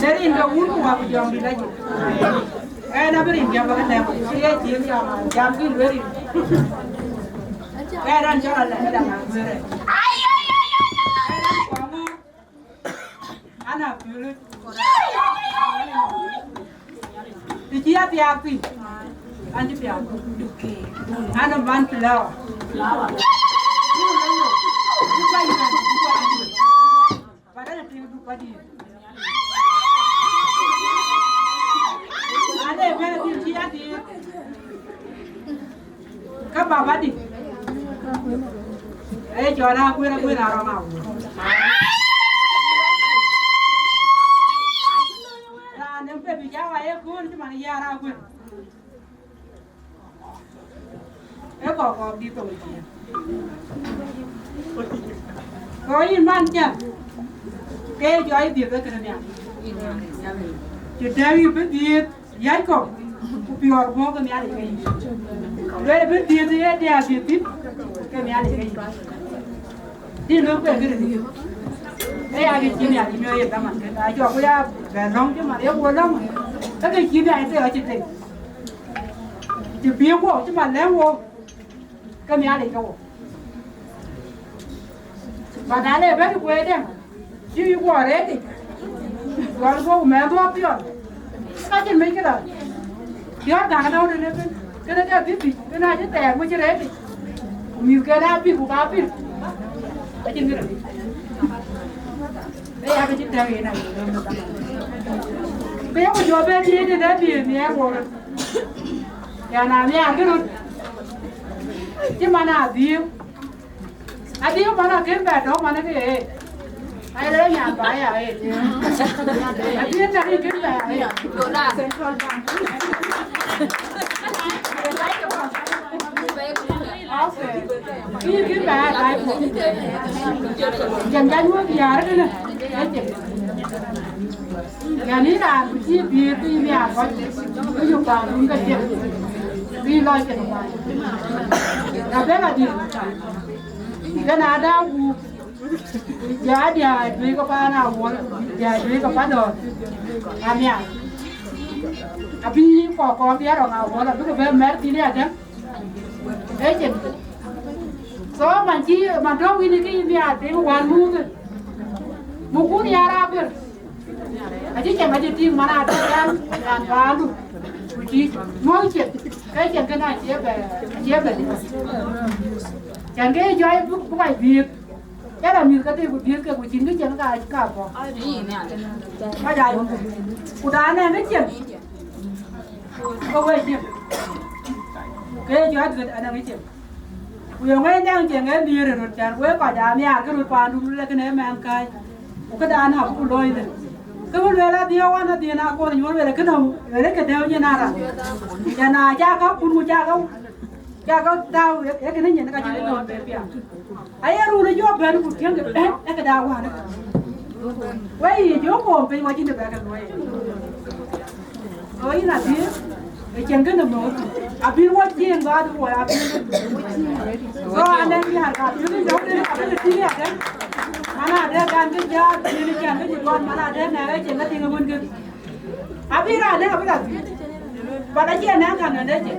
Serin ka uno wa ku jom bila ji. Na berin jam ba ta ku ye ji jam ki beri. Dan jalan la da na beri. Ana piulu. Di dia piapi. Anji piapi. Ana ban pilau. Padahal piulu padi. Ada mana di di các bà bắt đi ấy cho ra quên nào nào ra nếu về bị cháu ấy quên chứ mà đi ra quên ấy có đi tàu có in ban chưa cái cho ấy việc cái này chỉ để biết việc giải công Biar mau ke miari kayu. Lalu berdia dia tip ke miari kayu. Dia lupa kerja. Agak sini ada miari taman. Ajo aku ya berong cuma dia bolong. Tapi sini ada aja tu. Jadi aku cuma lewo ke miari kau. Padahal baru kau ada. Jadi aku ada ni. Kalau kau mahu apa pun, macam mana kita? Biar dah ada orang ni, kena dia bibi, kena aja teh, macam ni. Mungkin ada bibi, bukan bibi. Macam ni. Agak cerita ni. Biar aku jawab dia ni bibi ni aku. Yang namanya Aguer. Di mana Adhiok? Adhiok mana kerja dong, mana ke? Ayah yang bayar. Adhiok cari kerja. Ini kerja apa? Jangan lupa biar kan? Yang ni lah, biar biar kau juga bangun kerja. Biar kerja. Tapi lagi, kan ada aku. Jadi duit kepada awal, duit kepada kami. Tapi kok biar orang awal, tapi kebetulan merti dia ada. Ejen. So mandong ini ada wan muku ni Aguer. Aja cuma jadi mana ada yang baru. Uji mau cek, ejen kena siapa. Jangan jual bukan biar. Cái là mình có thể một biết cái của chính cái chuyện cả bỏ. Bây giờ của đá này nó chuyện. Không phải chuyện. Cái chuyện việc anh em chuyện. Bây giờ đang chuyện cái đi rồi chẳng quên cả đá nhà cái rồi toàn đúng là cái này mang cái. Cái đá nào cũng lôi rồi. Cái vấn đề là điều anh là tiền nào còn những vấn đề là cái đầu cái điều như nào rồi. Nhà nào cha có cũng mua cha không. Cha có tao cái này nhìn nó cái chuyện đó về ayah rumah jual baru pulang ke, ke dawan. Wei jual kau pergi macam tu berkan wei. Oh ini nanti, jangan nama. Abis wajib yang baru wei abis. So anda ni harga, jadi jauh dari abis sini ada. Mana ada kan kerja, ini kan kerja mana ada nara jangan tinggal mungkin. Abis ada abis ada. Pada dia nak kan ada je.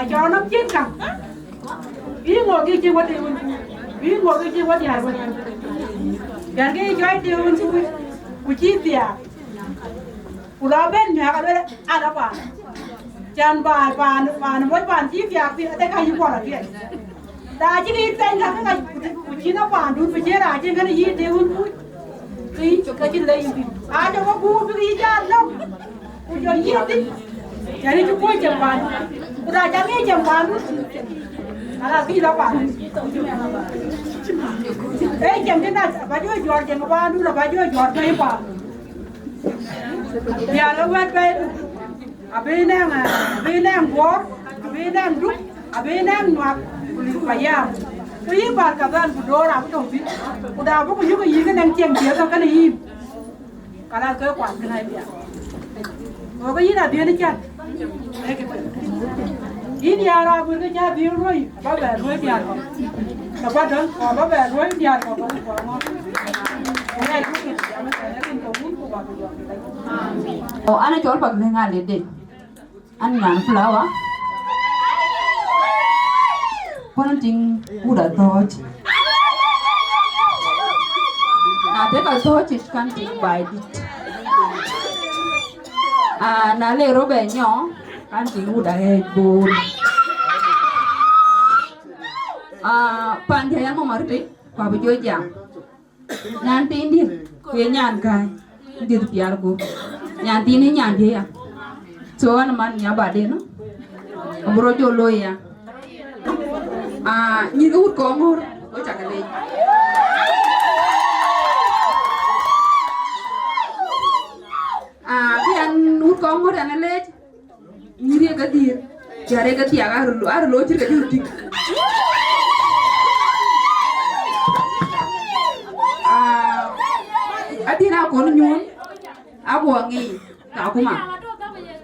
Jauh nak je kan. Ini mau kerja buat dia. Ini mau kerja buat dia. Jangan kerja dia untuk uji dia. Pulau Ben ni ada apa? Jangan pan buat uji dia. Ada kayu kuat dia. Dah jadi tengah kan uji na pan dulu berjaya aja kan ini dia untuk kerja lagi. Ada apa buat kerja lah. Uji ini. Jadi tu pun jangan. Udah jangan jemban. Ala kita apa? Jam kita baju jual jangan apa dulu baju jual apa apa? Biar lewat baik. Abinang bor, abinang duk, abinang mak kulit bayam. Kuih bar kagan kudor aku tu. Udah aku juga ini nang ciang dia kan ini. Kalau kau kuat kena dia. Kau ini dah dia ni cat. Ini arah boleh jadi dia roi, apa roi dia kau. Apa dah? Apa roi dia kau kau. Oh, ana chol pag nenga le de. An ngan flower. Parenting udah touch. Ada kalau touch is kan ting by it. Na le robe nyo kan ting udah hebul. Panjang mau marti, Babyshower jam. Nanti ini dia nyantai, dia biar aku. Nyanti ini nyantai ya. Soalnya man nyabade no. Brojo lo ya. Ni ut Kongor, oi cakale. Pian ut Kongor ana le. Ni ga dir. Jare ga tiya ga lo chir ga dir. Atina ko nyun. Aku wangi. Tak aku mah.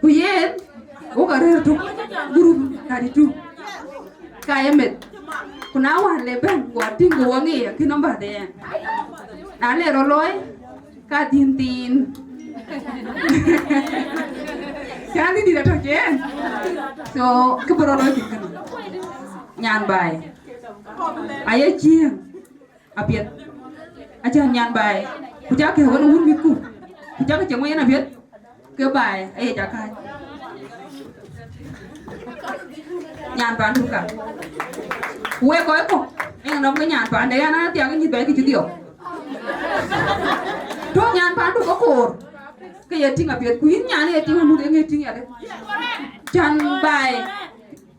Kuyen, aku karir tu, guru tadi tu, kaya met, kunawan leben, gua tinggu wangi, kini nombor deh, nale roloi, kadintin, jangan tidak terjadi, so keberoloi dikan, nyan bay, ayah cium, apiat, aja nyan bay, puja kehawan urut miku, puja kecemayan apiat. Cái bài ấy chả khai nhàn toán đúng cả quê có không nhưng nó cái nhàn toán đấy nó tiếng cái như bé cái chữ tiểu cho nhàn toán đúng có khổ cái gì tiếng ở Việt quý nhàn này tiếng không tiếng nghe tiếng vậy đấy chăn bài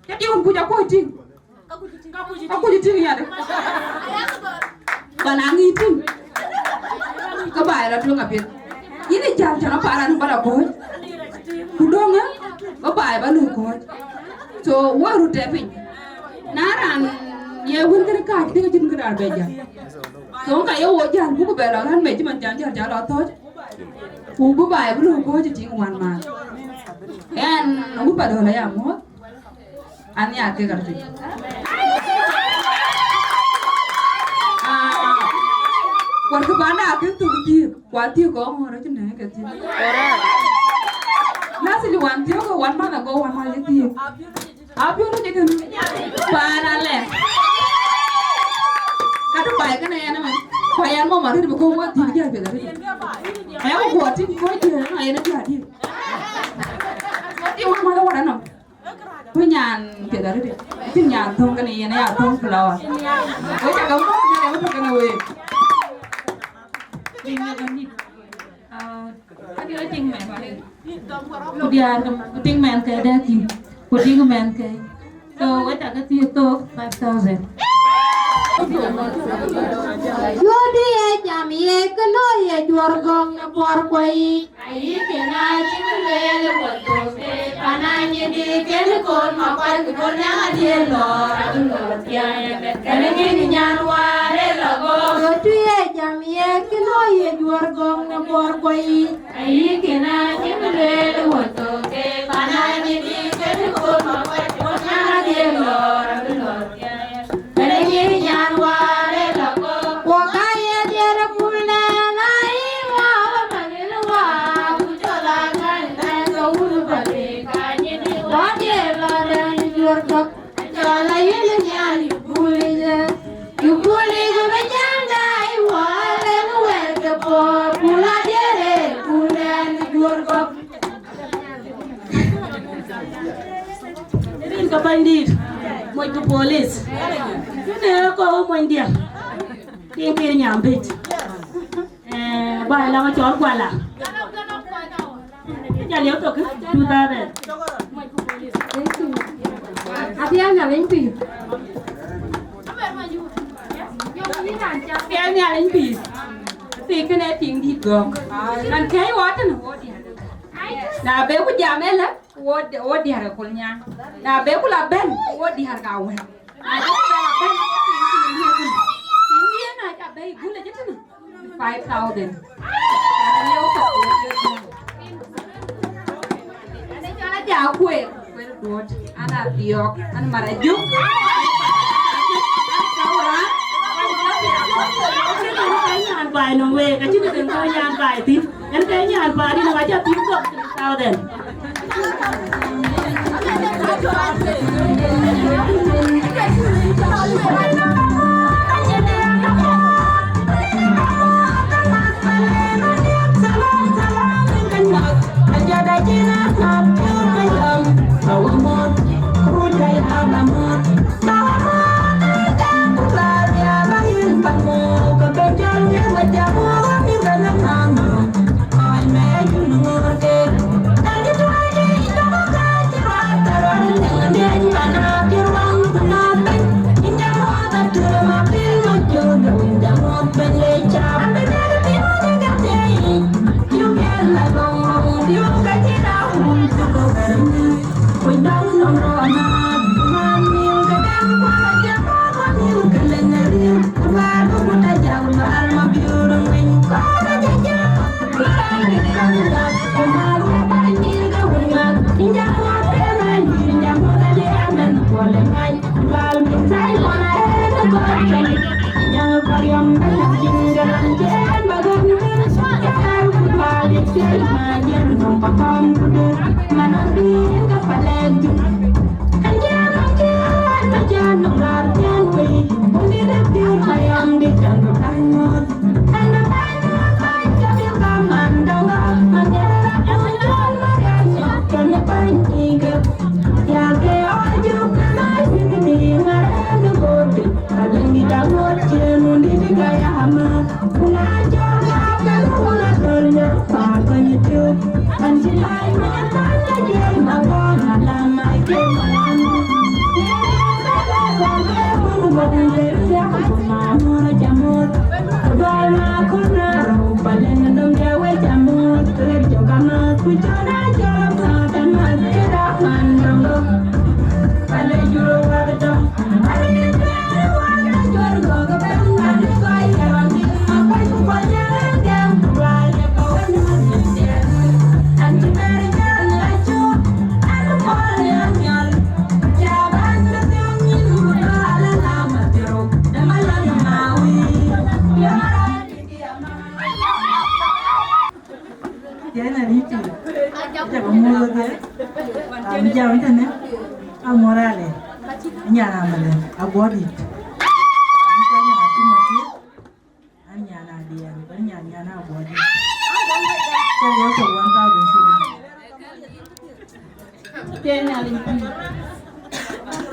cái tiếng không có cô tiếng có cô tiếng vậy đấy và là nghi tiếng cái bài là tiếng ở Việt ini jam jangan paran pada boy, kudong ya, bapak balu boy, so waru taping, naran ya winter kaki dengan jin kedar beja, so kayak wajan buku belangan meja macam jalan toh, buku bapak balu boy jadi wan man, kan buku pada lah ya mo, ani ake kerja. Warga Banda aku tu dia, kuatir kau orang macam mana kerja. Nasi luan dia kau wan mana kau wan mana dia. Apa yang tu jadi? Banda le. Kata baik kan ya nama. Kaya mau mari tu kau buat dia beda. Ayah kau kuatir kau dia, ayah nak jadi. Dia wan mana wan nama. Kau nyan beda dia. Itu nyan thong kan ya, nyan thong flower. Kau cakap kau dia apa kan awak. Adi ting men Biar ting men ke daki ting men ke so wata ka ti to 5000 Yodi jam ye keno ye juar gong na por koi ai kena chimle le boto se pananye di ken kon ma par ko na di lo ya kene ni nyan ware logo Yodi jam ye keno ye juar gong na por koi ai kena chimle le boto se pananye di ken kon ma par ko na di lo ya kene ni nyan ware logo wakaya dia pulna lai wa manilwa kujola kan ta ulu bale kanye ni wa de la dan jortok jala yin nyani bulije yu bulije bajanda ai wa len wer ke por pula de pulan jortok Ini ke bandit, mau ke polis. Ini kau mau dia. Dia nyambit. Bahaya lama cor kuala. Jadi auto ke? Tuta deh. Atem nhà lính pì. Atem nhà lính pì. Thì cái này tiếng đi được. Anh thấy quá chứ nó. Na be ku jame la wodi har ko nya. Na be ku la ben wodi har ka we. Na be la ben ni na ka be gule jetin 5,000. Ana jala ja kwe duot ana Adhiok ana marajuk. Bài nó về cái chứ đừng coi nhàn bài tí em cái nhàn bài đi nó nói cho tím cộng sao đền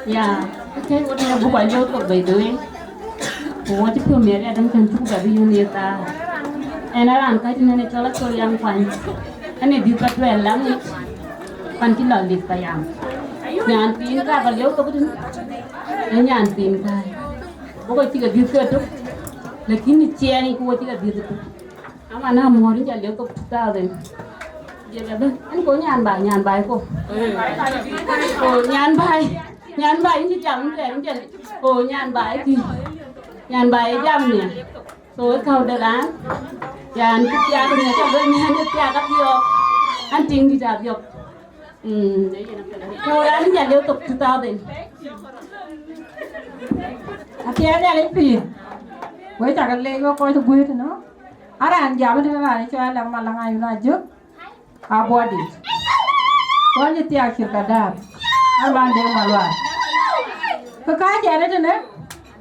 Ya, cái của nó bukan jauh kok betul. Buat itu mereka ada kan juga biun ta. Enaran kai ini kalau kau yang pan, ini di patuh lang ni, pan kita lihat payang. Nyan tin ka kalau kau betul, nyan tin ka. Bukan tiga di tu, lekin ni cia ni bukan tiga di tu. Aman ham hari jadi kau tahu deh. Dia kata, anh có nhàn bài cô. Nhàn bài như chậm chèn chèn. Cô nhàn bài thì nhàn bài chậm nè. Tôi khâu được án. Nhàn cái cha cái này cho bên nhàn cái cha các việc. Anh chính đi trả việc. Cô đã đi nhận liên tục chúng ta đến. Atem nhà lính pì. Với chả cái lệ có coi thực quy thì nó. Anh giảm thế này cho anh làm mà là ngày nào trước. Abodi. Kau ni tiap kita dah. Abang dia maluan. Kekai je ada tu ne.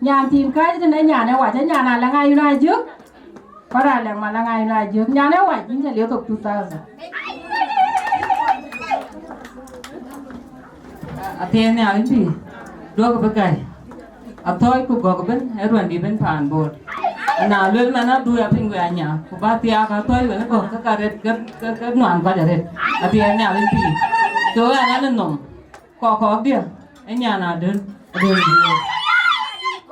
Nyam tim kai tu ne nyam ne wajah nyam na langai yuna juk. Para lang malangai yuna juk. Nyam ne wajah ni jadi untuk tuta. Atem ni alin pi. Dua kebekai. Akoi Kuocgoor ben, everyone di ben pan board. Nah, lu mana dua pinggul anya. Kubati akoi ben ko kekaret ke nuan pada red. Atem ni alin pi. Coba anak nom. Kok dia. anh nhà nào đơn đơn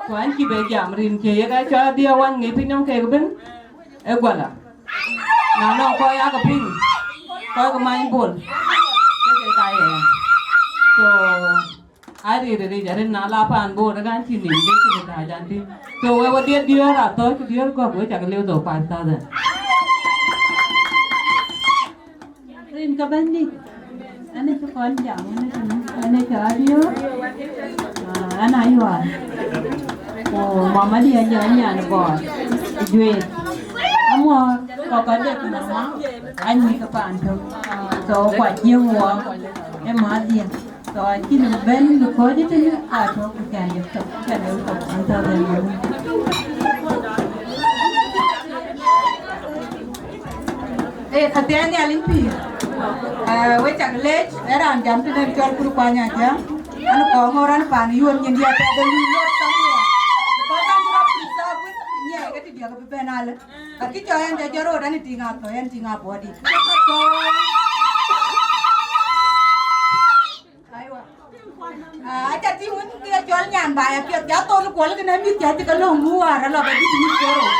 của anh chị bé giảm rin kia cái cho dia wan nghĩ pin nông kề cái bên em gọi là nào nó coi ác pin coi cái máy buồn cái này so ai đi jadi nala pan bo dengan sini dia sudah jadi so ewa dia atau dia gua cakap lewat tu pasta dah rin ka bandi ane to kon jam ane to adio ana Ayual oh mama dia nya na bo Wieu amo ko dia mama anh ka pan to so Akoi Gieu em ma dia so aquí no ven lo coge te a to que hay esto que le gusta tanto de Katian ni alimpi. We cak lech, era jam tu dari jual kuru banyak ya. Anu Kongor anu pan Wieu yang dia ada lulus semua. Kau kan juga bisa pun ni agak dia ke penal. Tapi jangan dia jorok dan tinggal tu, yang tinggal body. So aja timun dia jual nyan bayar dia jatuh lu kuala kena mit jadi kalau luar kalau bagi timun jorok.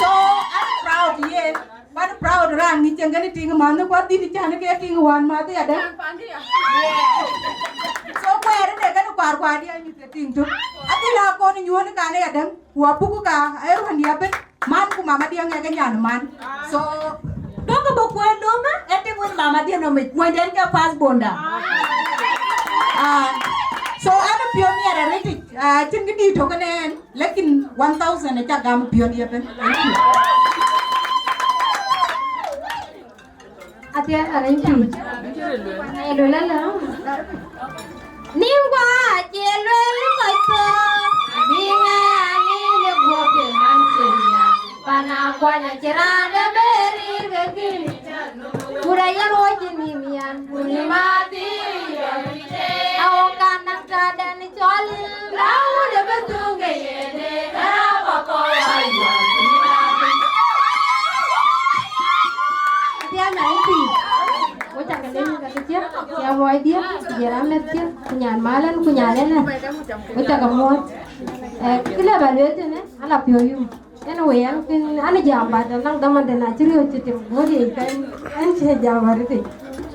So I'm proud dia. But proud orang ni jangan ni tinggal mana kuat di sana kayak tinggalan mata ada. So kuat ada kan kuat dia ni tinggal. Ati lah kau ni jual ni kan ada. Wapu ku ka air dia pen man ku mama dia ngakan nyan man. So dong ka bukuan do ma ete mun mama dia no mit mo den ka pas bonda so ana pioneer reti cin gidi to kanen lekin 1000 aja gam pioneer pen. Atian arrange ay lola la Ningwa jelo ko to binga ani le gobe manchenya pana kwanya cerada beri gini budaya roji nimian bunimati awakan nak ada ni Chol lau de betunge yede apa ko ayo dia nanti Ucap kalian kata dia, ya boy dia, jalan dia, punya malan, punya lena. Ucap kamu, kila balu tu ne, ala pioyu. Ena weyan kin, ana jambat, nang daman dena ciri ucap bodi kan, ence jambat itu.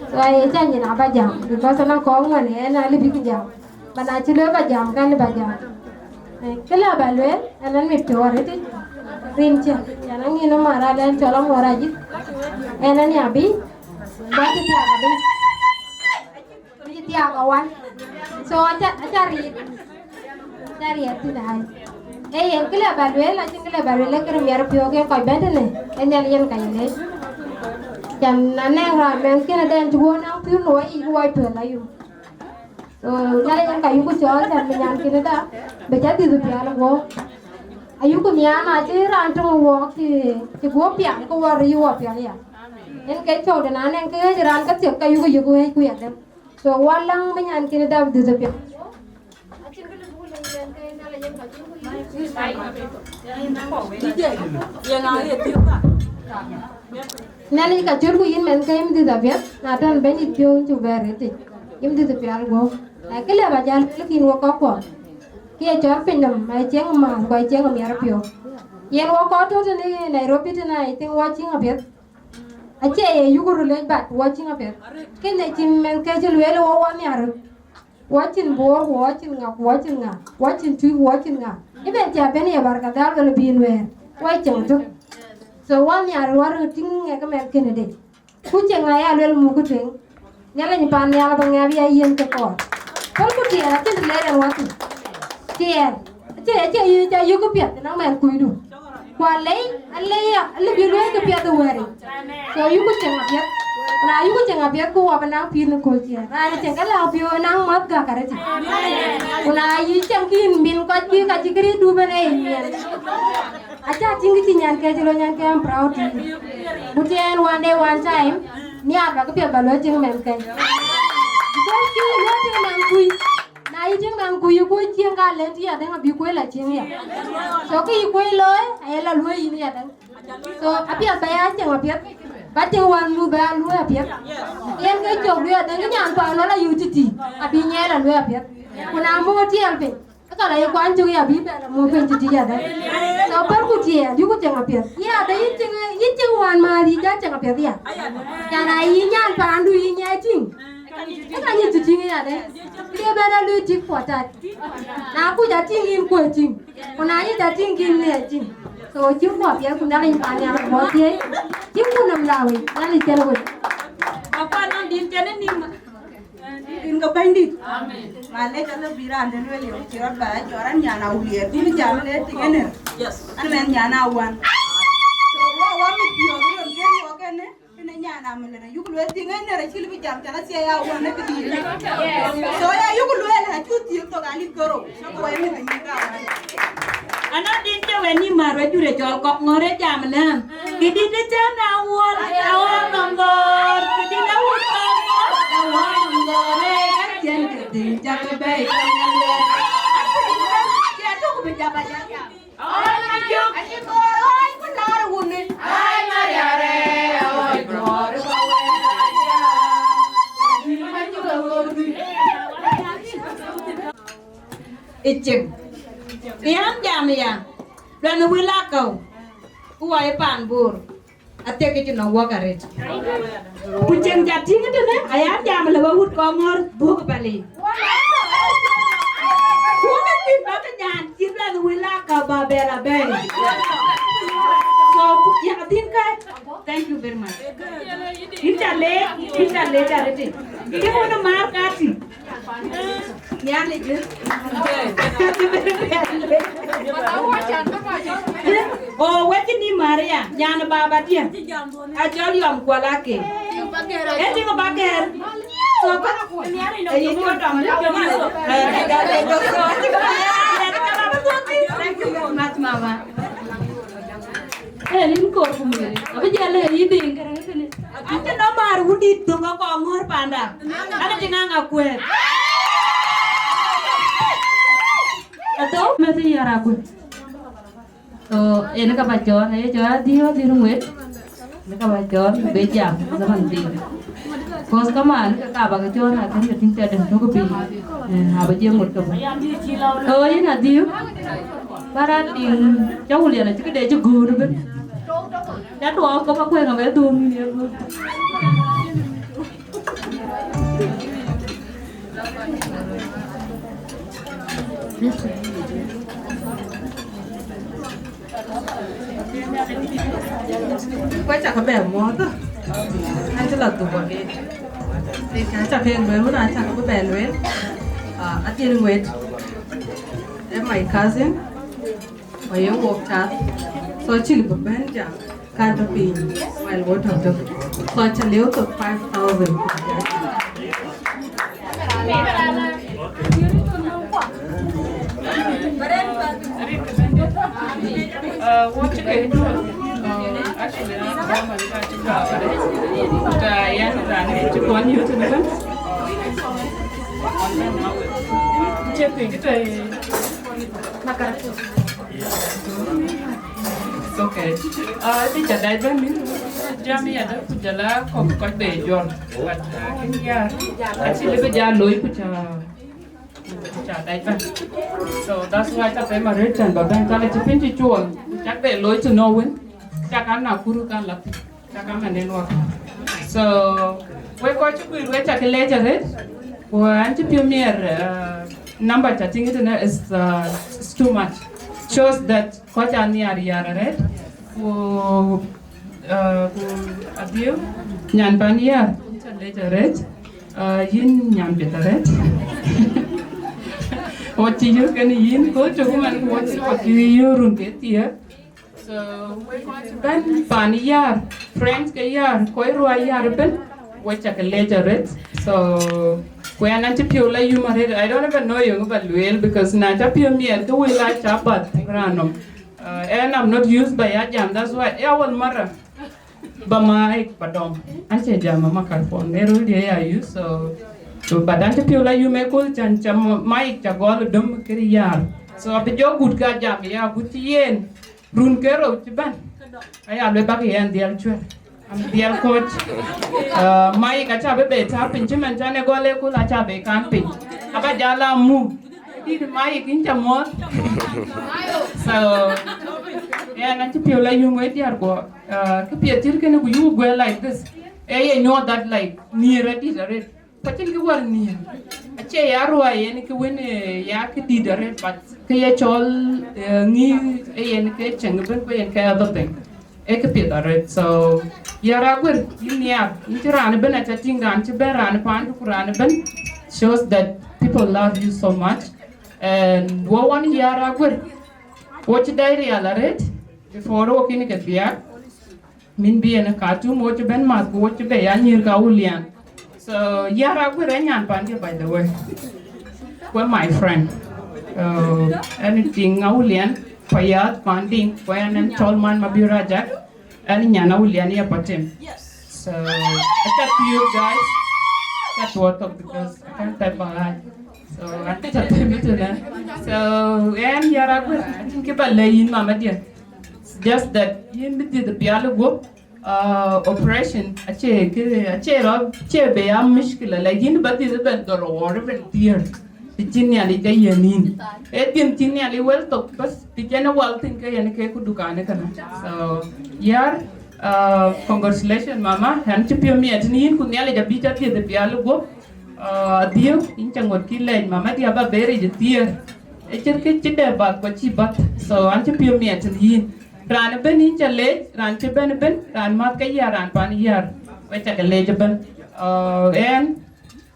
So ay jangan apa jam, because nang Kongor ni, ena lebih jam. Bana ciri apa jam kan lebih jam. Kila balu, ena Mapior itu, rinci. Jangan ini marah dan colong orajit. Ena ni abi. Batu tiaga deh, biji tiaga wan. So cari itu dah. Yang kelak baru, lagi kelak baru lagi kerja biar pioke kau benda ni, yang kaya ni. Jam nane orang mungkin ada yang jual nang pion luai ibu pion layu. So yang kaya ibu jual dan menyanyi dah, berjadi tu biar gua. Ayu ku nian aja rantung gua ki gua piang ku wariu piang ya. En cái chỗ để nãy en cái jiran cái chuyện cái yugo hay kuya dem so walang menyan kini dah betul betul nali ka jur ku in men kai mdi da biat na tan ben itio chu bere ti im di betul algo cái là bà già lekin wo ko kia chor pindam mai cheng ma ko cheng mi arpio yen wo ko to ni Nairobi tonight think watching a bit ache yuguru le bat watching a bit ken ne tim men ke jelu ele wo wa nyar watching bo watching tu watching nga iben ja ben ya barka dal gal bin wer wa cheng to so wa nyar war ting nge ka men ken de ku cheng ya le mu ku ting nyala ni pan ya ba nga bi yen ke ko ku ti ala tin le den wa ti ache yu ja yugo pet na men ku du kwa lei alle bi le ke pet weri so yugo cheng pet na yugo cheng pet ku wa banang pin ko ti ra ni cheng ka la pi nang mat ga ka re ti kuna yi cheng kin min ko ti ka ti kri du ben e yen acha ting ti nyan ke jilo nyan ke am proud butien one day one time ni aba ka pet ba lo cheng men ke so ki lo cheng man ku na yi cheng man ku yu ku cheng ga len ti ya dang bi ku la cheng ya so ki ku lo ai la lo yi ni ya dang so apia ba ya cheng apia ba cheng wan mu ba lu apia yen ke chok lu ya dang nyan pa lo la yu ti ti abi nye la lu apia kuna mo tiel pe kala ye kwan ju ya bi ba mo pen ti ya da so par ku ti ya ju ku tenga pe ya da yin ting wan ma ri ja tenga pe ya ya na yi nyan pa andu yi nya ting ka ni tu ting ya da ye ba na lu ti ko ta na ku ja ting yin ko ting kuna yi ja ting kin le ting so ju ko pe ku na yin pa ya mo ti ji ku nam la wi na li ke lo apa nang din tene ni din ko bandit male kala biran den wele o tira ba joran nyana ulier din jam le tingene yes an men nyana wan so wa mi bio ro gen wo kene ene nyana mele na yugul we tingene re chili bi jam tana sia ya wan ne bi so ya yugul we la chuti to gali goro ko wa mi ni ka ana din te we ni maro jure jol kok ngore jam na kidi te jana wol awon ngor kidi na wol awon ngore jen kidi jak be ya to ko be jaba ya ay yo ani ngor ay ko lar woni ay mariare awon ngor Ichim Yang jam ya dan wilakau uai pan bur ate ke tino wakaret kucing jati ngene ne ayam jam lewa wut kongor buk bali kuwi tin ba ta nyan tin dan wilakau ba bela bel so ya tin kai thank you very much intale darete ke hono mar kati nyale je oh wetin ni Maria nyana baba dia ajol yom kwalake eti ko bager so ko nyari no yo ko dam thank you very much mama nin ko kumire abijale yidin karangene ate no mar wudi tunga ko ngor panda ana tinanga kwe atau mesti ya ragu so ini ka bacon ayo coba dia di rumah ini ka bacon bejam zaman di kos kaman ka bacon akan ketinggian dan tuh kepi apa dia mut kepi oh ini nanti barat di jauh lihat aja kita juga kan ya tuh aku apa yang nggak betul ya quay chặt cái bẻ mó thôi anh sẽ lật tủ vào đi thì cái chặt hiện với muốn anh chặt cái bẻ luyện anh tiền luyện em my cousin mà yêu work chat so chỉ là bên chẳng can to be while what of the so chỉ liều từ 5,000 What you can do? Actually, I'm to go on YouTube. Okay. Di chadai ba min jami ada kujala kom koi be jon wat kenya actually be ja loi kucha chadai ba so that's why ta pe ma return ba ben kale chipin ti chuon chak be loi to know when chak an na kuru kan lap chak an ne no so we ko chu we chak le jaret wan chi premier number chatting it is too much shows that kocha ni ariara red ku adio nyan pania later red yin nyan better red what you can yin ko to man what you run get here so we going to ben pania friends ke yar koi ro yar ben we check later red so we are not pure you married. I don't even know you about Luel because not pure me and we like chapat random. And I'm not used by a jam. That's why I will mother. Bama padom. I say jam macarphone. They really are you so. But not pure you make all chan cham mic chagol dum keriyar. So a bit your good guy jam. Yeah, good yen. Run kero chiban. I have the back here and the other. Dear coach, my kachabe beta, pinchman jane gole kula chabe can't pinch. Abajala move. Did my incha more? So, yeah, not to pure like you wait here go. Kapia Tirkin, you go like this. I know that like near it is a red. But you were near. A chair, I win a yak did a red, but Kayachol near a kitchen, and other thing. Red. So, Yara Yinia, Interan Ben at a thing and Tiberan, Panduran shows that people love you so much. And one Yara watch diary alert before walking at Biar. Min be in a cartoon, watch Ben Mark, watch Bay, and near Gaulian. So, Yara and Pandia, by the way. Well, my friend. Anything Gaulian. Payat, Panding, Poyan and Cholman Mapior Jack, and Yana Uliani Atem. So I tap you guys. That's what of because I can't type a lot. So I think I so and Yara, I think about laying Mama dear. It's just that you did the Bialo go operation a chair of chair be a mishkila like in but is a bed or whatever dear. Tinnially Gayanin. Etin Tinnially well talk, but the general think and Kekudukana. So, yeah, congratulations, Mama. And to pure me at Nin, Kunali, the beat at the Pialugo, Adhiok, Inchangot Killa, Mama, the Abba buried the deer. A church about what she but so Auntie pure me at Nin. Ran a ben inch a leg, ran to Benben, ran Makaya, ran Paniar, which a legible, and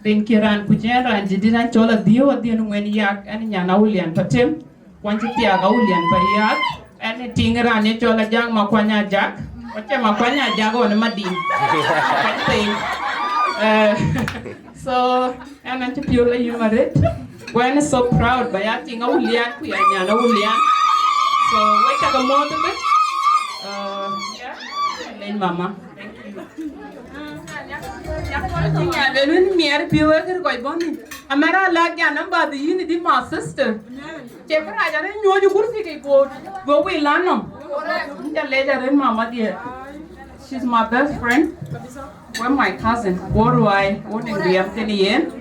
then Kiran Pujan and Jidiran Chola Dio at the end when Yak and Yanaulian Patim, quantity Agaulian Payak, and a Tingaran Chola Jang Makwanya Jack, what a Makwanya Jago on a Madin. So, and I'm to pure humorate. When so proud by acting Aulian, we are Yanaulian. So, wait a moment. Yeah, Mama. Amara like a number the unity my sister. Checker, I don't know you could go away Lanum. Later in Mama dear. She's my best friend. We're my cousin. What do I want to be up to the end?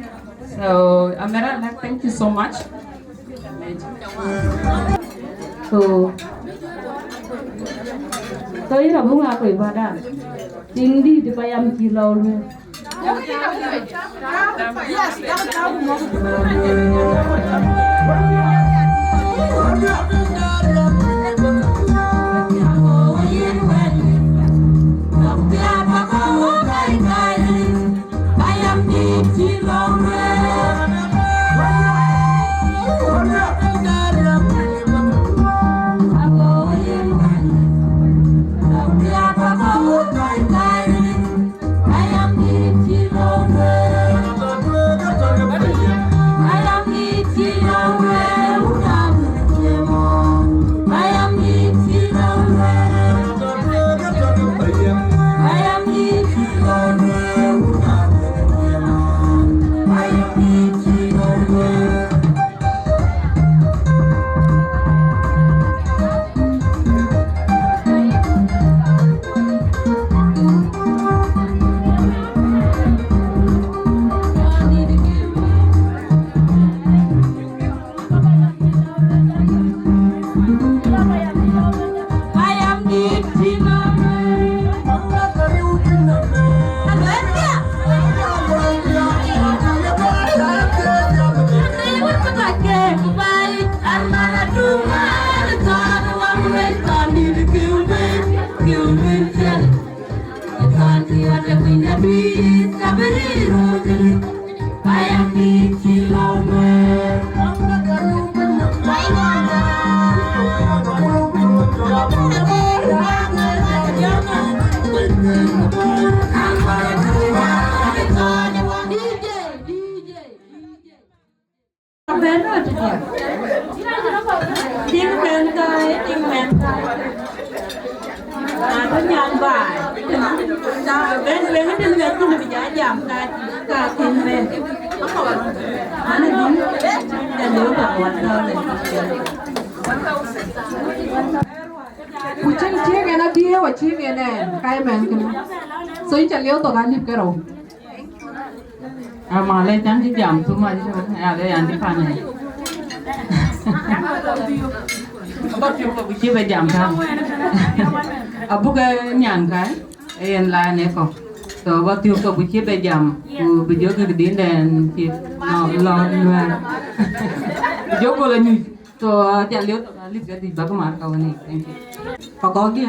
So Amara like thank you so much. So you know who are going Ding di bayam kilo lu. Yes, Kuching chiếc cái nó đi và chiếc cái này cái mình cái so in chả liêu tao ăn cái rồi mà lên chẳng chỉ giảm số mà chứ đây ăn đi phan này bắt chịu có chỉ phải giảm thôi Buga nhàn cái em là này còn so bắt chịu có chỉ phải giảm bây giờ cái đến đèn thì nó lo luôn bây giờ có là như so chả liêu lịch cái gì bác mà câu này có kia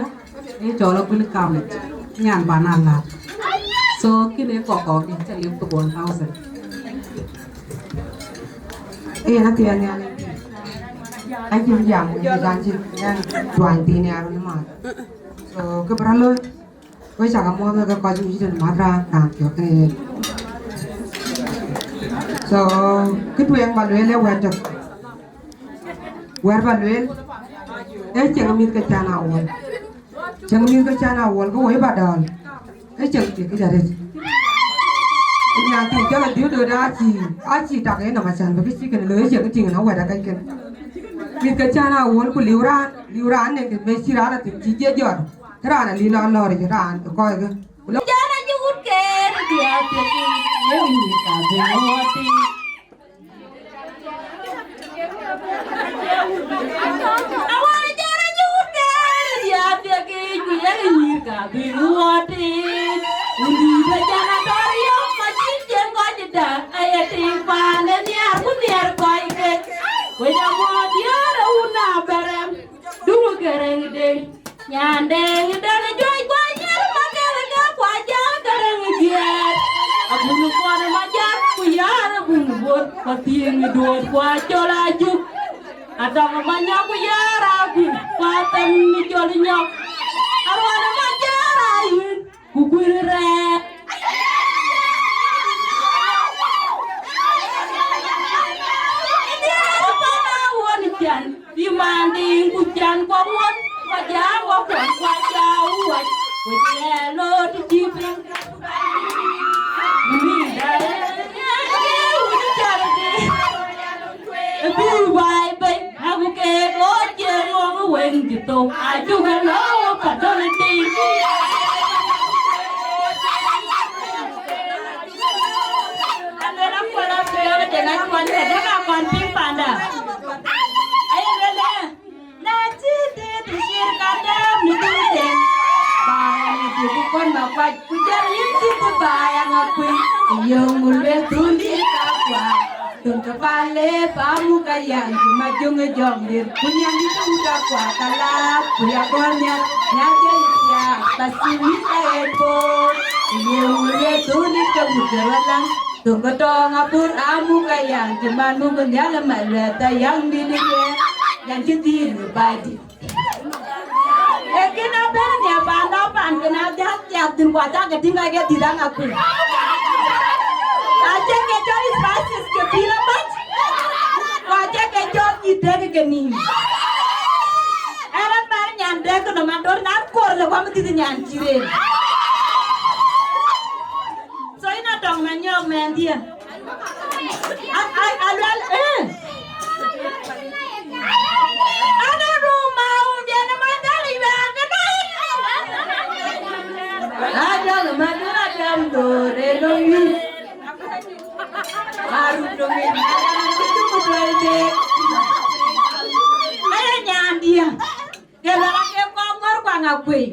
ấy cho nó cứ cầm nhàn bán ăn là so cái đấy có cái chả liêu tụ 1,000 ấy nó tiền nhà này anh chịu giảm cái gian chỉ ngang toàn tiền nhà luôn mà so cái bả lôi cái chẳng có mua cái coi chúng chỉ được bán ra càng kiểu cái so cái chuyện bà lôi lấy quẹt được quẹt bà lôi ấy chẳng biết cái cha nào rồi chẳng biết cái cha nào rồi có quấy bà đòn ấy chẳng biết cái gì đấy nhà thì cho là thiếu đưa ra chỉ đặt cái nào mà chẳng phải biết cái lưới chẳng cái chuyện nó quẹt ra cái biết cái cha nào rồi có liu ran này cái mấy xí ra là thì chỉ chết rồi cái ra là li lo rồi cái ra coi cái cha nó chút kê thì nếu mình cả về mua thì cả vì mua thì undi bây giờ nó đòi yêu mà chỉ chuyện gọi gì đó ai thì pha nên nhà cũng nhà coi cái bây giờ mua thì ở una berem đúng cái này đi nhà đen đó nó chơi qua nhà mà cái qua nhà cái này gì à bunu qua nó mà nhà qua nó bunu buat mà tiền đuổi qua cho la chụp à đâu mà nhà qua ra thì qua tâm cho đi nhóc arwana majara yun kukwirire indiara pana woni jan dimandi kujan kwa won wajawa kwa jawa wajelo tijipi ni dare woni jarade bi bai bai aku ke go jero wen gitu aju hello kadolti Andara pala pala dengan kuan dengan kuan ping panda ayo bela na citi tisir kadam ni tute bayang itu bukan bapak kujar itu bayang aku yang mulai tundi kakwa tung kepale pamu kayang cuma jong dir punya itu kakwa kalap punya kornya nyaja ya pasti bisa epo yang mulai tundi kebujaran tung ketong apur amu kayang cuma nunggu nyala malata yang diniknya yang cinti badi kena bernya pan kena jahat tin kuaca ketinggal dia tidak ngaku aja kecari spasis ke pila bat kuaca kecot ide ke geni erat mar nyandre ke nomor dor narkor le kamu tidak nyancire so ina dong menyok mendia alwal ada rumah dia nama dali banget ada rumah dalam dore longi baru dongeng itu berbeda ayah nyandia dia bilang ke Kongor Ngakui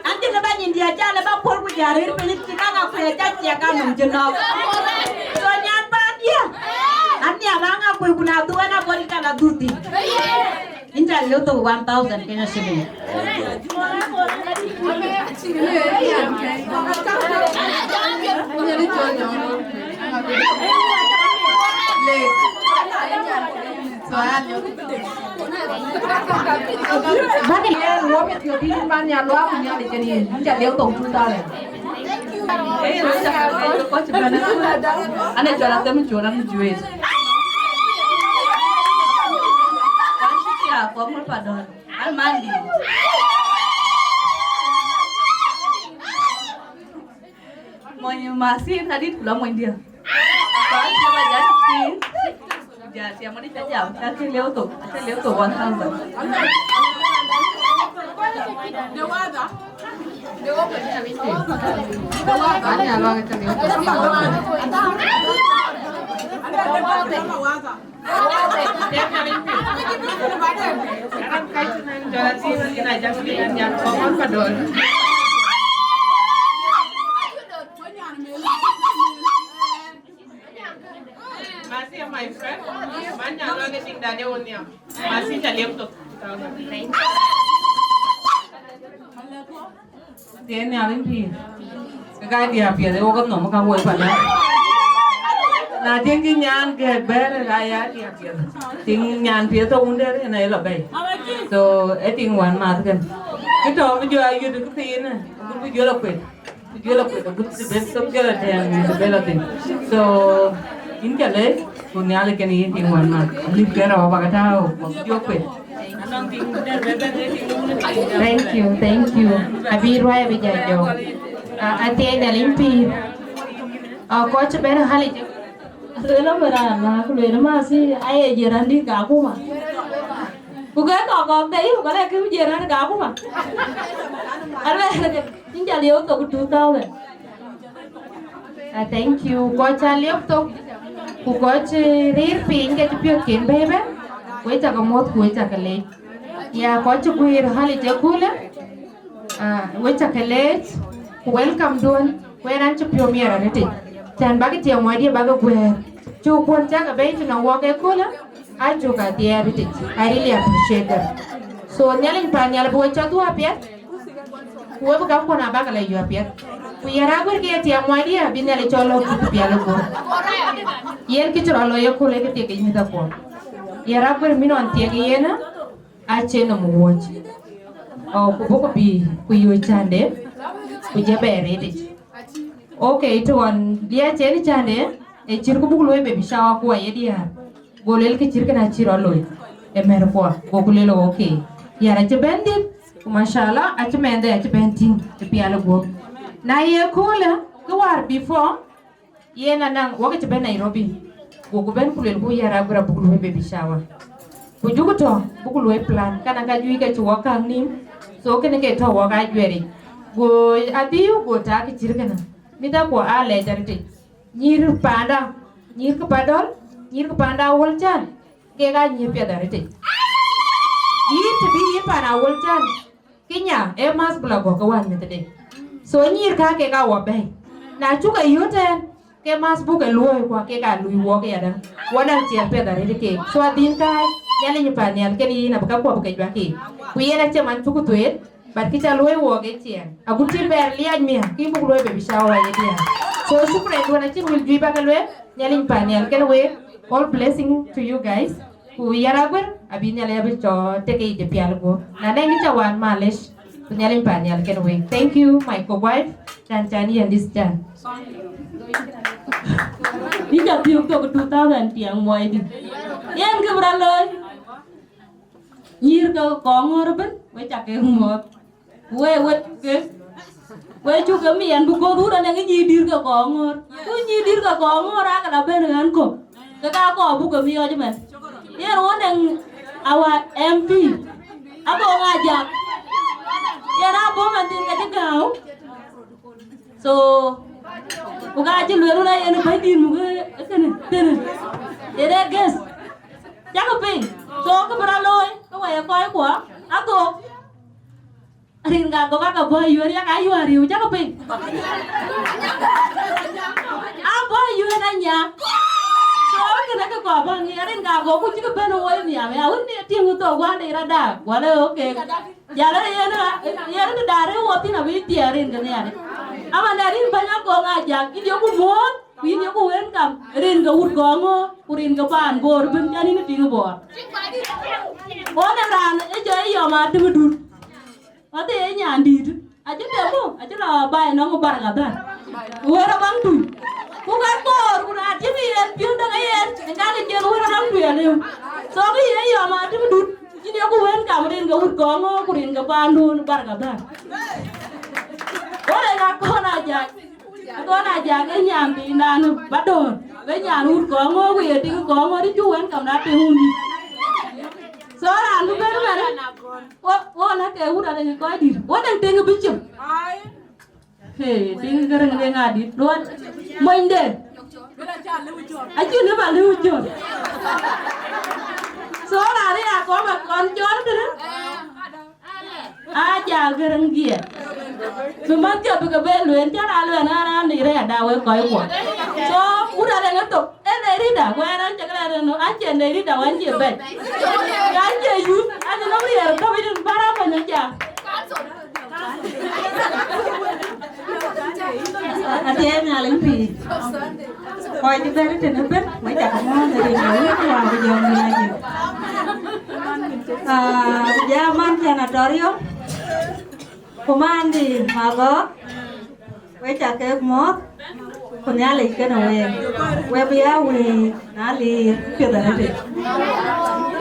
nanti lebanin dia aja lebah pol kujarir pelit kita Ngakui aja jaga menjenok so nyapa dia nanti abang Ngakui guna tuan apa kita nak duti injal yo tu 1,000 kena sini Bagi dia luar itu di mana luar punya di sini, jadi dia tahu kita le. lu cakap kau sebenarnya ane jualan kami jualan jual. Kan siapa mau padon? Al mandi. Mau masih tadi pulang mau dia. Kan siapa jadi? Jadi siapa ni cakap? Cakap lewat tu 1,000. Masih my friend, banyak lagi tinggal dia punya. Masih cari untuk Dia ni alin pi. Cái dia pi dia có nằm cái quầy phần đó. Na tiếng cái nhàn cái bé cái ya dia pi. Tiếng nhàn pi tôi muốn đây này là bay. So I tiếng one mà cái. Cái đó bây giờ ai được cái tiền này, cũng bây giờ là quên. Bây giờ là quên, cũng bây giờ cái là tiền, bây là tiền. So in cái này, cũng nhà lấy cái này tiếng one mà. Live cái đó vào cái thao, bây quên. Thank you. Abi Roy Bijajo. Ate Dalimpi. Coach Ben Hali. Lelo berana, lelo masih ayah jiran di kaku mah. Bukan kok deh, bukan lagi jiran di kaku mah. Ada ini jadi untuk tutal deh. Thank you. Coach Aliop tu. Coach Rir Pin ke cepet kin bebe. Kue cakap mot, kue cakap leh. Ya, coach kue hali cakula. Kue cakap leh. Welcome don. Kue nanti piomier ada ti. Dan bagi tiang wadi bagi kue. Cukup cakap bayi tu nak walk ekula. I juga dia ada ti. I really appreciate that. So nyalin pan nyal buat catu apiat. Kue bukan kau nak bagi lagi apiat. Kue ragu ke tiang wadi bina le colok tu piala kau. Yen kicau lo ekula ke tiang ini tak kau. Ya ragu mino antiagi yena. Ache no muwaj. Oh, kubo bi kuyo chande. Kuja bere. Okay, itu on dia ceri chande. Cirku buku loe Babyshower kuah ya dia. Boleh ke cirku na ciro loe. Emer kuah. Buku lo okay. Ya raja bandit. Mashallah, ache mende ache benting. Tapi ala gua. Na ye kola keluar before. Ye nang wakai ceben Nairobi. Buku ben kulel ku ya ragu buku loe Babyshower. Kujuku to buku loe plan kana kajui ka chuwa kang nim so kene ke to wa ka jweri go adiu go ta ki jirgana mita ko ale jarti nyir ke panda woljan ke ga nyi pe darti yit bi yi pana woljan kinya e mas bla go ka wan mete so nyir ka ke ga wa be na chuka yoten ke mas buka loe ko ke ga lui wo ke ada wadang tiel pe darti ke so adin kai nyale nyepan nyal keni na baka kwa baka jwaki kuye na chaman tuku tuet bat kita loe wo ge tian agutir ber liaj mia ki bu loe Babyshower ya dia so shukran do na chin wil jui baka loe nyale nyepan nyal ken we all blessing to you guys ku yaragwer abi nyale abi cho teke de pial go na ngi chawan malish nyale nyepan nyal ken we thank you my co-wife dan Chani and this Chan Ini jadi untuk kedutaan dan tiang muai di. Yang keberaloi. Nyir ke Kongor ben, we cake humot. We juga mian buku duran yang nyidir ke Kongor. Tu nyidir ke Kongor akan apa dengan ko? Kakak aku buku mio aja men. Ya ruang yang awak MP. Apa ngajak? Ya apa mantin ngajak kau? So bukan aja lu lah yang batin muka kene. Jadi guys, jangan ping. So keberaloi, kau yang kau kuah, aku. Rin kau kakak bayu dia kayu hari, jangan ping. Apa you nanya? So kena ke kau bang, rin kau aku juga beruai ni, awak ni tiang tu gua ni rada, gua le okay. Jalan ya na dari waktu nabi tiarin kan ya. Ama dari banyak kau ngajak, ini aku mau, ini aku welcome. Rin ke Gongo, rin ke Pan, bor, bencana ini tinggal bor. Orang ran, jadi ya mati betul. Mati nyandi tu. Aja demo, aja lah bayar nong bar kata. Orang bang tu, bukan bor, bukan aja ni, pion dah ayer, engkau ni orang bang tu ya ni. Soalnya ya mati betul. Ini aku welcome, rin ke Gongo, rin ke Pan, bar kata. Orang aku najak cái nhà bị nan bắt đầu cái nhà nuôi có ngô quỳ thì có ngô đi chú anh cầm đá tiền hùn số là lúc đó mà Wo na ke uda de ko di. Wo de tenga bichum. Hey, tenga garang de ngadi. Don moinde. Achu ne ba lu jo. So la ri a ko ba kon jon de. Aja garang dia. Memang dia bekerja luen cara luen anak ni raya dawe koi kuat. So udah ada ngetuk. Dari dah, kau orang cakap ada no aja dari dah wajib bet. Aja you, aja nombor ya, kau itu barang banyak je. Atem nyaling pi. Kau itu dari mana bet? Macam mana dari mana? Kau ada jam ni lagi. Zaman sanatorium. Kumandi mago, wecha ke mo, kunyali ke nawe, Biar we nali piada nade.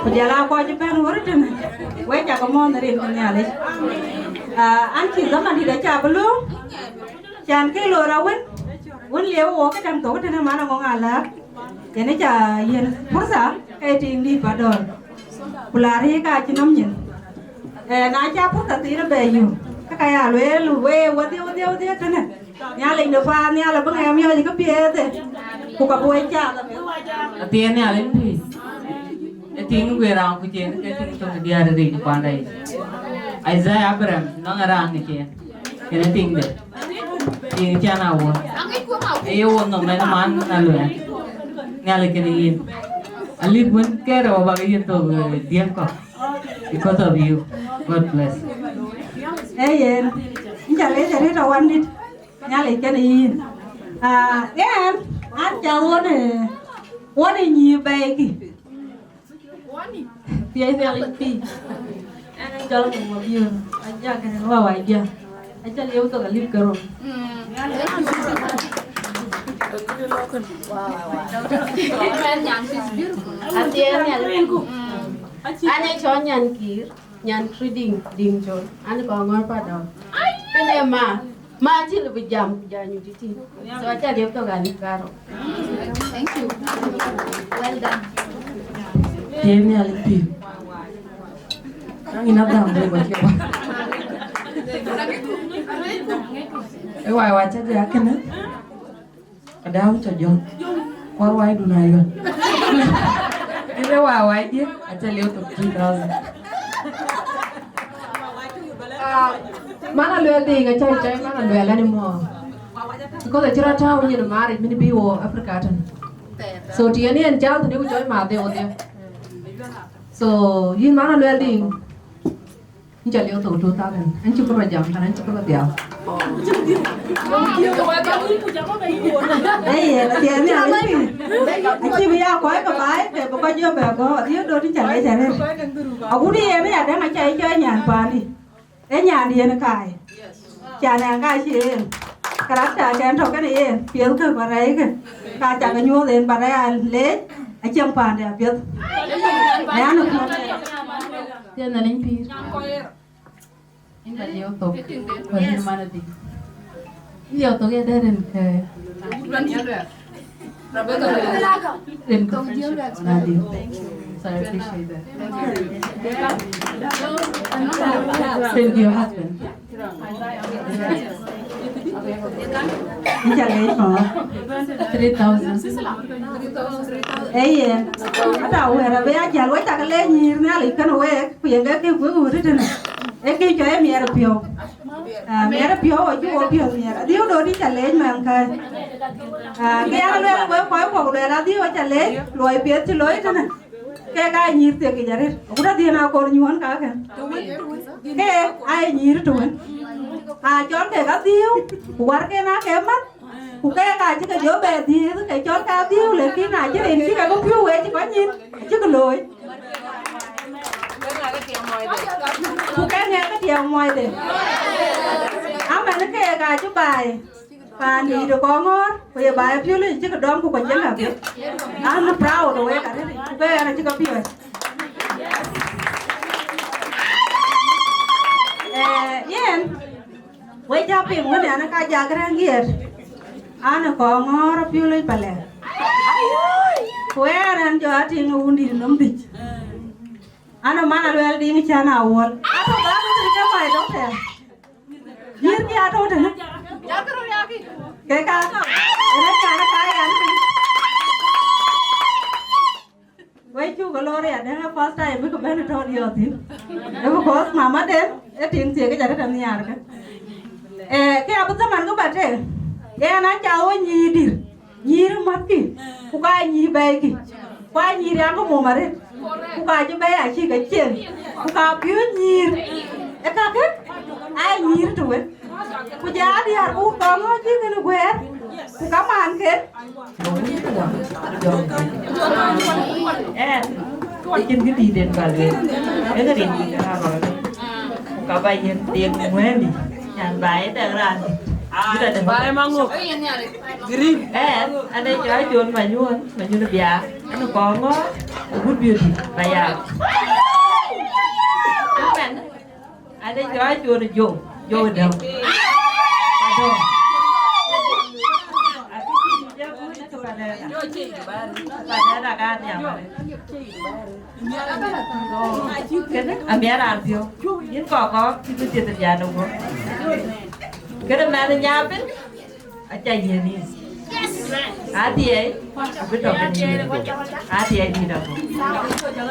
Kujala ko Japan wordin, wecha ke mo nari kunyali. Anti zaman tidak cabelu, jangan ke lorawen, liau ke jam tu ke mana ngala, jadi yen pursa tinggi padon, pulari ka cinomnya, naja pursa tidak bayu. Kaya we wadi kana nyale ndo pa nyale bang em yo ka piete ku ka boy cha atien nyale pi eting we rang ku chen ke ting to dia de ri pa dai Isaiah Abraham no ngarang ni chen ke ting de ting cha na wo e yo no me man na lu nyale ke ni ali bun ke ro ba ge to diem ko because of you. God bless. Yen, jale jare rawan dit, nyale kan in. Yen, anja wone nyi baiki. Dia nyale pi. Ana jalo mo biyo, anja kan wa wa dia. Aja leo to galip karo. Ane chon nyan kir, nyan trading ding chon. Ane Kongor pada. Kene ma chi lu jam janyu titi. So acha dia to gani karo. Thank you. Well done. Ini alipi. Ang inadam deh buat kita. Wai wacha dia kena. Ada aku cajong. Korwai dunai kan. Ini wai dia. Acha lihat tu 3,000. Mana luar deh, ngacai mana luar lah ni mo. Kau dah cerita tahu ni nama ini biwo Afrika kan. So dia ni anjal tu ni aku join made dia. So ini mana luar deh. Ini jadi auto kan. Ini cukup macam kan, ini cukup dia. Dia ni ada ni. Ini biar kau yang baik, bukan dia bego. Dia dulu ni jalan. Aku ni ni ada macam macam nyan pani. Nyan dia nak kai. Jangan kai sih. Karakter jangan tahu kan ini. Biar ke barai ke. Kaca kenyuh dan barai le. Acam pani biar. Ayah nak. Dia naling pi. Ini dia auto. Bagi mana di? Dia auto dia dah ren ke. Ren ke. Nadi. So I appreciate that. Send your husband. Ini jadi apa? 3,000. Ada awak ada jalan awak tak leh ni ali kan awak punya ke buat itu ni. Ekey jaya miara pio. Miara pio aja pio miara. Dia udah di jalan mangkai. Kaya kalau kau ada dia jalan, loi pio tu loi tu na. Kaya kaya nyir tu kejarir. Udah dia nak kau nyuan kaya. Kaya ay nyir tu kan. Chọn kaya dia, buat kaya nak kemat. Kaya kaya jika jauh dia tu kaya chọn kaya dia, lekin aja ini jika kau pio aja kau nyir, jika loi. Bukan yang ke dia moy deh. Apa nak kaya kaya cubai. Pani do Kongor, kaya bayar pio le jika dom ku kaya nak. Anu proud doa kaya ni. Kaya anak jika pio. Yen, wajah pio ni anak kaya jaga ngir. Anu Kongor pio le pale. Kaya anak jauh tinggal undi nombit. Ano mana luel ding chana wol. Ato ba to ke mai do te. Yir ki ato te. Ya karo ya ki. Ke ka. Ene chana kai an. Wai chu ko lore ya den first time ko ben to dio tin. E ko mama den e tin tie ke jare tan yar ka. Ke abu zaman ko bate. E na chawo nyi dir. Nyir matki. Ku ka nyi bai ki. Kwa nyi ri ko mo mare. Ku ka ji bai a chi ka chen. Ku ka pyu nyir. E ka ke? Ai nyir to we. Ku ja di har ku ko ngo ji ke no gwer. Ku ka man ke. Ikin cái đi đến vào liền, cái đi ra rồi, cả bài hiện tiền nguyên đi, nhàn bài đã ra đi, kita ada bài mang ngục, green, ada cewek jual maju nó biar, nó Kongor, good beauty, bayar, ada cewek jual Joe dong, aduh. Pada rakan yang Biar Adhiok, ini kok itu tidak terjadi kok. Karena mana nyapin, aja ini. Adhiok, betul betul. Adhiok ini dah.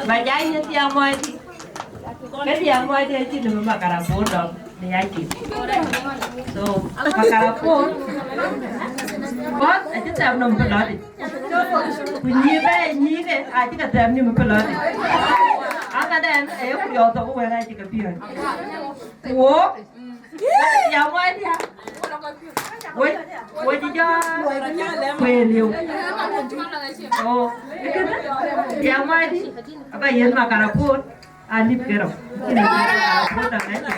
Bacanya tiang mau itu, kan tiang mau itu cuma makanan bodoh, dia itu. So makanan pun. Bot, aja tak nom pelot. Bunyi deh, aja tak tem ni pelot. Angkat dan, aku jauh tak aku aja ke Biar. Wo, yang mana dia? Wo dia, Wieu. Oh, yang mana dia? Apa yang makan pun, alip kerap. Ini pun tak ada.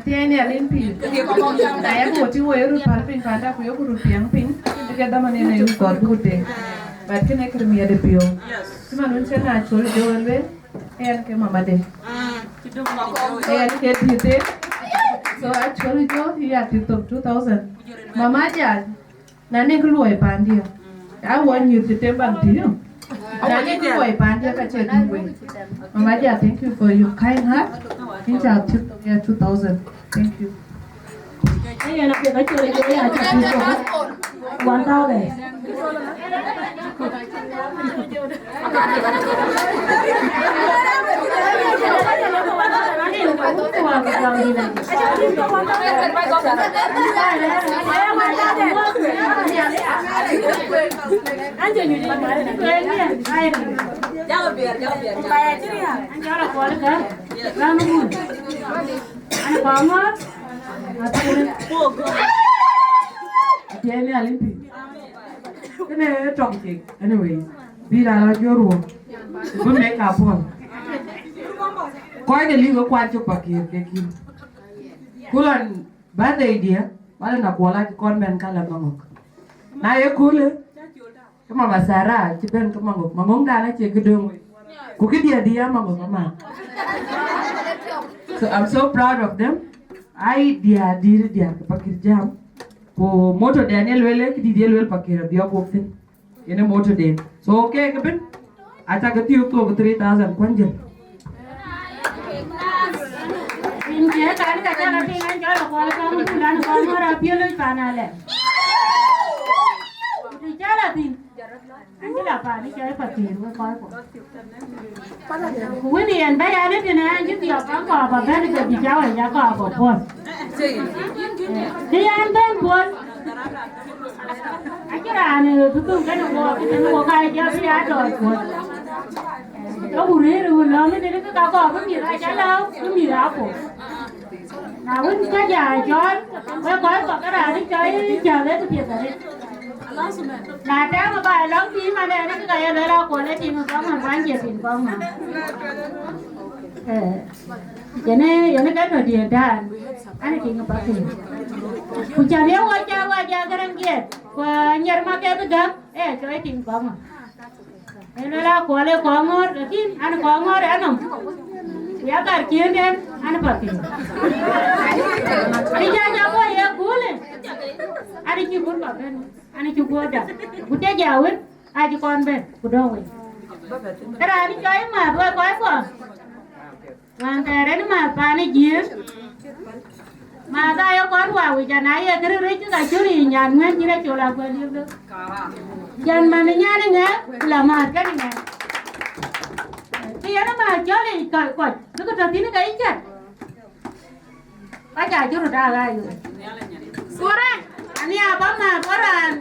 Tiene alimpi. Saya mau cuci urut palpin pada aku urut piang pin. Kita mana ni urut gede. Berarti nak kerja ada pio. Cuma nuncen natural jual be. Ke mama deh. Ke tite. So actually jual dia tutup 2000. Mama aja. Nani keluar pandia. Awan you tite bantu. Nani keluar pandia kacau duit. Mama aja, thank you for your kind heart. Insya Allah 2000. Thank you. Ini anak dia kecil itu ya jadi bukan tahu deh. Jangan biar. Bayar ceria. Jangan keluarga. Lalu anak Kongor. Dia ni alimpi. Kena trong cik. Anyway, bila lagi orang, pun mereka pun. Kau ini lihat kuat cepat kiri. Kulan bandai dia, mana nak kuala konben kalau manguk. Nah ya kule, kemana masara, cipen kemanguk, manguk dah nak cek gedung. Kukit dia manguk mama. So I'm so proud of them. Dia pakir jam. Ko motor Daniel wele ki dia wel pakir dia boksin. Ini motor den. So okay kapan? Acha gati ukto 3000 kwanjel. Ini tadi tak ada dengan jual kalau bulan Kongor Mapior lu panale. Jalan tin. Anjir apa ni cari pakir kau. Kemudian bayar ni tu nak anjir dia apa bayar dia bicara ya kau apa pun. Dia anteng pun. Akhirnya ni tu kan aku kaya dia ada pun. Kau boleh lah ni dia tu kau apa ni jalan ni apa. Nah, pun kerja jual. Kau kerja ni cari jalan tu biasa ni. Nah, dia apa long team ada ni kaya lela kuala team kau banjir team kau mah. Jadi kan dia dan, anak tinggal pakai. Punya dia wajah kerang dia, nyar makan tu dah, cuy team kau mah. Lela kuala Kongor, tapi anak Kongor anak. Ya kerja dia anak pakai. Dia jago ya kuala. Anak cukup pakai. Anak cukup dah. Bukan jauh, ai con bên của đâu vậy cái này đi chơi mà thôi quái quá hoàn kề đấy mà bà này giếng mà ta yêu con vào vì chả nãy cái đứa đấy chứ là chú đi nhà nguyên như đây chỗ là quên yêu được dần mà này nha này nghe là mà cái này nghe thì nó mà chó đi cởi quật nó có trò tí nó cái chết Baca juru dah gayu. Kurang, ani apa mah koran.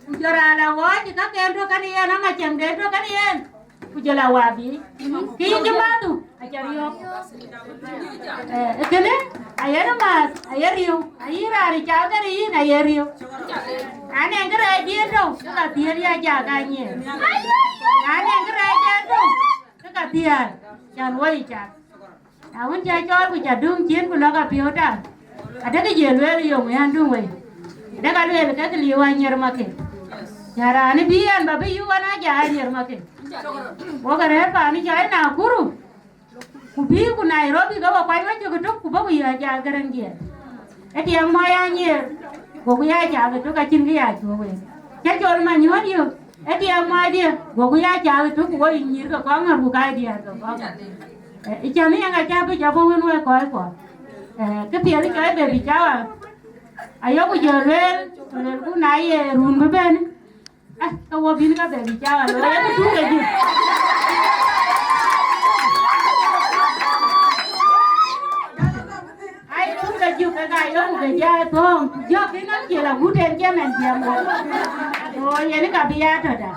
Ujara la waj ka kendo kanian nama cem dendo kanian. Ujala wabi. Kiyo jematu ajario. Kene ayana mas ayario. Ayira ri chaga ri ayario. Ane ngara diendo ka tiya jaga nye. Ane ngara diendo ka tiya. Jan woi chat. Awan cha cho của cha đương chiến của nó gặp phiếu ta. Ada cái gì lue liu mấy anh đương vậy. Ada cái lue cái liu anh nhớ mà kì. Cara anh bian babi yu anh aja nhớ mà kì. Bố cái đấy bà anh chơi nào kuru. Kubi của Nairobi có bao quay mấy chỗ cái trúc của bố giờ cha cái răng gì. Cái tiếng mai anh nhớ. Bố cái cha cái trúc cái chân cái chúa vậy. Cái chỗ mà nhớ nhiều. Cái tiếng mai đi. Bố cái cha cái trúc của bố nhớ cái con ngà bù cái đi à con. Ikan ni yang aja apa jawab orang luar kau kau. Kepiah ni kau baby jawab. Ayok jual ku naik run beben. Kau wabin kau baby jawab. Ayok tu tu lagi. Ayok tu lagi juga ayok kerja thong. Jauh ni nak kira guden je mendiam. Oh, ini kepiah tu dah.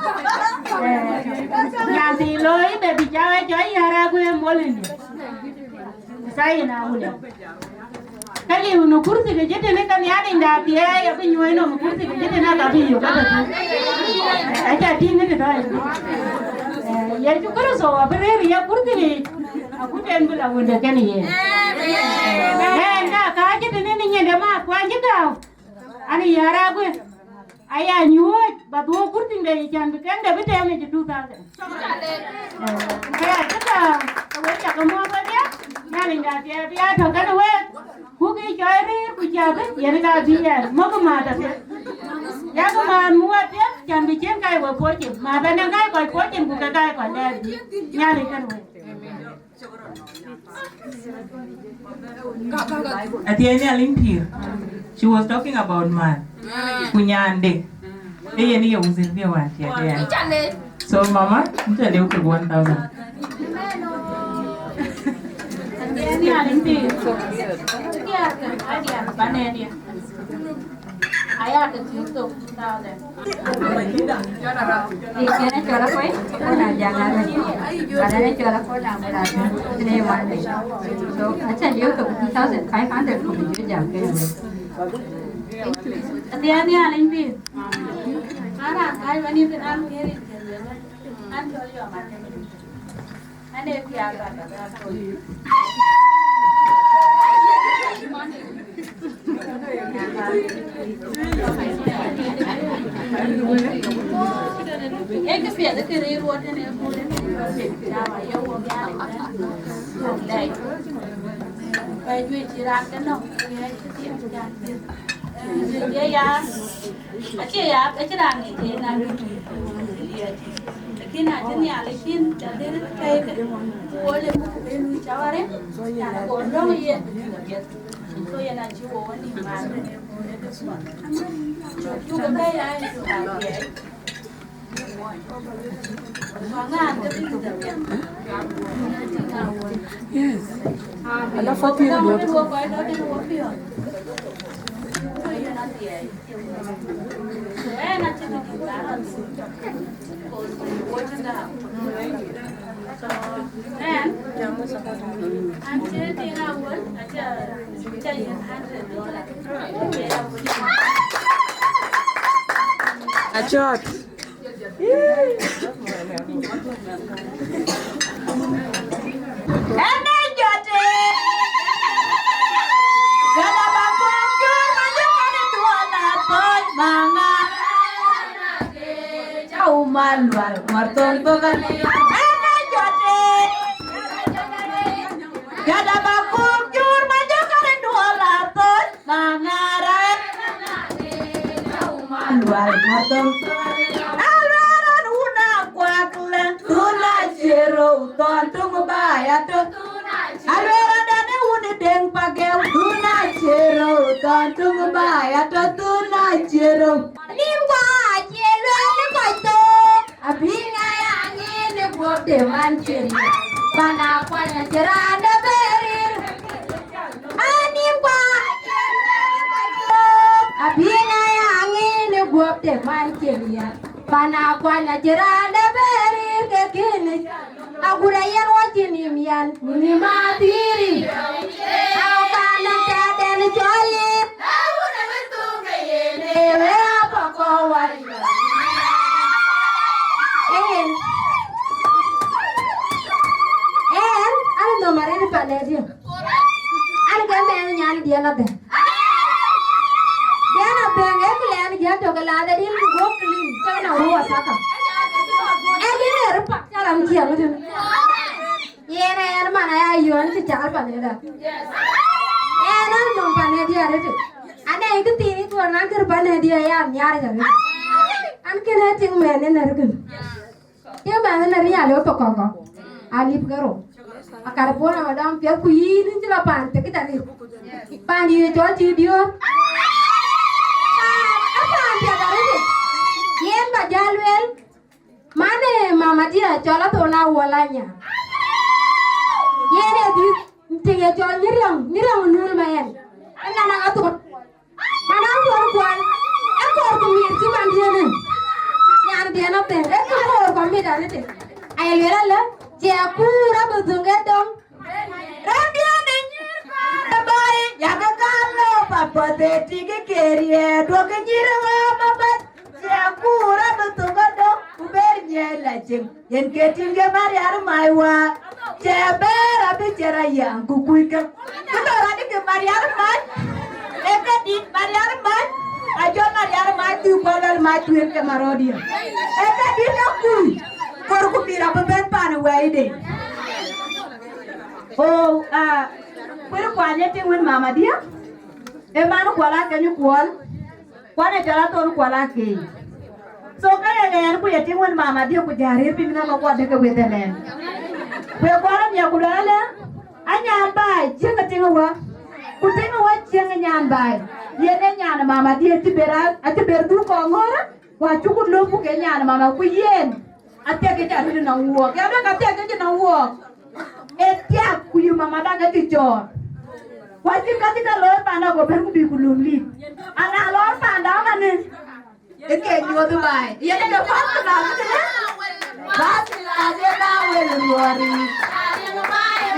Yang si loi baby jawab jai hara gue molin. Saya nak ulah. Kali unu kursi ke jadi ni kan yang indah dia, ya penyuai no kursi ke jadi nak tapi juga tu. Aja tinggal tu dah. Ya juga tu so, apa ya kursi ni. Aku jangan bilang udah kan ni. Enggak, kau jadi ni ada mak, kau aja kau. Ani hara gue. Ayah nyuat, batu kursi ni jangan bikin, tapi dia ni jadi tak. Kayak kita, kau cakap kamu apa dia? Yang indah dia thằng cái đâu Hú cái chơi đi, bây giờ cái gì nó bây giờ mất cái mà thật. Giá cái mà mua tiếp, chẳng bị chén cây của phố chim, mà bên đang cái của phố chim của cái cây còn đây, nhà đi cái này. At the end, Olympia, she was talking about man. Kunyande. Ella ni yung silvia wanti. So mama, kita dia ukur 1,000. Ni Olympia. Dia panen dia. Ayah kecuali tahu deh. Ikannya jual apa? Orang jangan lagi. Badannya jual apa? Orang berada. Ini mana? So, macam dia tu 2,500 kau beli jam ke? Dia ni Olympia. Mana? Ayah ni tu an kiri. An jual jual macam ni. Ane piaga ada. Cái việc cái kia luôn thế này cô đến chào mà yêu cô gái này đây duy chỉ làm cái nông cái tiệm cái ya cái đàn này thế nào khi nào trên nhà lấy pin để đến cây cái cô lên bên cháu đấy là còn đâu gì tôi là chú anh mà chú cái đây ai Yes. Ada foto yang dua. Ajot. Maluar martong tokan ana jote gada bakum jur majo kare dua lapon mangaran maluar martong ton tung ba ya to alwera dane uni deng pageu tuna chero ton tung ba ya to tuna chero Limba chelo le koito abinga ya ngene bote mancheri pana kwanya cheranda berir animba abinga ya ngene bote mancheri pana kwanya cheranda berir kekini agura yer wachini mian ni matiri au kana tadel choli agura betunga yene ewe apako wari ano no marene paledio ano gambe ano nyani diana be ngekle ya to gala da din go clean kana ruwa saka ne rupa kala mkiya mutum yene yana mana ya yon ti chal paneda yana no panedia rete ana ikutini to na kar panedia ya nyar jabe an kene ting mene nargun ya mene nari alo to kongo alip garo akar pona madam pia kuin jila pante kita ni pandi jo dio apa dia garete yen ba jalwel mane mama dia chola to na walanya yene di tinge chol nirang nul mayen ana na ato mana ko kwan e ko ko mi ti man dia ne yar dia na pe e ko ko mi da ne ay lera la je akura budunga dom radio ne nyir bay ya ga kallo papa de tige kerie do ga nyira wa babat je akura budunga dom uber nyela jeng yen ketinge mariar maiwa Jebera bicara yang kukuikan. Kita orang ini Mariar Mat, eka di Mariar Mat, ajo Mariar Mat tu bagal Mat tu yang kemarodia. Eka di nakui, korku pira beben pan waide. Oh, kau kuanya tinggal mama dia, emang kuala kanyu kual, kuana jalan tu kuala ke. So kaya yang kuya tinggal mama dia kujarir pimina mau kuat dekat wedenen. Kwekwana nyakudala anyambai jenga tingawa kutingawa jenga nyambai yene nyana mama dia tibera atiberdu kongora wa chukut lopu ke nyana mama ku yen ateke jari na wo ke ada kateke na wo etia ku yu mama daga tijor wajib katika lor panda go ber ku bi kulumli ana lor panda ngane eke nyodu bai yene do pasta na Basi ajela wele luari.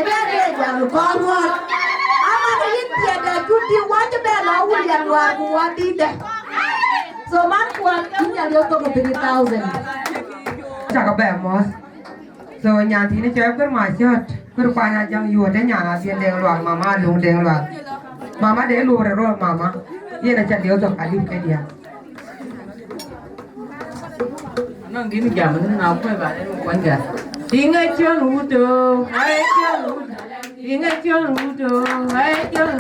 Ebele jalu Kongor. Ama ini ada cuti wajib bela ulian luar buat tidak. So man kuat ini ada to 30,000. Cakap bemos. So nyanti ni cakap kermasiat. Kerupanya jang yuat nyana dia deng luar mama lung deng luar. Mama deng luar roh mama. Dia nak cakap dia tu kali ke dia. Nang gini zaman nào quay vào đây quanh cả tiếng ai chưa đủ đồ ai chưa đủ tiếng ai chưa đủ đồ ai chưa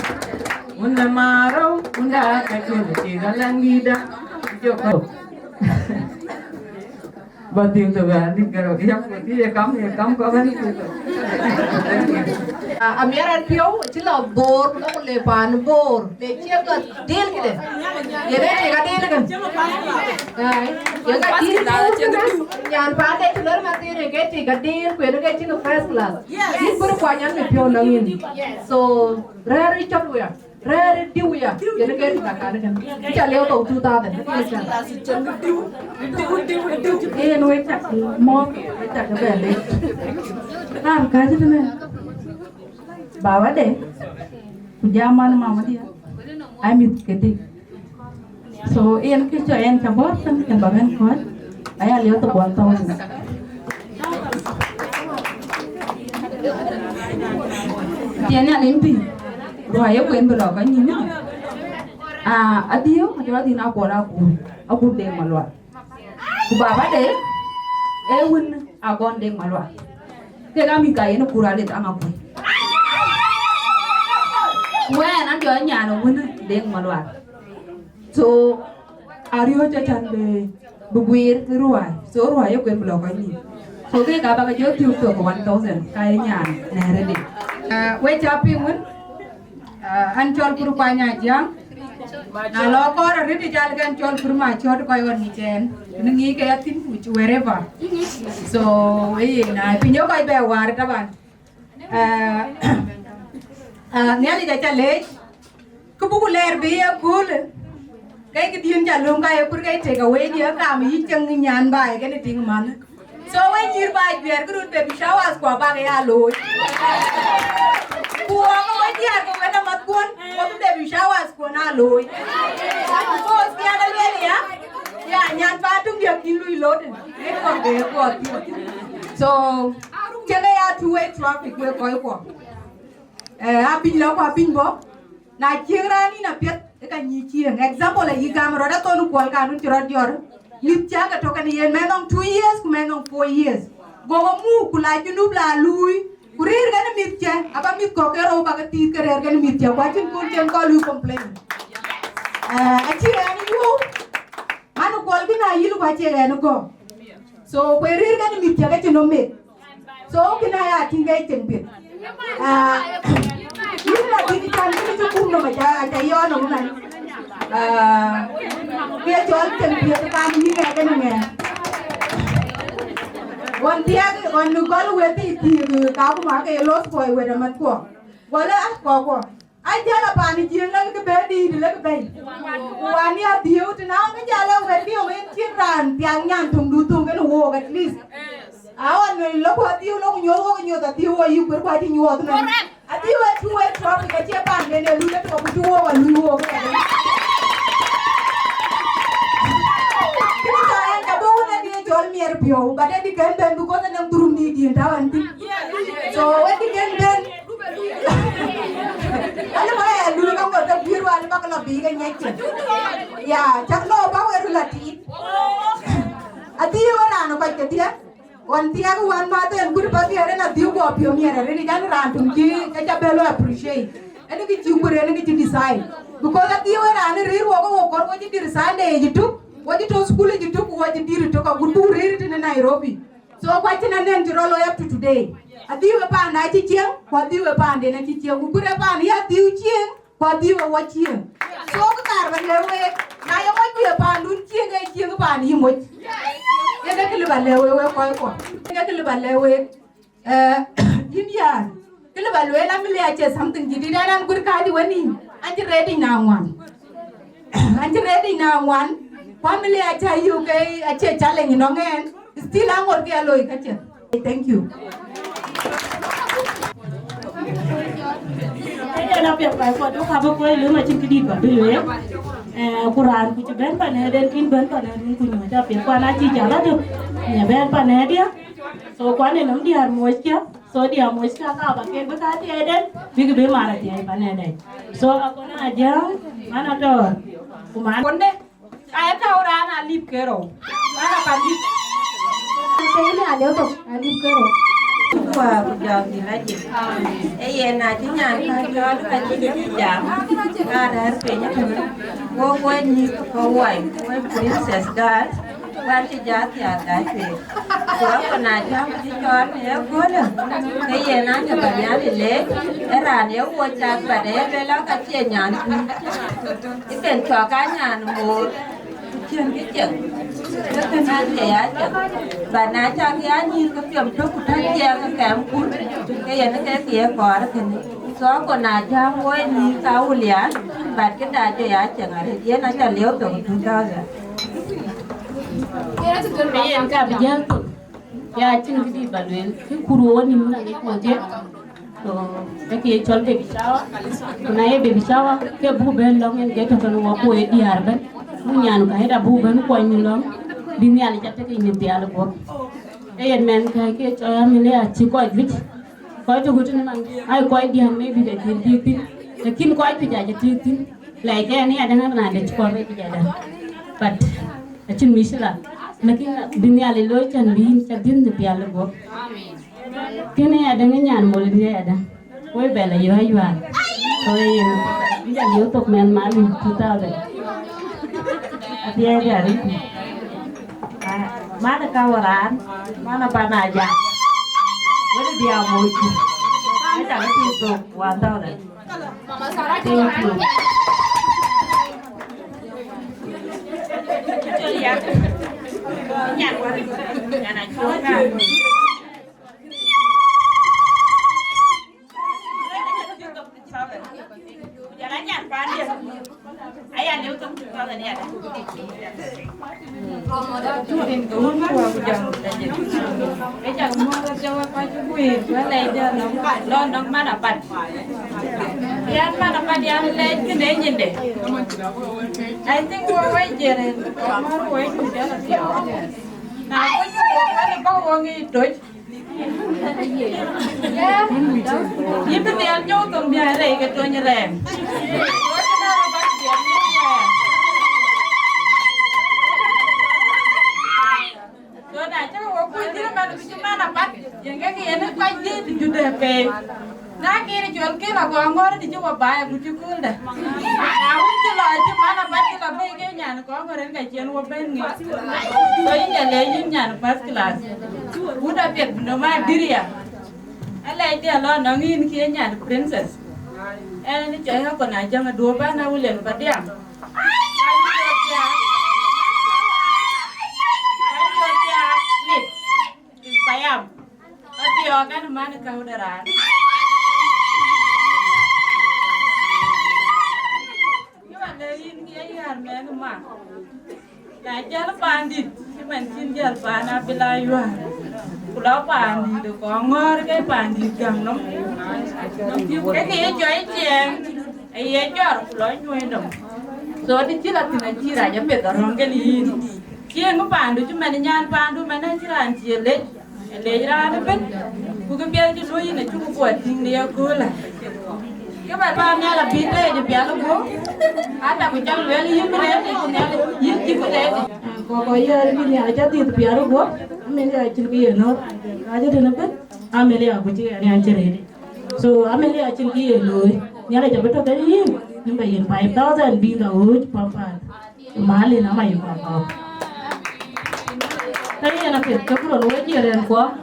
muốn làm mà đâu muốn đã cái chuyện chỉ là lang đi đó chưa không và tiếng từ về đi cái rồi cái cắm có cái Amiran piau cila bor ko le pan bor le chia ka deal kide ye be ka deal kan ai ye ka deal yan pa de chulor ma te re ke ka deal ko ne ke chin first class ni pur kwa nyan me piau nangin so rare chop ya rare diu ya ye ne ke ka ka kan cha leo to tu ta de e no e cha mo e cha ka be le nam ka ji ne bawa deh pujaman mama dia amit ketik so ian kicho ian cabot kan yang bagian kuat ayah lihat tuh buat tahu tiannya limpi rohaya kuen berlaku ini Adhiok macam tina aku deh maluat ku bawa deh win agon deh maluat kami kaya nu kuralit angapu When I'm doing yana win deng maluat. So Ariyo cha chan be buguir ruai. So ruai yo kwen block ni. So ke ka ba ka jo tiu to ko 1000 kai nyan na ready. We chapi mun. An chol puru pa nya jam. Na lo ko ready jal kan chol puru ma chot ko yon ni chen. Ngi ke atin which wherever. So we na pinyo ko be war ta ban. Nearly the challenge. Kubu ler be a cool. Cái tiền trả lương cái cứ cái take away dia kam yi chang nyan bai cái ting man. So when you buy Biar cứ Babyshower qua ba cái alo. Cua có mấy dia có cái nào mất cuốn, có Babyshower qua na lôi. So kia đó lên ya. Ya nyan ba tung dia kin lui lốt. Cái con cái của tiêu. So cái này two way traffic we coi qua. Pin lo qua pin bo. Na chieng rani na piet ka nyi chieng example la yigam roda tonu kwal kanun chirot yor lip cha ka tokan yen menong 2 years ku menong 4 years go mu kula junub la lui kurir gan mit cha aba mit ko kero ba ka ti kerer gan mit cha kwa chin kun chen ko lu complain achi ani yu manu kwal bina yilu ba che gan go so kurir gan mit cha ka chino me so kina ya tingai chen bit ini lagi di sana itu cukup nama aja yo nama mana, dia jual dia tekan ini kayak gini. Wan nukal weti kau makai los boy weda mat ko, wala ko. Aja lah pani jiang lagi ke bedi lagi bedi. Wani adiu tu nang aja weti orang ciran tiang nyang tung kan wo at least. Awan lo ko adiu lo nyo adiu ayu berpati nyo tu nang. Adiu tu traffic aja pan ne lu le to tu wo lu wo. Kita saya kabo na dia jual mier pio, bade di kan ben bu ko nang turun di dia tawan ti. So weti kan ben. Ala ba ya lu ka ko ta biru ala ba ka bi ga nyek. Ya, chak lo ba wa ru lati. Adiu na no ba ke dia. One thing I want to do is to get a deal with your mirror. And it's not random. I appreciate. And it's you to decide. Because at the end, I read what you decide. You took what you told school. You took what you did. Took a good read it in Nairobi. So what in an end to roll up to today. A deal upon night chill. What do you upon the night chill? Who could upon here? Do you chill? What do you watch here? So the carbon away. Now you might be upon doing chill upon him. Kita kelibalewe koi. Kita kelibalewe India. Kelibalewe la mili aje something jadi dan gur kadi wani. Anji ready now one. Family aje you kai aje challenge nongen. Still angor ke aloi kache. Thank you. Ada apa yang kau tu kau kau lu macam kedi ba dulu ya. Quran ku ben pan heden kin ben pan heden ku nyu ta pe kwa na chi jala tu. Nya ben pan hedia. So kwa ne nam diar moiskia. So dia moiskia ka ba ken ba ka ti heden. Big be mara ti ai pan heden. So akona aja mana to. Kuman konde. Ay ka ora na lip kero. Mana pan lip. Ini ada tu, lip kero. Qua giờ thì là gì? Ấy là chỉ nhà cho nó chỉ để giảm ra để về nhá. Cô quên như cô quay quên princess girl quan chỉ giá thì đại về. Cô còn là cho nó nếu có được cái gì nó cho bà nhá thì lấy. Cái là nếu cô cha bà để về đó cái chuyện nhà cái tiền cho cả nhà một chuyện cái chuyện rất là nan giải và na cho cái anh như cái chuyện đó cũng thay chia cái kém cún cái gì nó cái kia có đó thì số còn na cho mỗi như sáu liền và cái đại cho giải chẳng hạn thì nó cho liếu tụng chúng ta rồi bây giờ cả bây giờ ya chính cái gì bạn luyện cái kuru ni mình cái quan trọng rồi cái Chol Babyshower này Babyshower cái bu bên long en cái thằng nó quay đi à bên Munyan ka heda bu ben ko nyulom bini ali jatte ke nyimti ala ko e men ka ke cho amile a chi ko vit ko to gutin man ai ko di han maybe de ti lekin ko ti jaje ti like ani ada na de ko be ti jada but achin misla lekin bini ali lo chan bi sa din de pi ala ko kene ada nyan mo le ada ko bela yo aywa so yen bi ja yo tok men ma li 2000 Biar mana kawaran, mana panaja. Wala dia mo ito. Ay tak ito wataw na. Thank you. I think we're waiting. We're waiting to get a now, when you go on it, Dutch. Yeah, you put the Adhiok on your leg on your leg. So I tell you what, we didn't manage to man up. You're getting quite deep to the pay. Now, get your kid, I'm going to do a buy, would you cool that? I want to like to man up at the big and Kongor and get you a penny. So in the legend and first class. Would have been no my dear. I like the alone in Kenya and princess. And it's a happen, I jam a door ban, I will end but damn. Bayam. Adhiok kan mana kau darah. Iwan dari ini ayah mana mah. Nah jalan pandit, cuman jalan panah belayuan. Pulau pandit tu Kongor ke pandit gang nom. Ke jual jeng, ayah jual pulau jual nom. So di cilat tina aja peta orang kelin. Jeng pandu cuman nyan pandu mana cilan cilet. Lejra na ben bukan biar je soyi na cukup buat tinggal aku lah. Kebat pamnya lah binte je biar aku. Ada bukan luar ini berada di sini cukup deh. Kau ya ini aja di biar aku. Amelia cili no. Aja di mana? Amelia aku cili ni aja ni. So Amelia cili loy. Ni ada jawab tu tadi ni. Ni bayar 5,000 bila uj papa. Mahal nama yang papa. Tadi anak itu kurang luar je ada kuah.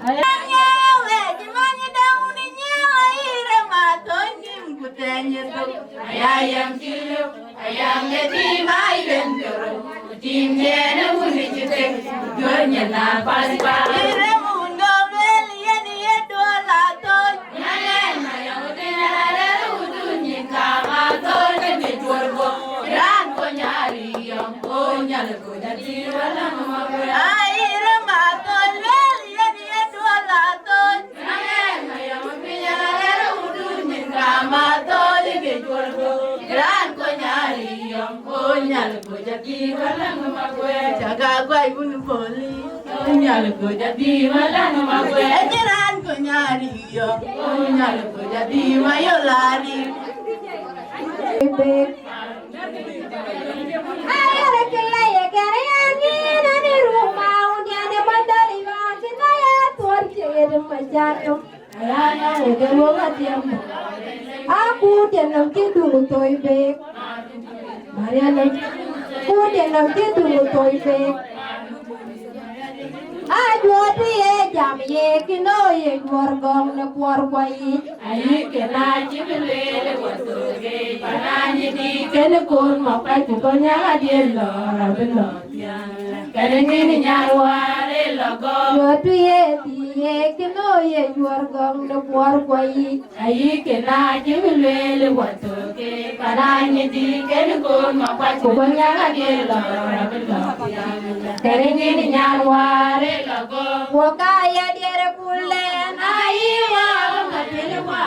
Ayam kilo, ayam yatim ayam joro, timnya namun dicetek, jualnya nafas pakai. Remundo beli ni dua laton, nyanyi ayam udah udunya kamaton ni jual bo, ran ko nyari yang ko nyal ko jadi wala mama. Nyal ko jadi walang magwe jaga gwai bun poli nyal ko jadi walang magwe ejeran ko nyari yo nyal ko jadi mayo lari ayara killa ya garani nani rumah unya ne madali wa kinaya torche ed majato ayana ed wogatiam aku tenam kidung toibe Mariana, who did not get to the toy bag? I do the jam, ye can know ye were gone the poor boy. I cannot even let what to get, but I can call my fight to Konya, dear Lord. Getting in Yarwa, logo. Ye can know ye were gone the poor boy. I cannot even let what to get, but I can call my fight to Konya, dear Lord. Getting in Yarwa. Wakaya diara pulen aiwa matilwa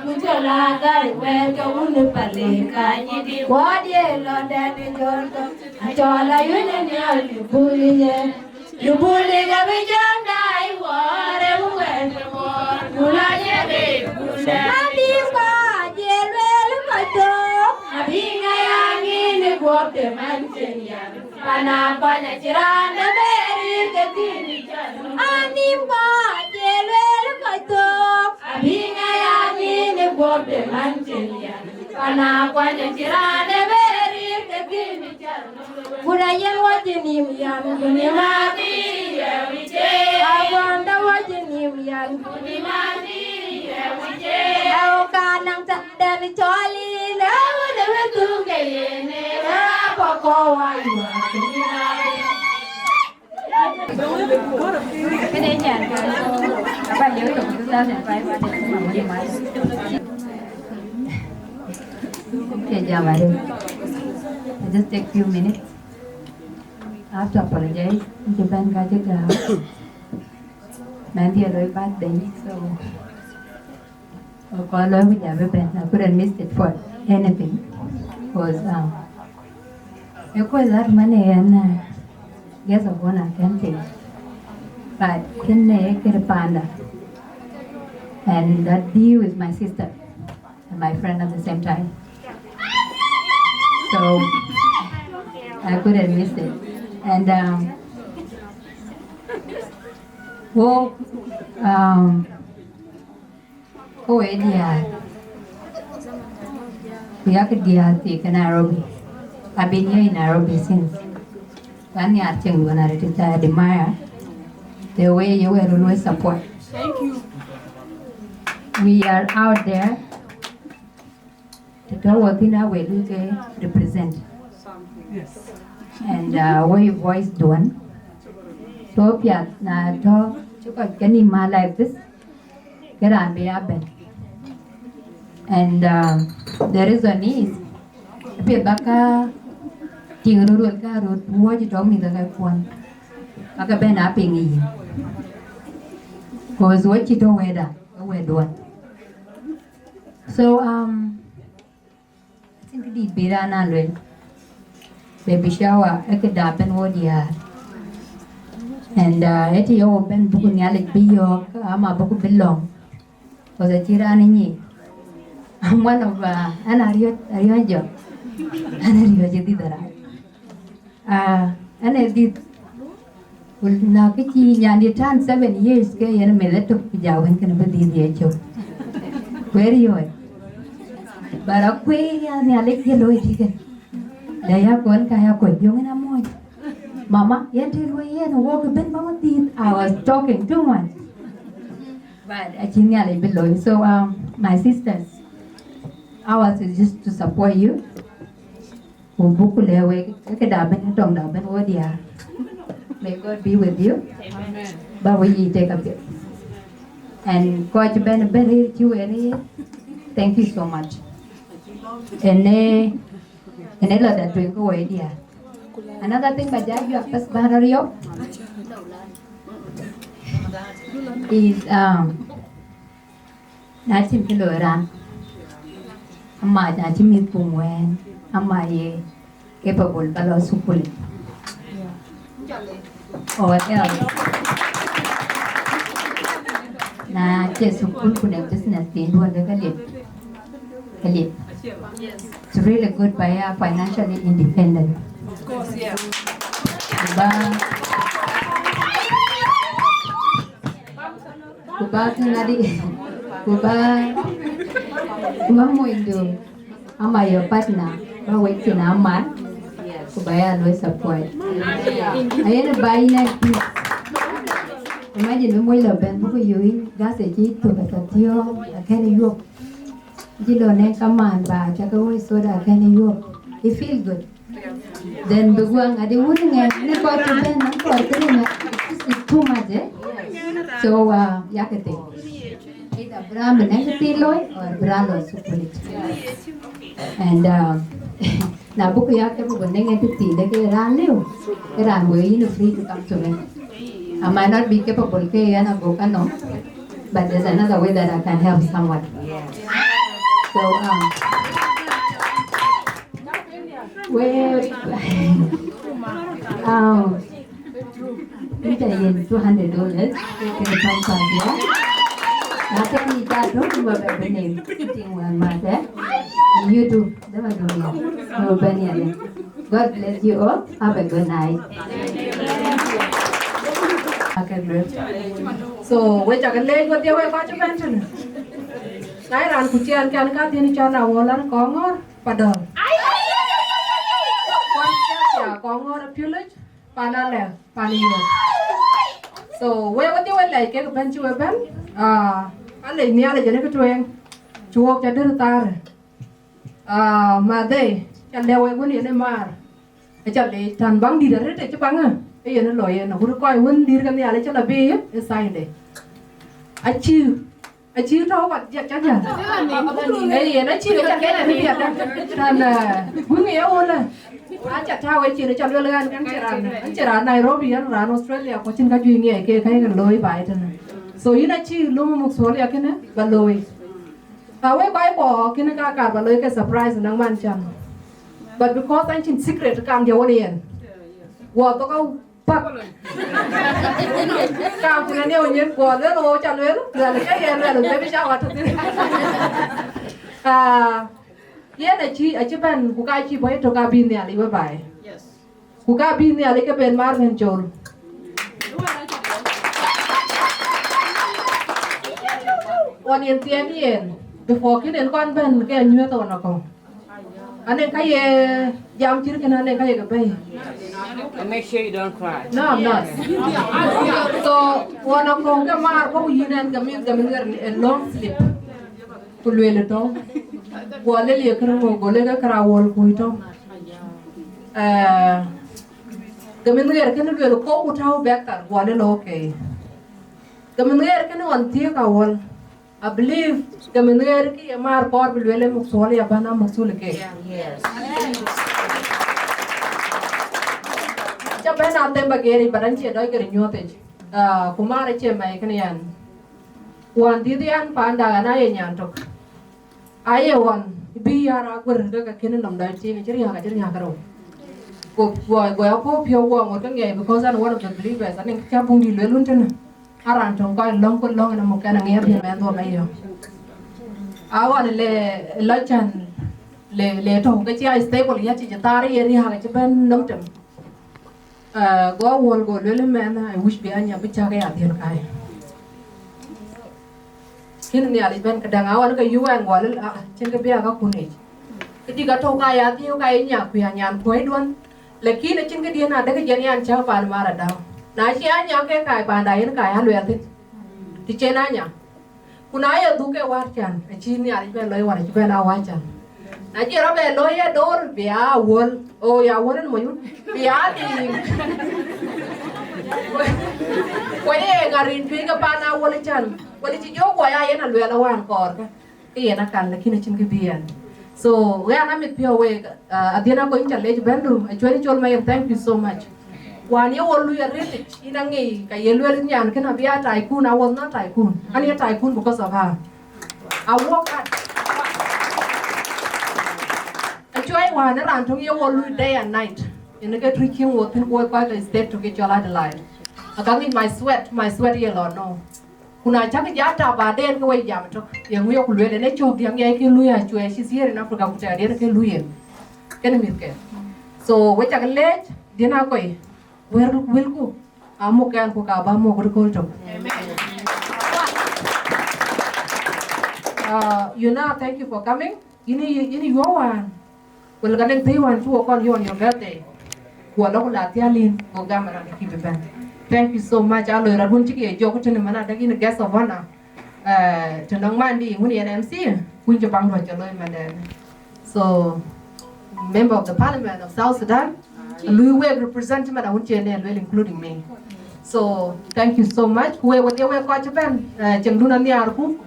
pujola gari weka unu paleka nyidi wadie londa ni jorto achola yune ni alibuliye lubuliga bijanda iware uwete mor kulaye be kule adimba jelwele mato abinga yangi ni gwote manchenya pana pana chiranda beri ketini Animba, jelwel kato. Abinga ya mine gobe manchelia. Pana kwanya chirane beri tekini chano. Burayan wajinim yan kunimati yewije. Awanda wajinim yan kunimati yewije. Aw kanang dan choli lawa dewe tugayene rapoko waywa kunimati. Cái đấy nhàn các bạn nhớ tổng chúng ta sẽ phải vào để mà đi máy. Okay, Javadi. I just take few minutes. I have to apologize. Japan got it out. Mandy had a bad day, so I'll call her with Japan. I couldn't miss it for anything. Because you could that money and guess of one I can't take. But can get a panda. And that deal is my sister and my friend at the same time. So I couldn't miss it. And Akoi Gieu. Akoi Gieu in Nairobi. I've been here in Nairobi since. When I admire the way you will always support. Thank you. We are out there to tell what in our way we represent. Yes. And what your voice doing. So if you na talk, you can in my like this, get on me up. And the reason is, if you back road, what you told me that I want. I can be napping in. Because what you don't wear that, we're doing. So, I think the Biran already. Babyshower, I could happen what you are. And at your open book in Yalik Bior, I'm a book belong. Was a tyranny. I'm one of an Ayual. And I did that. And I did. Well, now, you turn 7 years, and me let up Jaw and can be the age. Where you are? But Akoi and I like yellow chicken. They have one Akoi Gieu and a moy. Mama, yet it way and walk a bit, Mama did. I was talking too much. But I think I below. So, my sisters, ours is just to support you. May God be with you. Amen. But we take a bit. And Coach Ben, thank you so much. And let that drink away, dear. Another thing, but you have first barrier is Nachim Kiloran. Amma Nachim Pumwen, Amma capable, but also pulling. Or what else? Na just could have business been doing the Kalip. It's really good by financially independent. Of course, yeah. Kuba mo indo. Ama your partner. Bawait sinaman. Kubaya always support. Ayan na bayi na peace. Imagine mo ilo ben buko yuin gas eji to katio akene yo. Jilo ne kaman ba chaka wo soda akene yo. It feel good. Then beguang ade wuning ne ko to ben na ko tene it's too much eh. So yakete. Either Brahman Tilo or Brahman Sukulit. And now book yaka when they get to tea, they get around new. I'm waiting free to come to me. I might not be capable and a book, no, but there's another way that I can help someone. So well $200 Nothing that don't remember the name. Sitting one mother. You too. God bless you all. Have a good night. So, we take a leg with the way about your pension. I ran Kuchian can cut in each other, Wallan, Kongor, Padon. Kongor Village, Panale, Panio. So we what you like a bunch of them? I lay near the Jennifer to walk at the tar. Made, and there were one in the mar. A child lay tan bang did a rich banger. A lawyer, and who quite wouldn't deal in the Alexander Bay, a sign day. I chew. I chew to what Jack. Hey, and I chew and we all. I just how I cheer a child and Gerard Nairobi and ran Australia, watching that you get a kind of low bite. So you know, chew no more sorry, I can, but low. I went by walk in a car, but like a surprise and a mansion. But because I'm in secret to come your in. What to go? Come to the new year, go a little channel, the baby shower to yeah, a Japan who got you by to cabin near Liverby. Yes. Who got been near like a Ben Marvin Joel. One in the end, before Kin and Convent again, you don't know. And then Kaye, young children, and then Kaye Bay. And make sure you don't cry. No, I'm not. So, one of them, Marco, you and the long sleep. Pulwelito. Wale ya kero golega karawol kuito. Gamin ger kene lwelo ko utau bekar wale loke. Gamin ger kene wanti kawol. I believe gamin ger ki mar kor lwele muksole ya bana muksul ke. Yes. Japan atem bageri baranchi doi kere nyote. Kumare che mai kene yan. Wanti dian panda na ye nyantok. Ayual Biar Aguer the Kin of Dachuek Songs. Go pure warm because I'm one of the believers. I think Chapundi Lelunton Aranton quite long and a Mokan and man or mayor. I want to lay Luchan Le Tongachi stable yet Jatari area Japan Notum. Go wall go little man, I wish behind your Bichaka at the Kai. Kin ni aliban kadang awan ke yuang wal chen ke bia ka kunai ketika to kaya tiu kaya nya kuya nyan koi duan leki na chen ke dia na de ke janian cha pan mara da na chi anya ke kai pan dai na kai halwe ati ti chen anya kunaya du ke war chan chi ni aliban loi war chi ben awan chan na chi ro be loi ya dor bia wol o ya wol mo yun bia di ko ye ngarin pi ka pana wol chan What did you go? I am a little one called Ian can the Kinichin Bian. So we are not pure way. I did not go into late bedroom. I joined your man. Thank you so much. One year old, we are rich in a gay. I yellow can be a tycoon. I was not tycoon. I need a tycoon because of her. I walk out. I joined one around 2 year old day and night. In the get drinking water and work quite is dead to get your light alive. I come in my sweat yellow no. Kuna chaka jata ba den ko way jam to yang yo ku lele ne chok yang yai ke luya chwe she's here in Africa ku ta den ke luyen ken mit ke so we chaka le dina koy wel ku amu kan ko ka ba mo ko to you know thank you for coming ini yo wan wel ga den taiwan chu kon yo on your birthday ko lo la tialin ko gamara ke kibe ben. Thank you so much. Alo rabun chiki joke to mana dagi na guest of honor. To nang mandi muni MC kunjo bangro chalo mandan. So member of the Parliament of South Sudan, Lui we represent mana unche ne well including me. So thank you so much. We what they were quite Japan. Jengduna ni arku.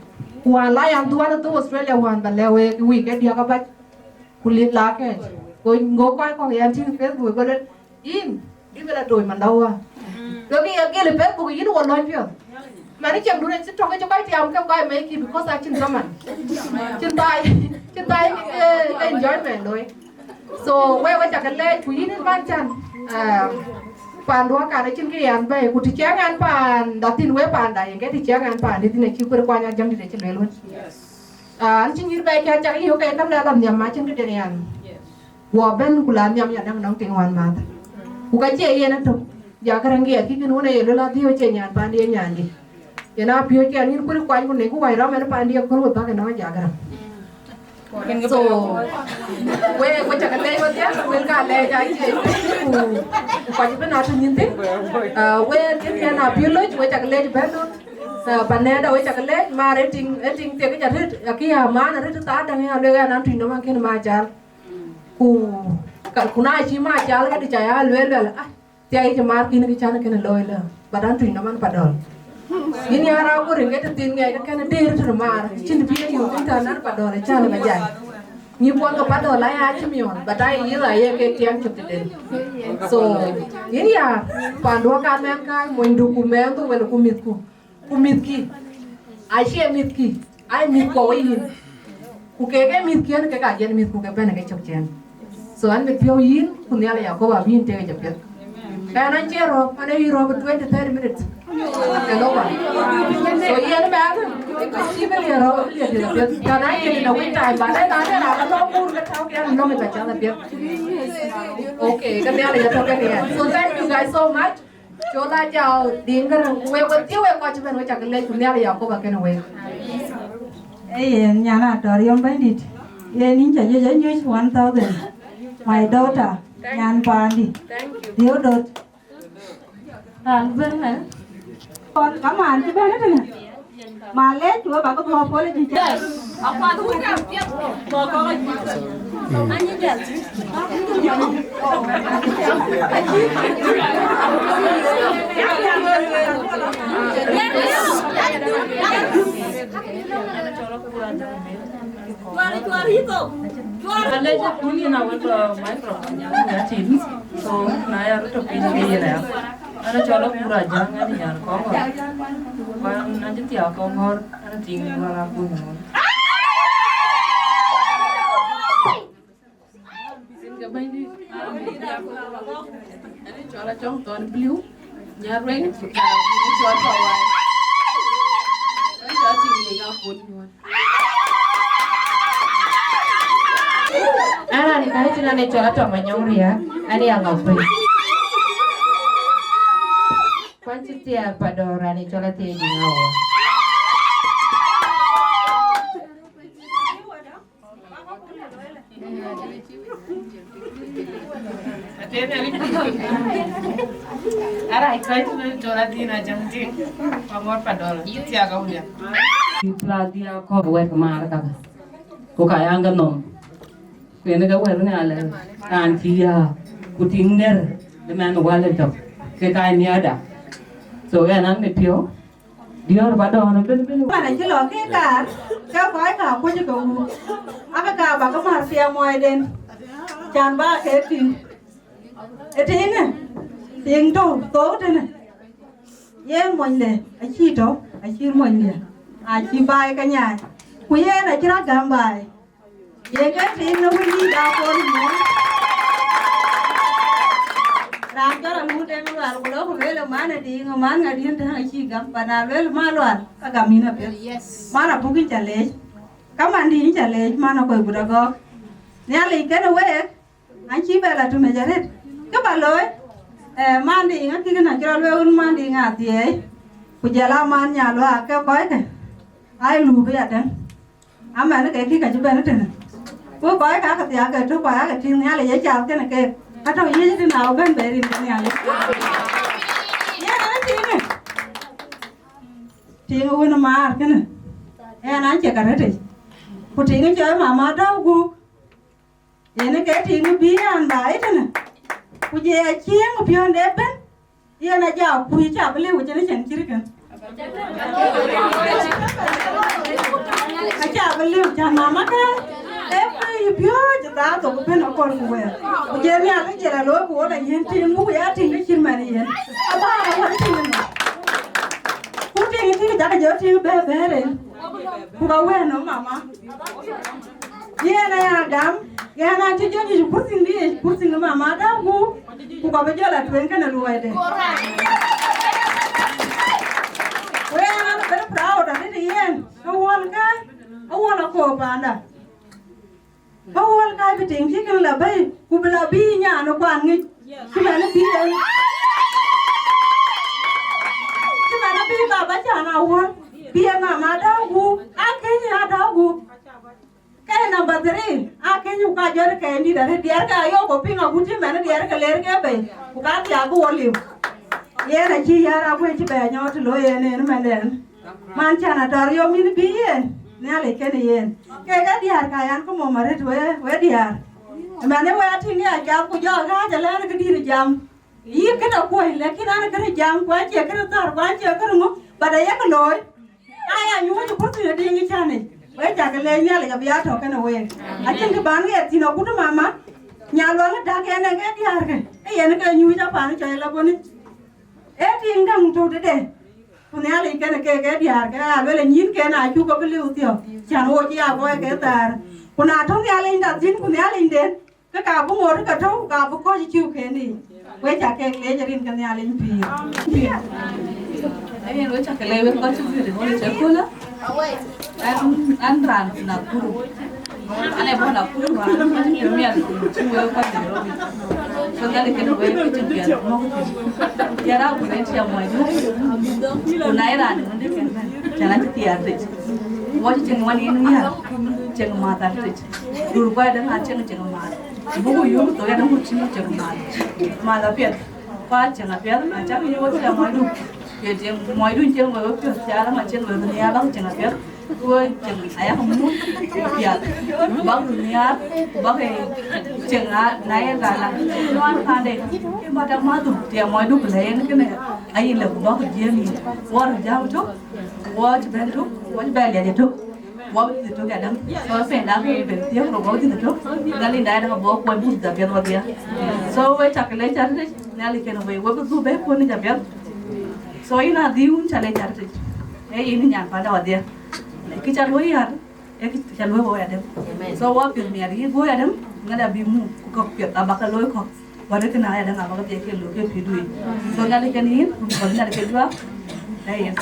Kuan layam tuan to Australia wan balewe we get dia kabat kulit lake. Go koi kong yan ting Facebook go let in. Ibela doi mandawa. Look at the people you know what life here. Many children sit talking to quite young guy make it because I can summon. To buy enjoyment. So where was I can let we in one chan? Pandua can I can and by put a chang and pan that in web and I get a chang and pan it in a cheap require young children. And you back at you can come down your matching to the end. Waben Kulaniam Yadam nothing 1 month. Who got a Jakarangi, you know, a little Diochenian, Pandia Yangi. You know, Pio can you put a quite good name, who I ram and Pandia Kuru back and on Jagar. So we chaka le wa ya we ka le ja ji ko ji bena tu nyin tin we ke na piolo we chaka le ba no sa paneda we chaka le ma rating te ke ja rit ki ha ma na rit ta da ya le ga na tu no ma ken ma ja ku kuna chi ma ja ga di ja ya le ah te ai ji ma ki ni cha na ken lo la ba dan tu no man pa dol ini ara ko ringe te tin ngai ka na der tu ma chin pi ni yo ta na pa dol cha la ja ni pon ka pa dol la ya chi mi on ba dai yi la ye ke tiang chu te so ini ya pa do ka men kai mo ndu ku men tu wala ku mit ki ai she mit ki ai mit ko yin ku ke mit ki an ke ka yen mit ku ke ben ke chok chen so an me pyo yin ku ne la ya ko ba bin te ke pet ka na chero ane yi ro 20-30 minutes hello ba so yen ba ko chi be le ro le de pet ka na yen na wi tai ba dai na na ka no ku ka thau ke no me ba cha la pet okay ka ne la ya to ke ne so thank you guys so much chola chao ding ka we ti we ko chi ben we cha ke le ku ne la ya ko ba ke no we nya na torium bandit ye nin cha je 1000 my daughter nyan pandi dio dot ran ben na con cảm ơn chị bé đó nè mà lấy chúa bà có thua phố lên chị chơi ông qua tôi không biết cô có cái anh như vậy Alay sa kuni na wala microphone ya tin so na ya to pin ni ya ana cholo pura jang ani yan Kongor ban nanti tiya Kongor ana ting wala ku no singa bandi ani chola chong ton blue nya ring chol pawai ani chol ting ni ga pun Ana ni kai china ne chola to manyong ria ani ang open kwanti tia padora ni chola te di ngawo Ara kai china chola dina jangting pamor padora tia ga ulia pla dia ko we ma ka ko ka yang ga nom Kena ka wer na ala kan kia kuting ner de man wale to ke ka ni ada so ya nan me pio dior ba do na ben mà này chỉ lo cái cả cái gói cả có cho cậu áp cả bà có mà xia ngoài đen chàn ba cái tiền nè tiền đâu tốt đây nè ye mình nè ai chi đâu ai chi mình nè ai chi bài cả nhà quý em này chỉ là làm bài ye cái tiền nó mới đi đào con nữa làm cho là mua đem loạn của nó phải là má này đi má ngày đi thế này chi gặp và nào lấy má loạn các gặp mình là biết má là bút cái trả lệ các bạn đi trả lệ má nó coi bữa đó có nhà lì cái nó quét anh chỉ về là tụi mày trả hết các bạn lối má đi ngay cái này cho lối má đi ngả tiề bây giờ là má nhà loạn cái gói này ai lù bây giờ đấy à mà nó cái kia cả chú bên nó trên cô gói cả cái tiệc cái chú gói cái chuyện nhà lì dễ chào cái này kia à thôi như thế nào bên bề đi cái nhà đấy nhà nó chuyện này chuyện của nó mà cái này em nói chuyện cả đấy đi cô chuyện cái chơi mà đâu cô vậy nó cái chuyện nó bí ăn bài thế này cô về chiên cô phiền đẹp bên giờ này chào cô chào cái liu cho nó chẳng chứ cái chào cái liu chào mama cái em phiền cho ta tụi bên nó còn cô về cô về nhà cái chuyện là lối của này hiện tiền mua giá tiền cái chuyện mà này hiện à ba nó vẫn tiền này cô tiền cái giá cái giá tiền bé bé đấy cô bảo quen nó mama ye này à đám cái này chỉ cho như phút sinh mama đâu cô bảo bây giờ là chuyện cái này luôn đấy quê nó phải proud là cái gì em nó quan là cô bạn à cái bị tiếng chứ là bây cô bị là bi nhà nó quan nghịch chứ mà nó bi đấy chứ mà nó bi bà bác chả nào quan bi mà đâu cô cái nhà đâu cô cái number 3 akenyu ka jor ke ndi da diar ka yo ko pinga guti mena diar ka ler ke be ku ka ya ko liu ye na chi yara ko chi be nyot lo ye ne menen man chana tar yo min bi yen ne ale ke ne yen ke ga diar ka yan ko mo mare we diar mane we ati ni a ja ku jo ga ja le ke dir jam yi ke na ko le ki na ke jam ko che ke tar ko che ke ngo bada ye ko loy aya nyu ko ko ti de ngi chane we ja ke le nya le ga bia to ke na we a chen ke ban ge ti no ku mama nya lo ga da ke na ge diar ke e ye ne ke nyu ja pan cho la boni e ti ngam to de ku ne ale ke ne ke diar ke a le nyin ke na chu ko bi lu tio chan o ji a ko ke tar ku na thong ya le nda jin ku ne ale den ke ka bu ngor ka to ka bu ko ji chu ke ni we ja ke le ja rin ke ne ale pi Ayen we cha kele we ko chu de ho le chakula. An ran na kuru. Ane bo na kuru wa an chu mi an chu we ko de ro. So dale ke no we ko chu ya mo ko. Ya ra ko ne cha mo ni. Ko na ira ni ndi ke na. Cha na ti ya de. Wo chi cheng wani ni ya. Cheng ma ta de. Dur ko da na cheng ma. Bu ko yu to ya na ko chi cheng ma. Ma la pet. Kwa cheng a pet na cha ni wo cha mo ni. Ke je moi du chen wo pyo cha la ma chen wo ni ya bang chen a pyo wo chen aya ha mu ya bang ni ya ba ke chen a na ya ga la no an de ke ma ta ma du te moi du le ne ke ne ai le ba ko je ni wo ru ja to wo je ben to wo je ba le to wo ti to ga dang so fe da ke be ti ro wo ti to ga li da da bo ko bu da be wo dia so we cha ke le cha de na li ke no we wo bu be ko ni ja be so ina diun chale charte e ini nyan pada wadia ki chalo yar e ki chalo wo ya dem so wa pir mi ari go ya dem ngada bi mu ko pir abaka loy ko wada kana ya dem abaka te ke lo ke pidui so ngale ke ni ko ngale ke dua ai yes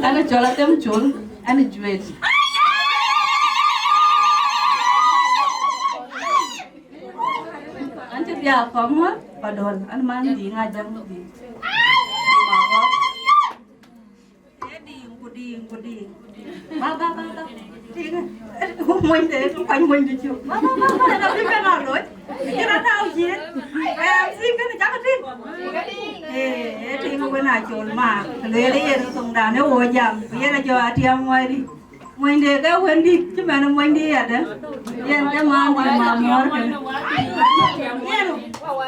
ana chola tem chol ana juet ya kamu padol an man di ngajang di mawa di ba mình để quanh mình đi chịu ba đâu biết cái nào rồi cái đó nào gì em xin cái này chắc cái thì không bên nào chồn mà lấy đi nó không đàn nếu hồi giảm bây giờ cho ATM ngoài đi mình để cái quên đi chứ mà nó mình đi à đó em cái mà mò cái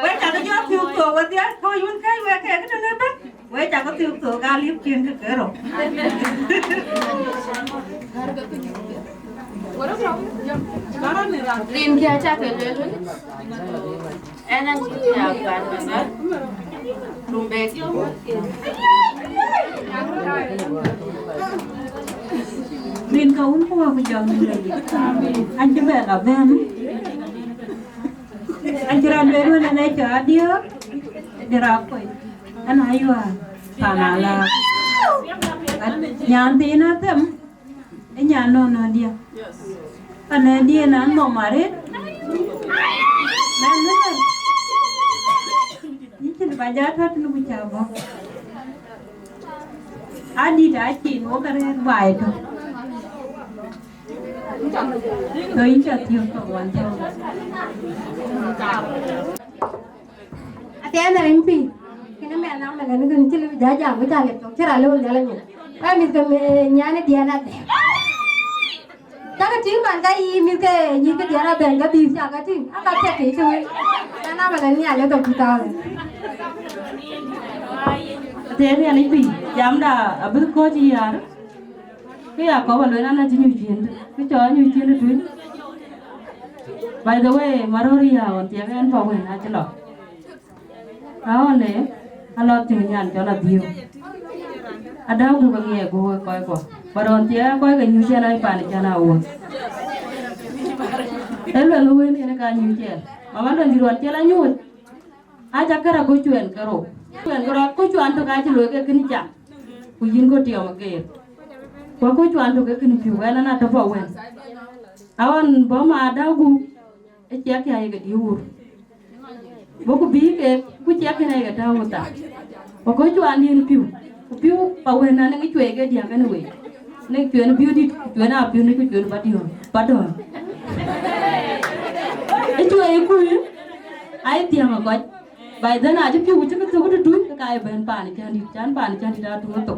quay chả cái gió tiêu tổ cái tiếng thôi yun cái quay cái nó nếp quay chả có tiêu tổ ca liếp chiên cái rồi Rin kia chắc cái lớn em đang chỉ là quản mà đúng bê Rin kau pun kau apa jangan lagi anh chỉ về là bên anh chỉ làm về luôn này cho Adhiok để ra coi anh Ayual tanah lah nyanti na tem nyano na dia karena dia nan mau marit nan nan ini cina baca thắt nu bicara adi dah cino keren baik tu tôi cho tiêu kawan tiêu Ate ana rimpi kena me ana me lanu kan chile jaja mo jale to chera lo jalan ni pa mi kan nyane dia na de daga ting man ga yi mi ke ni ke dia na ben ga bi sa ga ting aka che ke chui ana me lanu ya to kita thế thì anh bị dám đã ở bên cô chị à cái à có vào lối ăn là chỉ nhiều chuyện cái chó nhiều chuyện là chuyện by the way Maroria on tiếng Anh phổ biến là chứ lọ đó này anh lo tiếng nhàn cho là nhiều ở đâu cũng có nghe cô coi qua và đón tiếng coi cái nhiều chuyện này phải cho nào uống thế là lúc ấy này cái nhiều chuyện mà bắt đầu đi chuyện là nhiều aja kara ko chuyện karo ko chuyện to cái lối cái kinh chả cô yên có tiêu mà kể ko chuyện to cái kinh phiu cái là nó phổ biến awan bo ma dagu e chia cái cái diur bo ko bi ke ku chia cái này cái tao ta ko chuyện điên phiu piu pawen na ngi chwe ke dia kan we ngi chwe na piu di chwe na piu ni chwe ba do e chwe ku ai dia ma ko bai da na ju piu chu ko tu du ka ai ben pa ni chan da tu to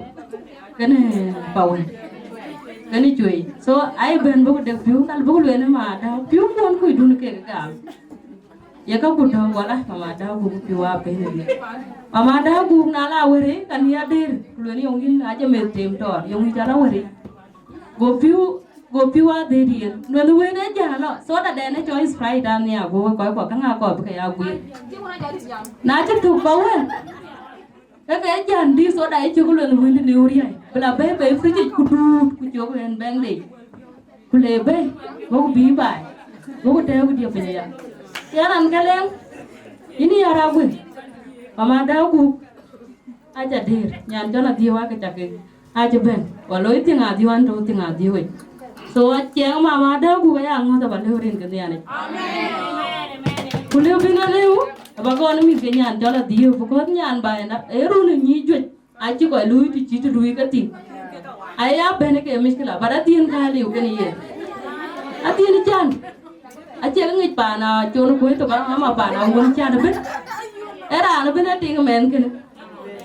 kan pawen kan ni chwe so ai ben bu de piu kal bu le na ma da piu kon ku du ni ke ka ya ka ku da wala ma da bu piu a pe ni mama da bu na la were kan ya dir lu ni yong in aja me tem to yong i jala were go piu a de dir no lu we na ja lo so da de na choice fry da ni a go ko ka nga ko ka ya gu na chu tu pa wen ka jan di so da chu lu lu ni lu ri ai bla be fri ku du ku jo wen bang de ku le be go bi bai go te ku dia pe ya nan ka leng ini ya ra gu mama da ku aja dir nyan jona diwa ke chake aja ben waloi tinga diwan do tinga diwe so cheng mama da ku ga yang ta ba le rin ke ne amen kule bina leu ba ko ni ke nyan jona diu ko nyan ba na eru ni ni jwe aji ko lui ti chi tu lui ka ti aya ben ke miskila ba da tin ka leu ke ni ye atin chan aje ngi pa na chon ko to ba ma pa na won cha da ben era na ben ting men ke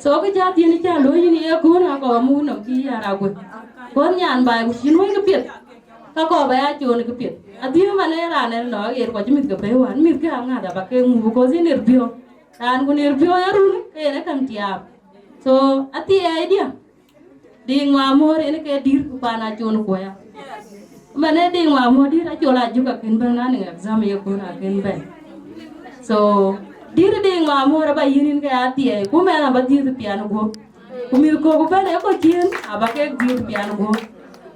so cái cha tiền cha lối như này cô na có mua nằm chi à đâu con nhàn bài của xin mấy cái biệt các cô bé chuồn cái biệt à tiếng mà này là này nói cái quả chứ mình cái bé hoàn mình cái hàng ngà đã cái mua có gì nervio dan con nervio ya run cái này kan tiap so à tiếng ai dia đi ngoài mua này cái dir của bà na chuồn của ya mà này đi ngoài mua đi đã chuồn lại juga kinh bên na này exam ya cô na kinh bên so dir de nga mo ra ba yinin ka ati e ku me na ba dir piano go ku mi ko ko bene ko tien aba ke dir piano go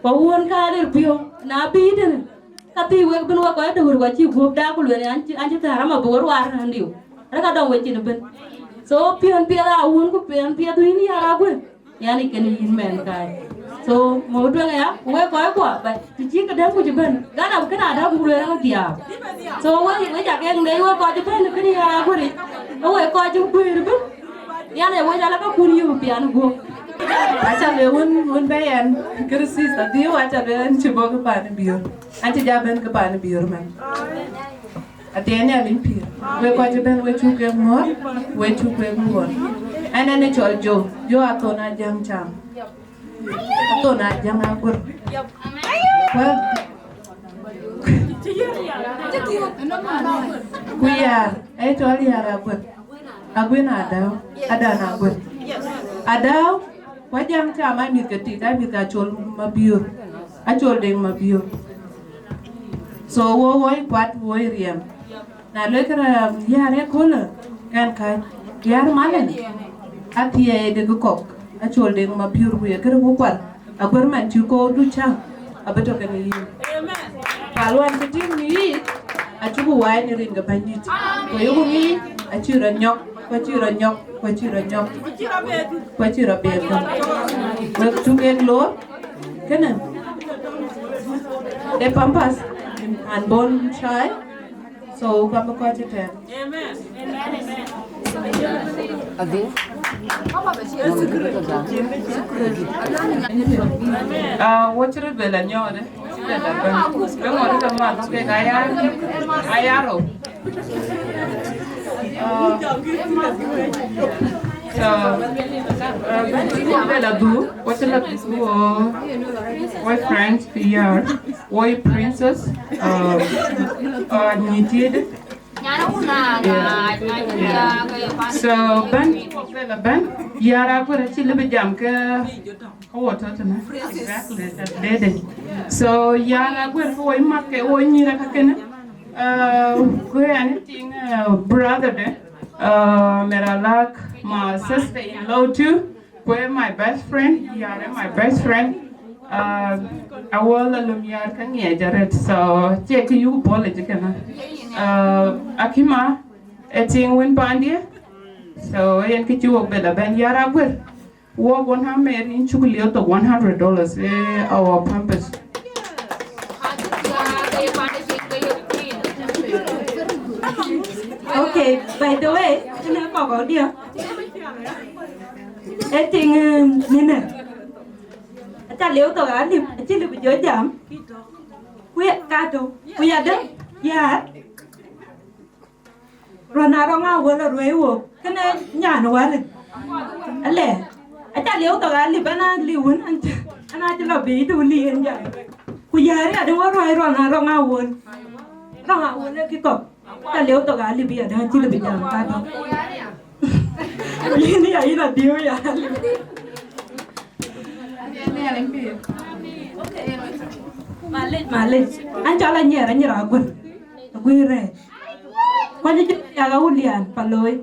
pa won ka der pio na bi de ka ti we ben wa ko de wa chi go da ku le an ta ra ma bo war na ndiu ra ka dong we chi ben so pion pia la won ku pion pia tu ni ara go yani ke ni yin men kai so mo do nga ya we ko ba ti chi ka da ku chi ben ga na ka na da ku le na dia so we ja ke ngai we ko chi ben ke ni ara go ri we ko chi ku ri ben yani we ja la ka ku ni yu piano go acha le won be en krisis da di wa cha ben chi bo ka pa ni biur an chi ja ben ka pa ni biur man atene alin pir we ko chi ben we chu ke mo we chu ke mo ana ne chol jo atona jam cham atona jam agur Biar, chol ya agur agwin ada na agur adao wajang cham ai mi keti dai mi ka chol mabiur a chol ding mabiur so wo kwat wo riem na le kra yare kola kan kai yar malen atie de kok a chol ding mabiur wo kra wo kwat agur man chu ko du cha abeto kan yi palwan ti mi a chu wai ni ring ga bandit ko yo ni a chu ra nyok ko chu ra nyok ko chu ra nyok ko chu ra be ko wo chu ke lo kana de pampas and bon chai so kama ko cha ten amen adi wachre bela nyore bela ben ngore ta ma ke ayaro bela du wachla du oi friends Biar oi princess needed so ban yara pura chi lebe jam ke water tana exactly so yara gwer ko oi makke oi nyira ka ken ko anything brother de meralak my sister in law too ko my best friend yara my best friend awol lumiar kan ye jaret so che ke yu pole je kana akima eting win pandie so yen ke chu bela ben yara gwer wo gon ha mer in chukulio to $100 our purpose okay by the way ina ko go dia Ê tình nè nè. Cha liếu tao á thì chỉ được chơi giảm. Quê ca đâu? Quê đó. Dạ. Rồi nào đâu ngao vừa là rồi vô. Cái này nhà nó quá rồi. Anh lẽ. Cha liếu tao á thì bạn anh liếu anh chỉ là bị đồ liền vậy. Quê giờ đấy đừng có rồi nào đâu ngao vừa. Đâu ngao vừa cái cọc. Cha liếu tao á thì bây giờ chỉ là bị giảm ca đâu. Ini ya ini dia ya. Malik. Anh cho là nhẹ quân. Quy rồi. Quan trọng là cái ulian paloi.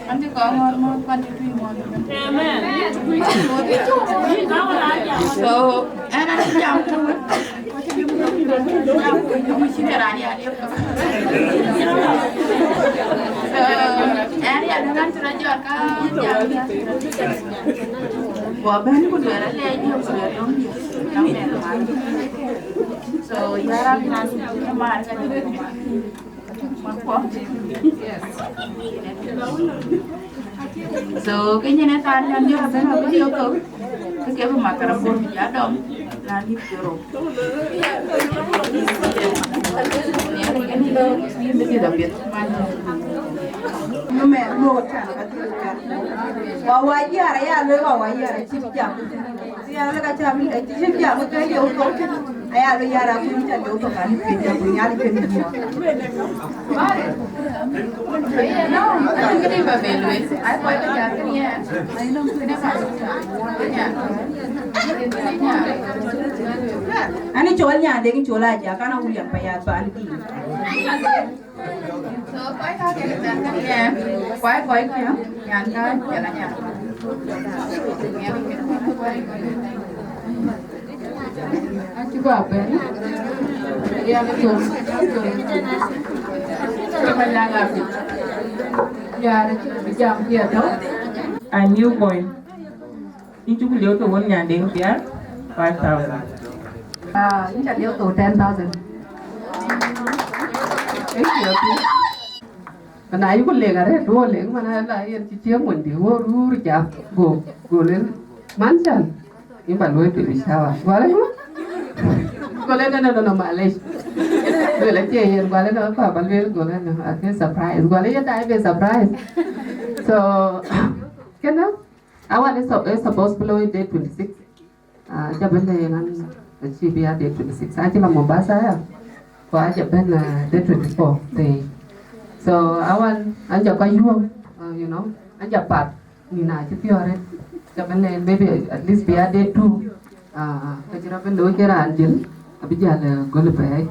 Nanti kalau mau pandai mau. So, anak jam tu. Kamu sini rani ada. Ani ada kan terajar kan jam. Wabah ni pun dua lagi ni harus dua orang. So, jarang nanti kemar kan juga. Makuach. So cái như này ta làm cho phải là cái điều cơ cái kiểu mà cà phê giá đồng là đi rồi cái đặc biệt nó mẹ mua chẳng cái gì cả vào giờ này à lấy vào giờ này chip chạm giờ lấy cái chạm này chip chạm cái điều tốt ai à lấy giờ là cũng chẳng điều tốt cả đi tiền chẳng nhà đi tiền gì cái đi vào về lưới ai quay cái nhà cái nhà ai nông cái này phải cái nhà anh ấy chọn nhà để cái chỗ lại giờ cái nào cũng làm phải à toàn đi quay cái nhà quay cái nhà cái là nhà Aku apa ni? Yang itu, kemenangan apa? Ya, jam dia tu. A new coin. Ini cukup lihat tu pun yang deng Biar 5,000. Ini jadi tu 10,000. Karena aku leng ada dua leng mana lah yang cicing pun dia urut jam go leng mancan. Ini baru itu Babyshower. Boleh tu? Boleh no Malaysia. Boleh je, boleh no apa? Boleh boleh no. Ada surprise. Boleh je dah ada surprise. So, kenapa? Awal is supposed below day 26. Jaban dengan Biar day 26. Aja lah Mombasa ya. Kau aja ben day 24 day. So awal anja Akoi Gieu, you know, anja pat ni na Mapior. Jaban maybe at least Biar day 2. Kira ben doi kira anjil. Abi jalan gol bay.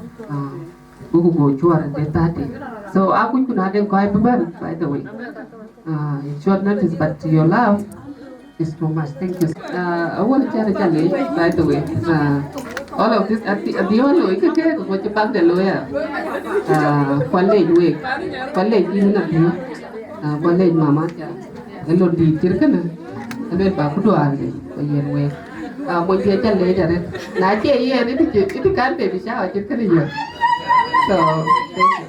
Buku juara day 30. So aku pun ada kau beban by the way. It's short notice but your love is too much. Thank you. Awal cara jalan by the way. All of this at the only way ke ko Jepang de lo ya. College week. College ini nak dia. College mama ja. Elo di cirkan. Elo ba ku doa ni. Yen week. Mo je jalan jare. Na je ye itu kan Babyshower cirkan dia. So, thank you.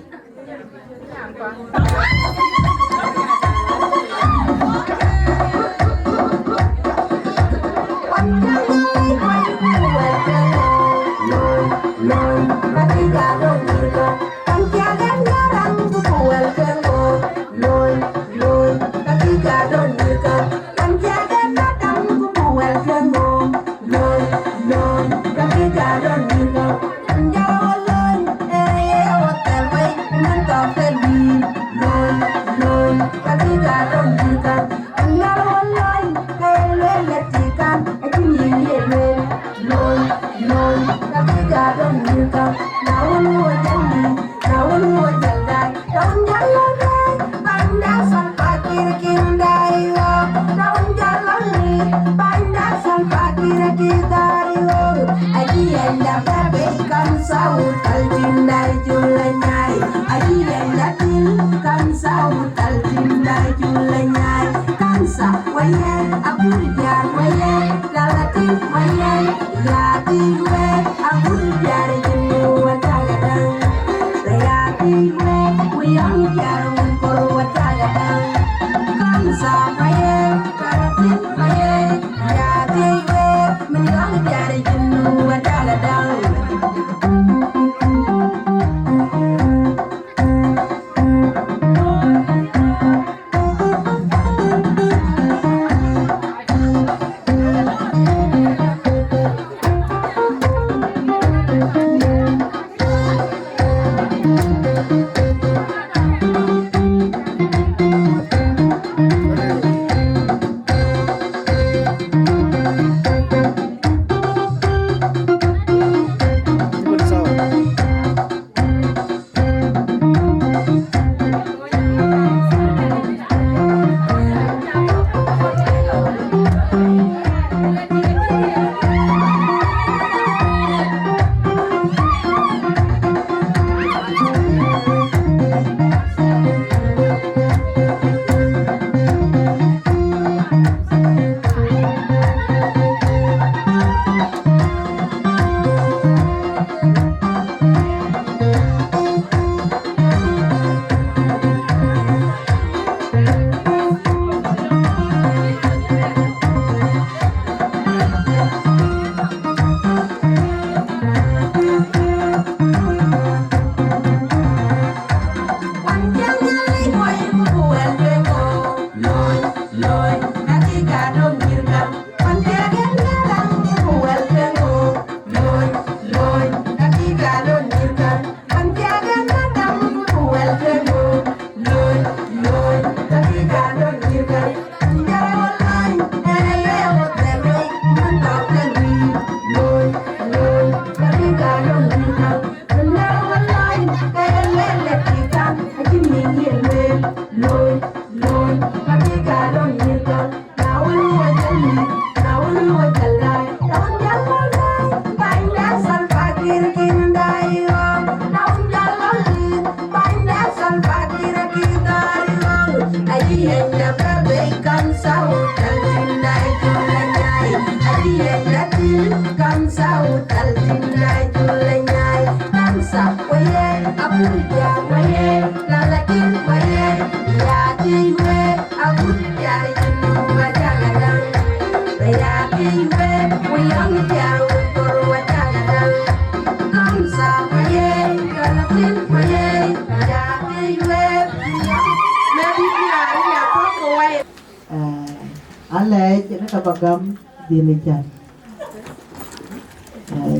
Ale jadi kabagam dilihat.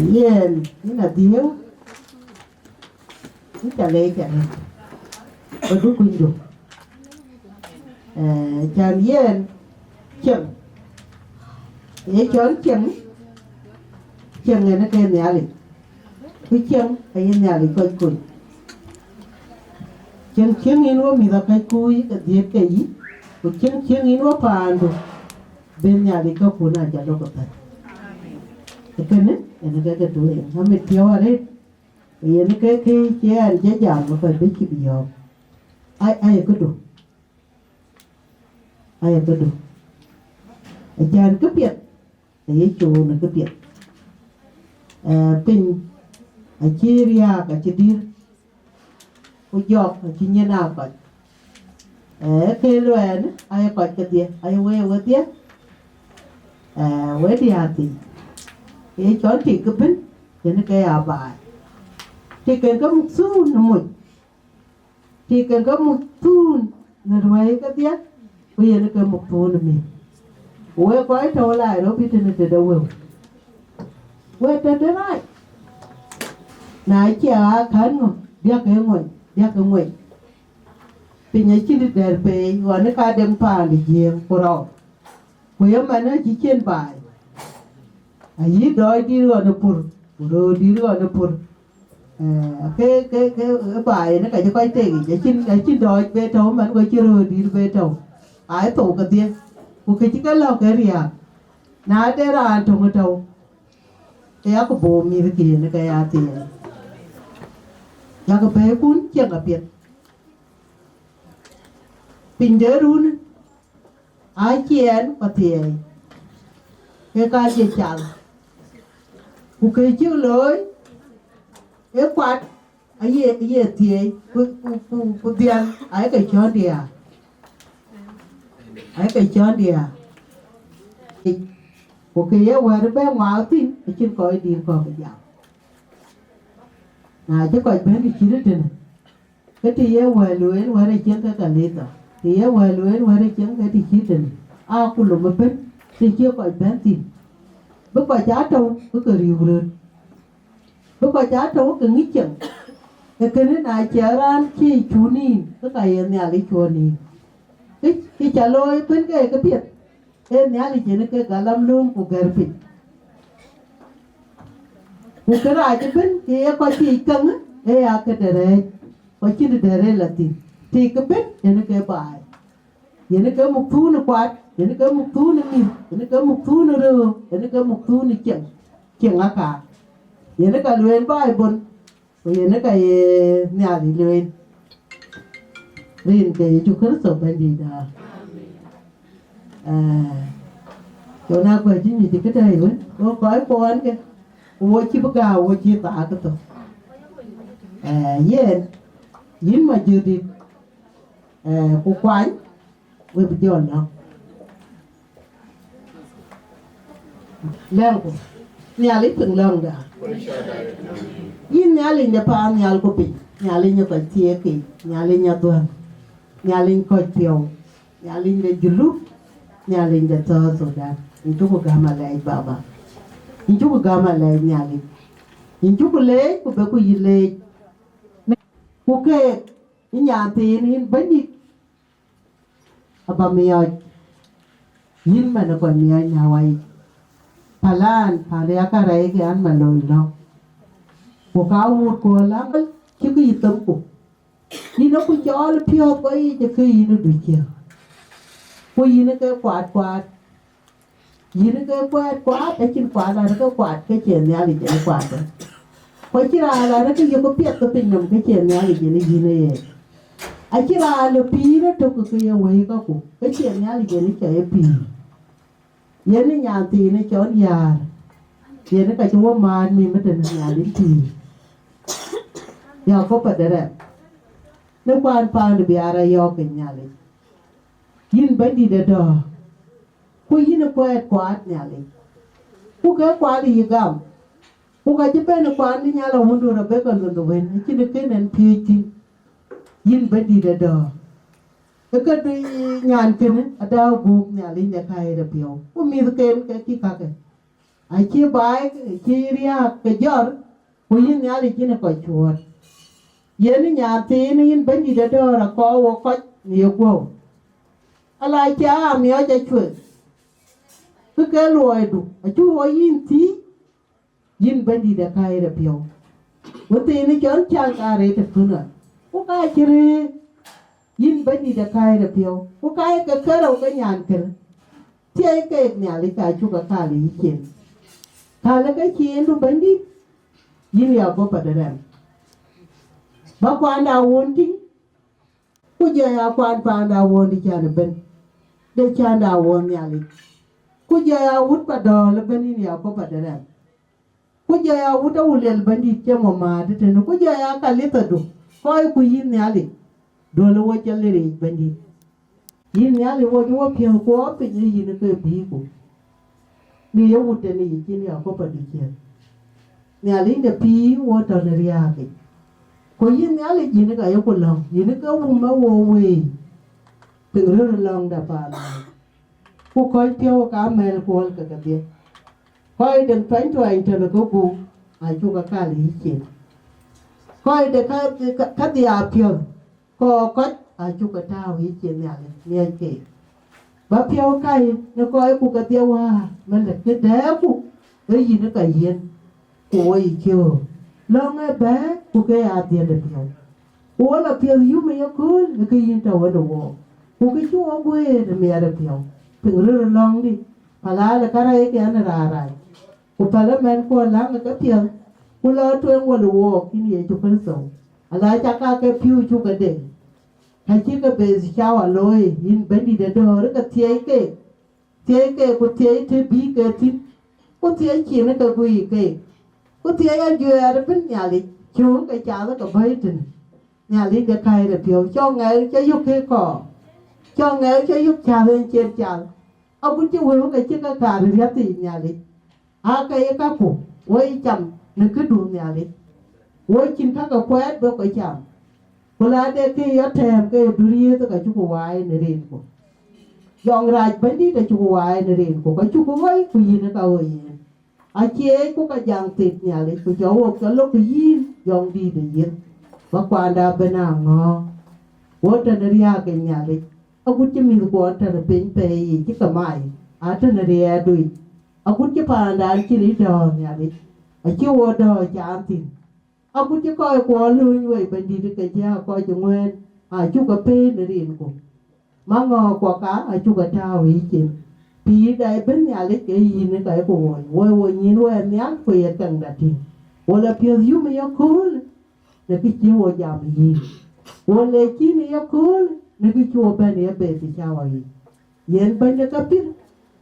Yen ini dia, ini cale cale, berdua kunjung. Jangan yen cem, chọn cem này nó kêu nhà lịch, cái cem cái nhà lịch coi coi. Cem ini lo mira kai kui cái dia cái gì, cem ini lo pandu. Ben nhà lịch có cuốn aja lo kata. Kan ini kata tu yang kami tiawar ini kaya cian jajang apa beki biar. Ayah kedu. Jangan kepiat. Ayah cuma kepiat. Pin ciria kacidir. Ujok cinya apa? Keluar ayah kat dia. Ayah we dia. We dia hati. Cái chọn thì cứ biết thì nó cái bài thì cần có một xu là một thì cần có một xu là rồi cái tiếc bây giờ nó cần một xu là mình quay quay trở lại đó biết nó từ đâu rồi quay trở lại nãy chả khán rồi biết cái ngồi thì nhảy trên được đẹp về và nó ca đem phàn để giềng của nó quay mà nó chỉ trên bài Ayi doi di luar nepur, di luar nepur. Cái bài nó cái cho coi tiền, chỉ doi bê trâu mà coi chưa đi bê trâu. Ai tổ cái tiền, cái chỉ cái lo cái gì à? Nãy đây là anh trồng cái trâu. Cái áo cái bồ mi cái kia nó cái áo tiền. Nhà cái bé cuốn chẳng có biết. Pin đỡ run, ai chén có tiền. Cái gì chẳng. Cái chữ lối cái quạt ấy thì cái tiền ấy cái chọn đi à ấy cái chọn đi à cái qua nó bé ngoại tin cái chuyện coi đi coi cái dạo này chứ coi bé cái chữ đó trên cái thì qua lối qua đây chén cái cả lít rồi thì qua lối qua đây chén cái thì chữ trên cũng lùm một bên thì chưa coi bé tin bước qua giá trâu bước cái riu lên bước qua giá trâu cái nghĩ chừng cái này chả ra chi chú ni cái nhà lấy chùa ni cái trả lôi bên cái biết cái nhà lấy chỉ cái cả làm luôn của cái biết cái này cái bên cái có chi căng á cái đề có chi đề là thì cái biết cái bài vậy cái một thu nó quạt vậy cái một thu nó mì vậy cái một thu nó rơ vậy cái một thu nó chừng cả vậy cái luyện bài bồn vậy cái nhà thì luyện cái chú khất sổ bên gì đó chỗ nào quay chứ gì thì cái đây vẫn có con cái ôi chi bác gạo ôi chi tạ cái tổ yen yin ma judi ku kwany we bi jon no leng ko nyali pung long da yin nyali nya pa nyal ko pi nyali nya ko tie ki nyali nya don nyali ko pio nyali nya julu nyali nya to so da inju ko gama lai baba inju ko gama lai nyali inju ko le ko be ko yile ku ke nya ti ni bani aba miyo yin mana ko miyo nya wai palan pale akara ke an maloi no ko ka wut ko la ki ki tam ko ni no ku jol pio ko yi je ki ni du kia ko yi ne ke kwat yi ne ke kwat e kin kwat la ke kwat ke chen ya li je kwat ko kira la ke yo ko piet ko pin nom ke chen ya li je ni yi ne ye a kira le pi ne to ko ke ye we ka ko ke chen ya li je ni ke pi ye ni nya ti ne chon ya ye ne ka chuo man mi me ten ya li ti ya ko pa dere ne kwan pa ne biara yo ke nya li yin bandi de do ku yin ko et kwat nya li ku ke kwat yi gam ku ka ji ben kwan ni nya la hundu ra be kan do wen ki ne ke nen pi ti yin bandi de do ka du nyan ken ada bu nya li ne kai re pio ku mi ken ke ki ka ke ai chi bai chi ria ke jor ku yin nya li ki ne ko chuot yen nya ti ni yin bandi de do ra ko wo ko ni ko ala cha mi o ja chue ku ke luoi du a chu wo yin ti yin bandi de kai re pio wo ti ni chon chang ka re te ku na ku ka chi re yin bani da kai da pio ku kai ka karo ka nyan ker tie ke nya li ka chu ka ka li chen ka la ka chen du bandi yin ya go pa da ram ba kwa na won ti ku je ya kwa pa na won di cha na ben de cha na won nya li ku je ya wut pa do le bani ya go pa da ram ku je ya wut u le bandi che mo ma de te no ku je ya ka li ta du ko ku yin nya li dole wo challe re bandi yin ya le wo wo pio ko pe ni yin ke bi ko ni yo wute ni yin ya ko pa di che ni ali de pi wo to ne ria ke ko yin ya le yin ga yo ko long yin ka wu ma wo we pe ro long da pa na ko ko pio ka mel ko ka ka bi ko den pen to ai te ko bu ai chu ka li che ko de ka dia pio ko ko a chu ka ta wi chen ya le ne ke ba pio kai ne ko ku ka dia wa man le ke de ku e yi ne ka yen ko yi kyo long e ba ku ke a dia de pio o la pio yu me ya ko ne ke yin ta wa do wo ku ke chu o gwe de me ya de pio pe ro long di pala le ka ra e ke an ra ra ku pala men ko la ne ka pio ku lo twen wo do wo ki ni e chu ka so ala cha ka ke piu chu ka de ha chi ka Babyshower loi yin bandi de do ka tie ke ku tie te bi ke ti ku tie chi ne ka gui ke ku tie ya ju ya bin nya li chu ka cha ka bai tin nya li de kai de piu cho ngai cho yu ke ko cho ngai cho yu cha lên trên cha a bu chi wo ka chi ka ka ri ya ti nya li a ka ye ka ku wo i cham ne ku du nya li wo chin ka ka kwet bo ka cham Kula de ke Atem ke duriye to ka chuko wai ne ren ko. Yong raj bandi ka chuko wai ne ren ko ka chuko wai ku yin ka o yin. A che ku ka jang tit nya le ku jo wo ka lo ku yin yong di de yin. Ba kwa da bena ngo. Wo ta ne ria ke nya le. A ku chi mi ko ta ne pen pe yi chi ka mai. A ta ne ria dui. A ku chi pa da chi ri do nya le. A chi wo do cha tin. A ku chi ko ko lu we bandi de ke ja ko chi ngwen a chu ka pe ne rin ko ma ngo ko ka a chu ka ta wi chin pi dai ben ya le ke yin ne ka ko wo nyin we nya ko ye tang da ti wo la pi yu me ya ko ne ki chi wo ja mi yi wo le chi ne ya ko ne ki chu ba ne be ti cha wa yi yen ban ne ka pi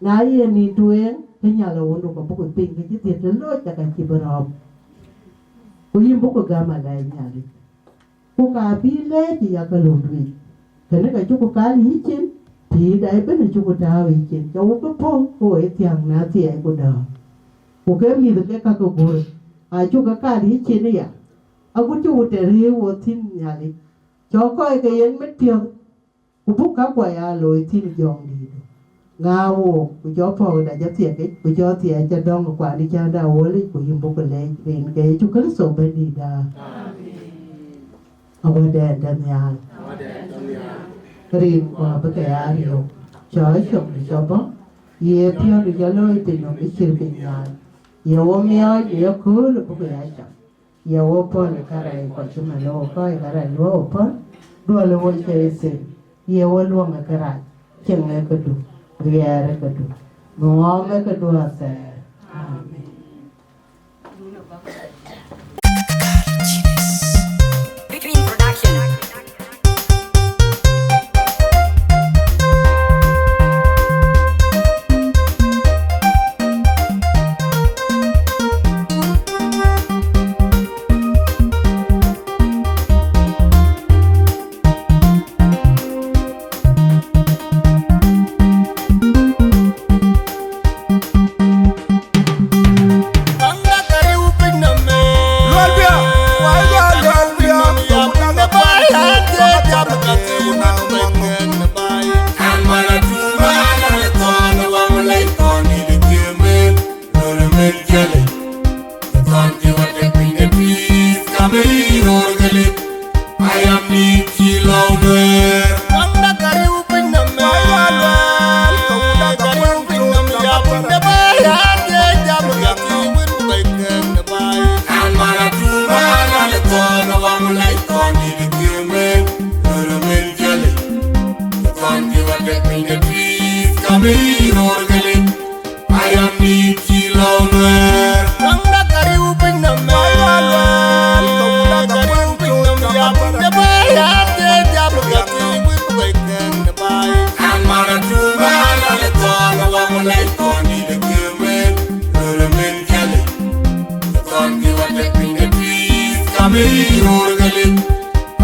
na ye ni tuen ke nya la wo ko ko pin ke ti ti lo ta ka chi ba ro ko yimbo ko gama la nyali ko ka bile ti ya ka londwi kana ka chuko ka li chin ti dai ben chuko ta wi chin cho ko po ko e tiang na ti ai ko da ko ke mi de ka ko go a chuko ka li chin ya a ku chu te ri wo tin nyali cho ko e ke yen met pio ku bu ka kwa ya lo tin jong di ngao ku cho po da ja ti ke ku cho ti ai cha dong kwa ni cha da wo li ku yimbo ko le rin ke chu ka so ben di da awa đèn đèn nhà rin qua bất kể ai hiểu chói chồng để cho bó ye theo được cho lôi tình nó cái sự tình nhà ye ôm nhau ye cứ là bất kể ai chồng ye ôm pon là cái này còn chúng mà lo coi cái này lo ôm pon đua là vui chơi sự ye ôm luôn là cái này chẳng lẽ cái đủ riêng cái đủ ngon cái đủ sẽ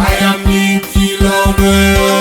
I am the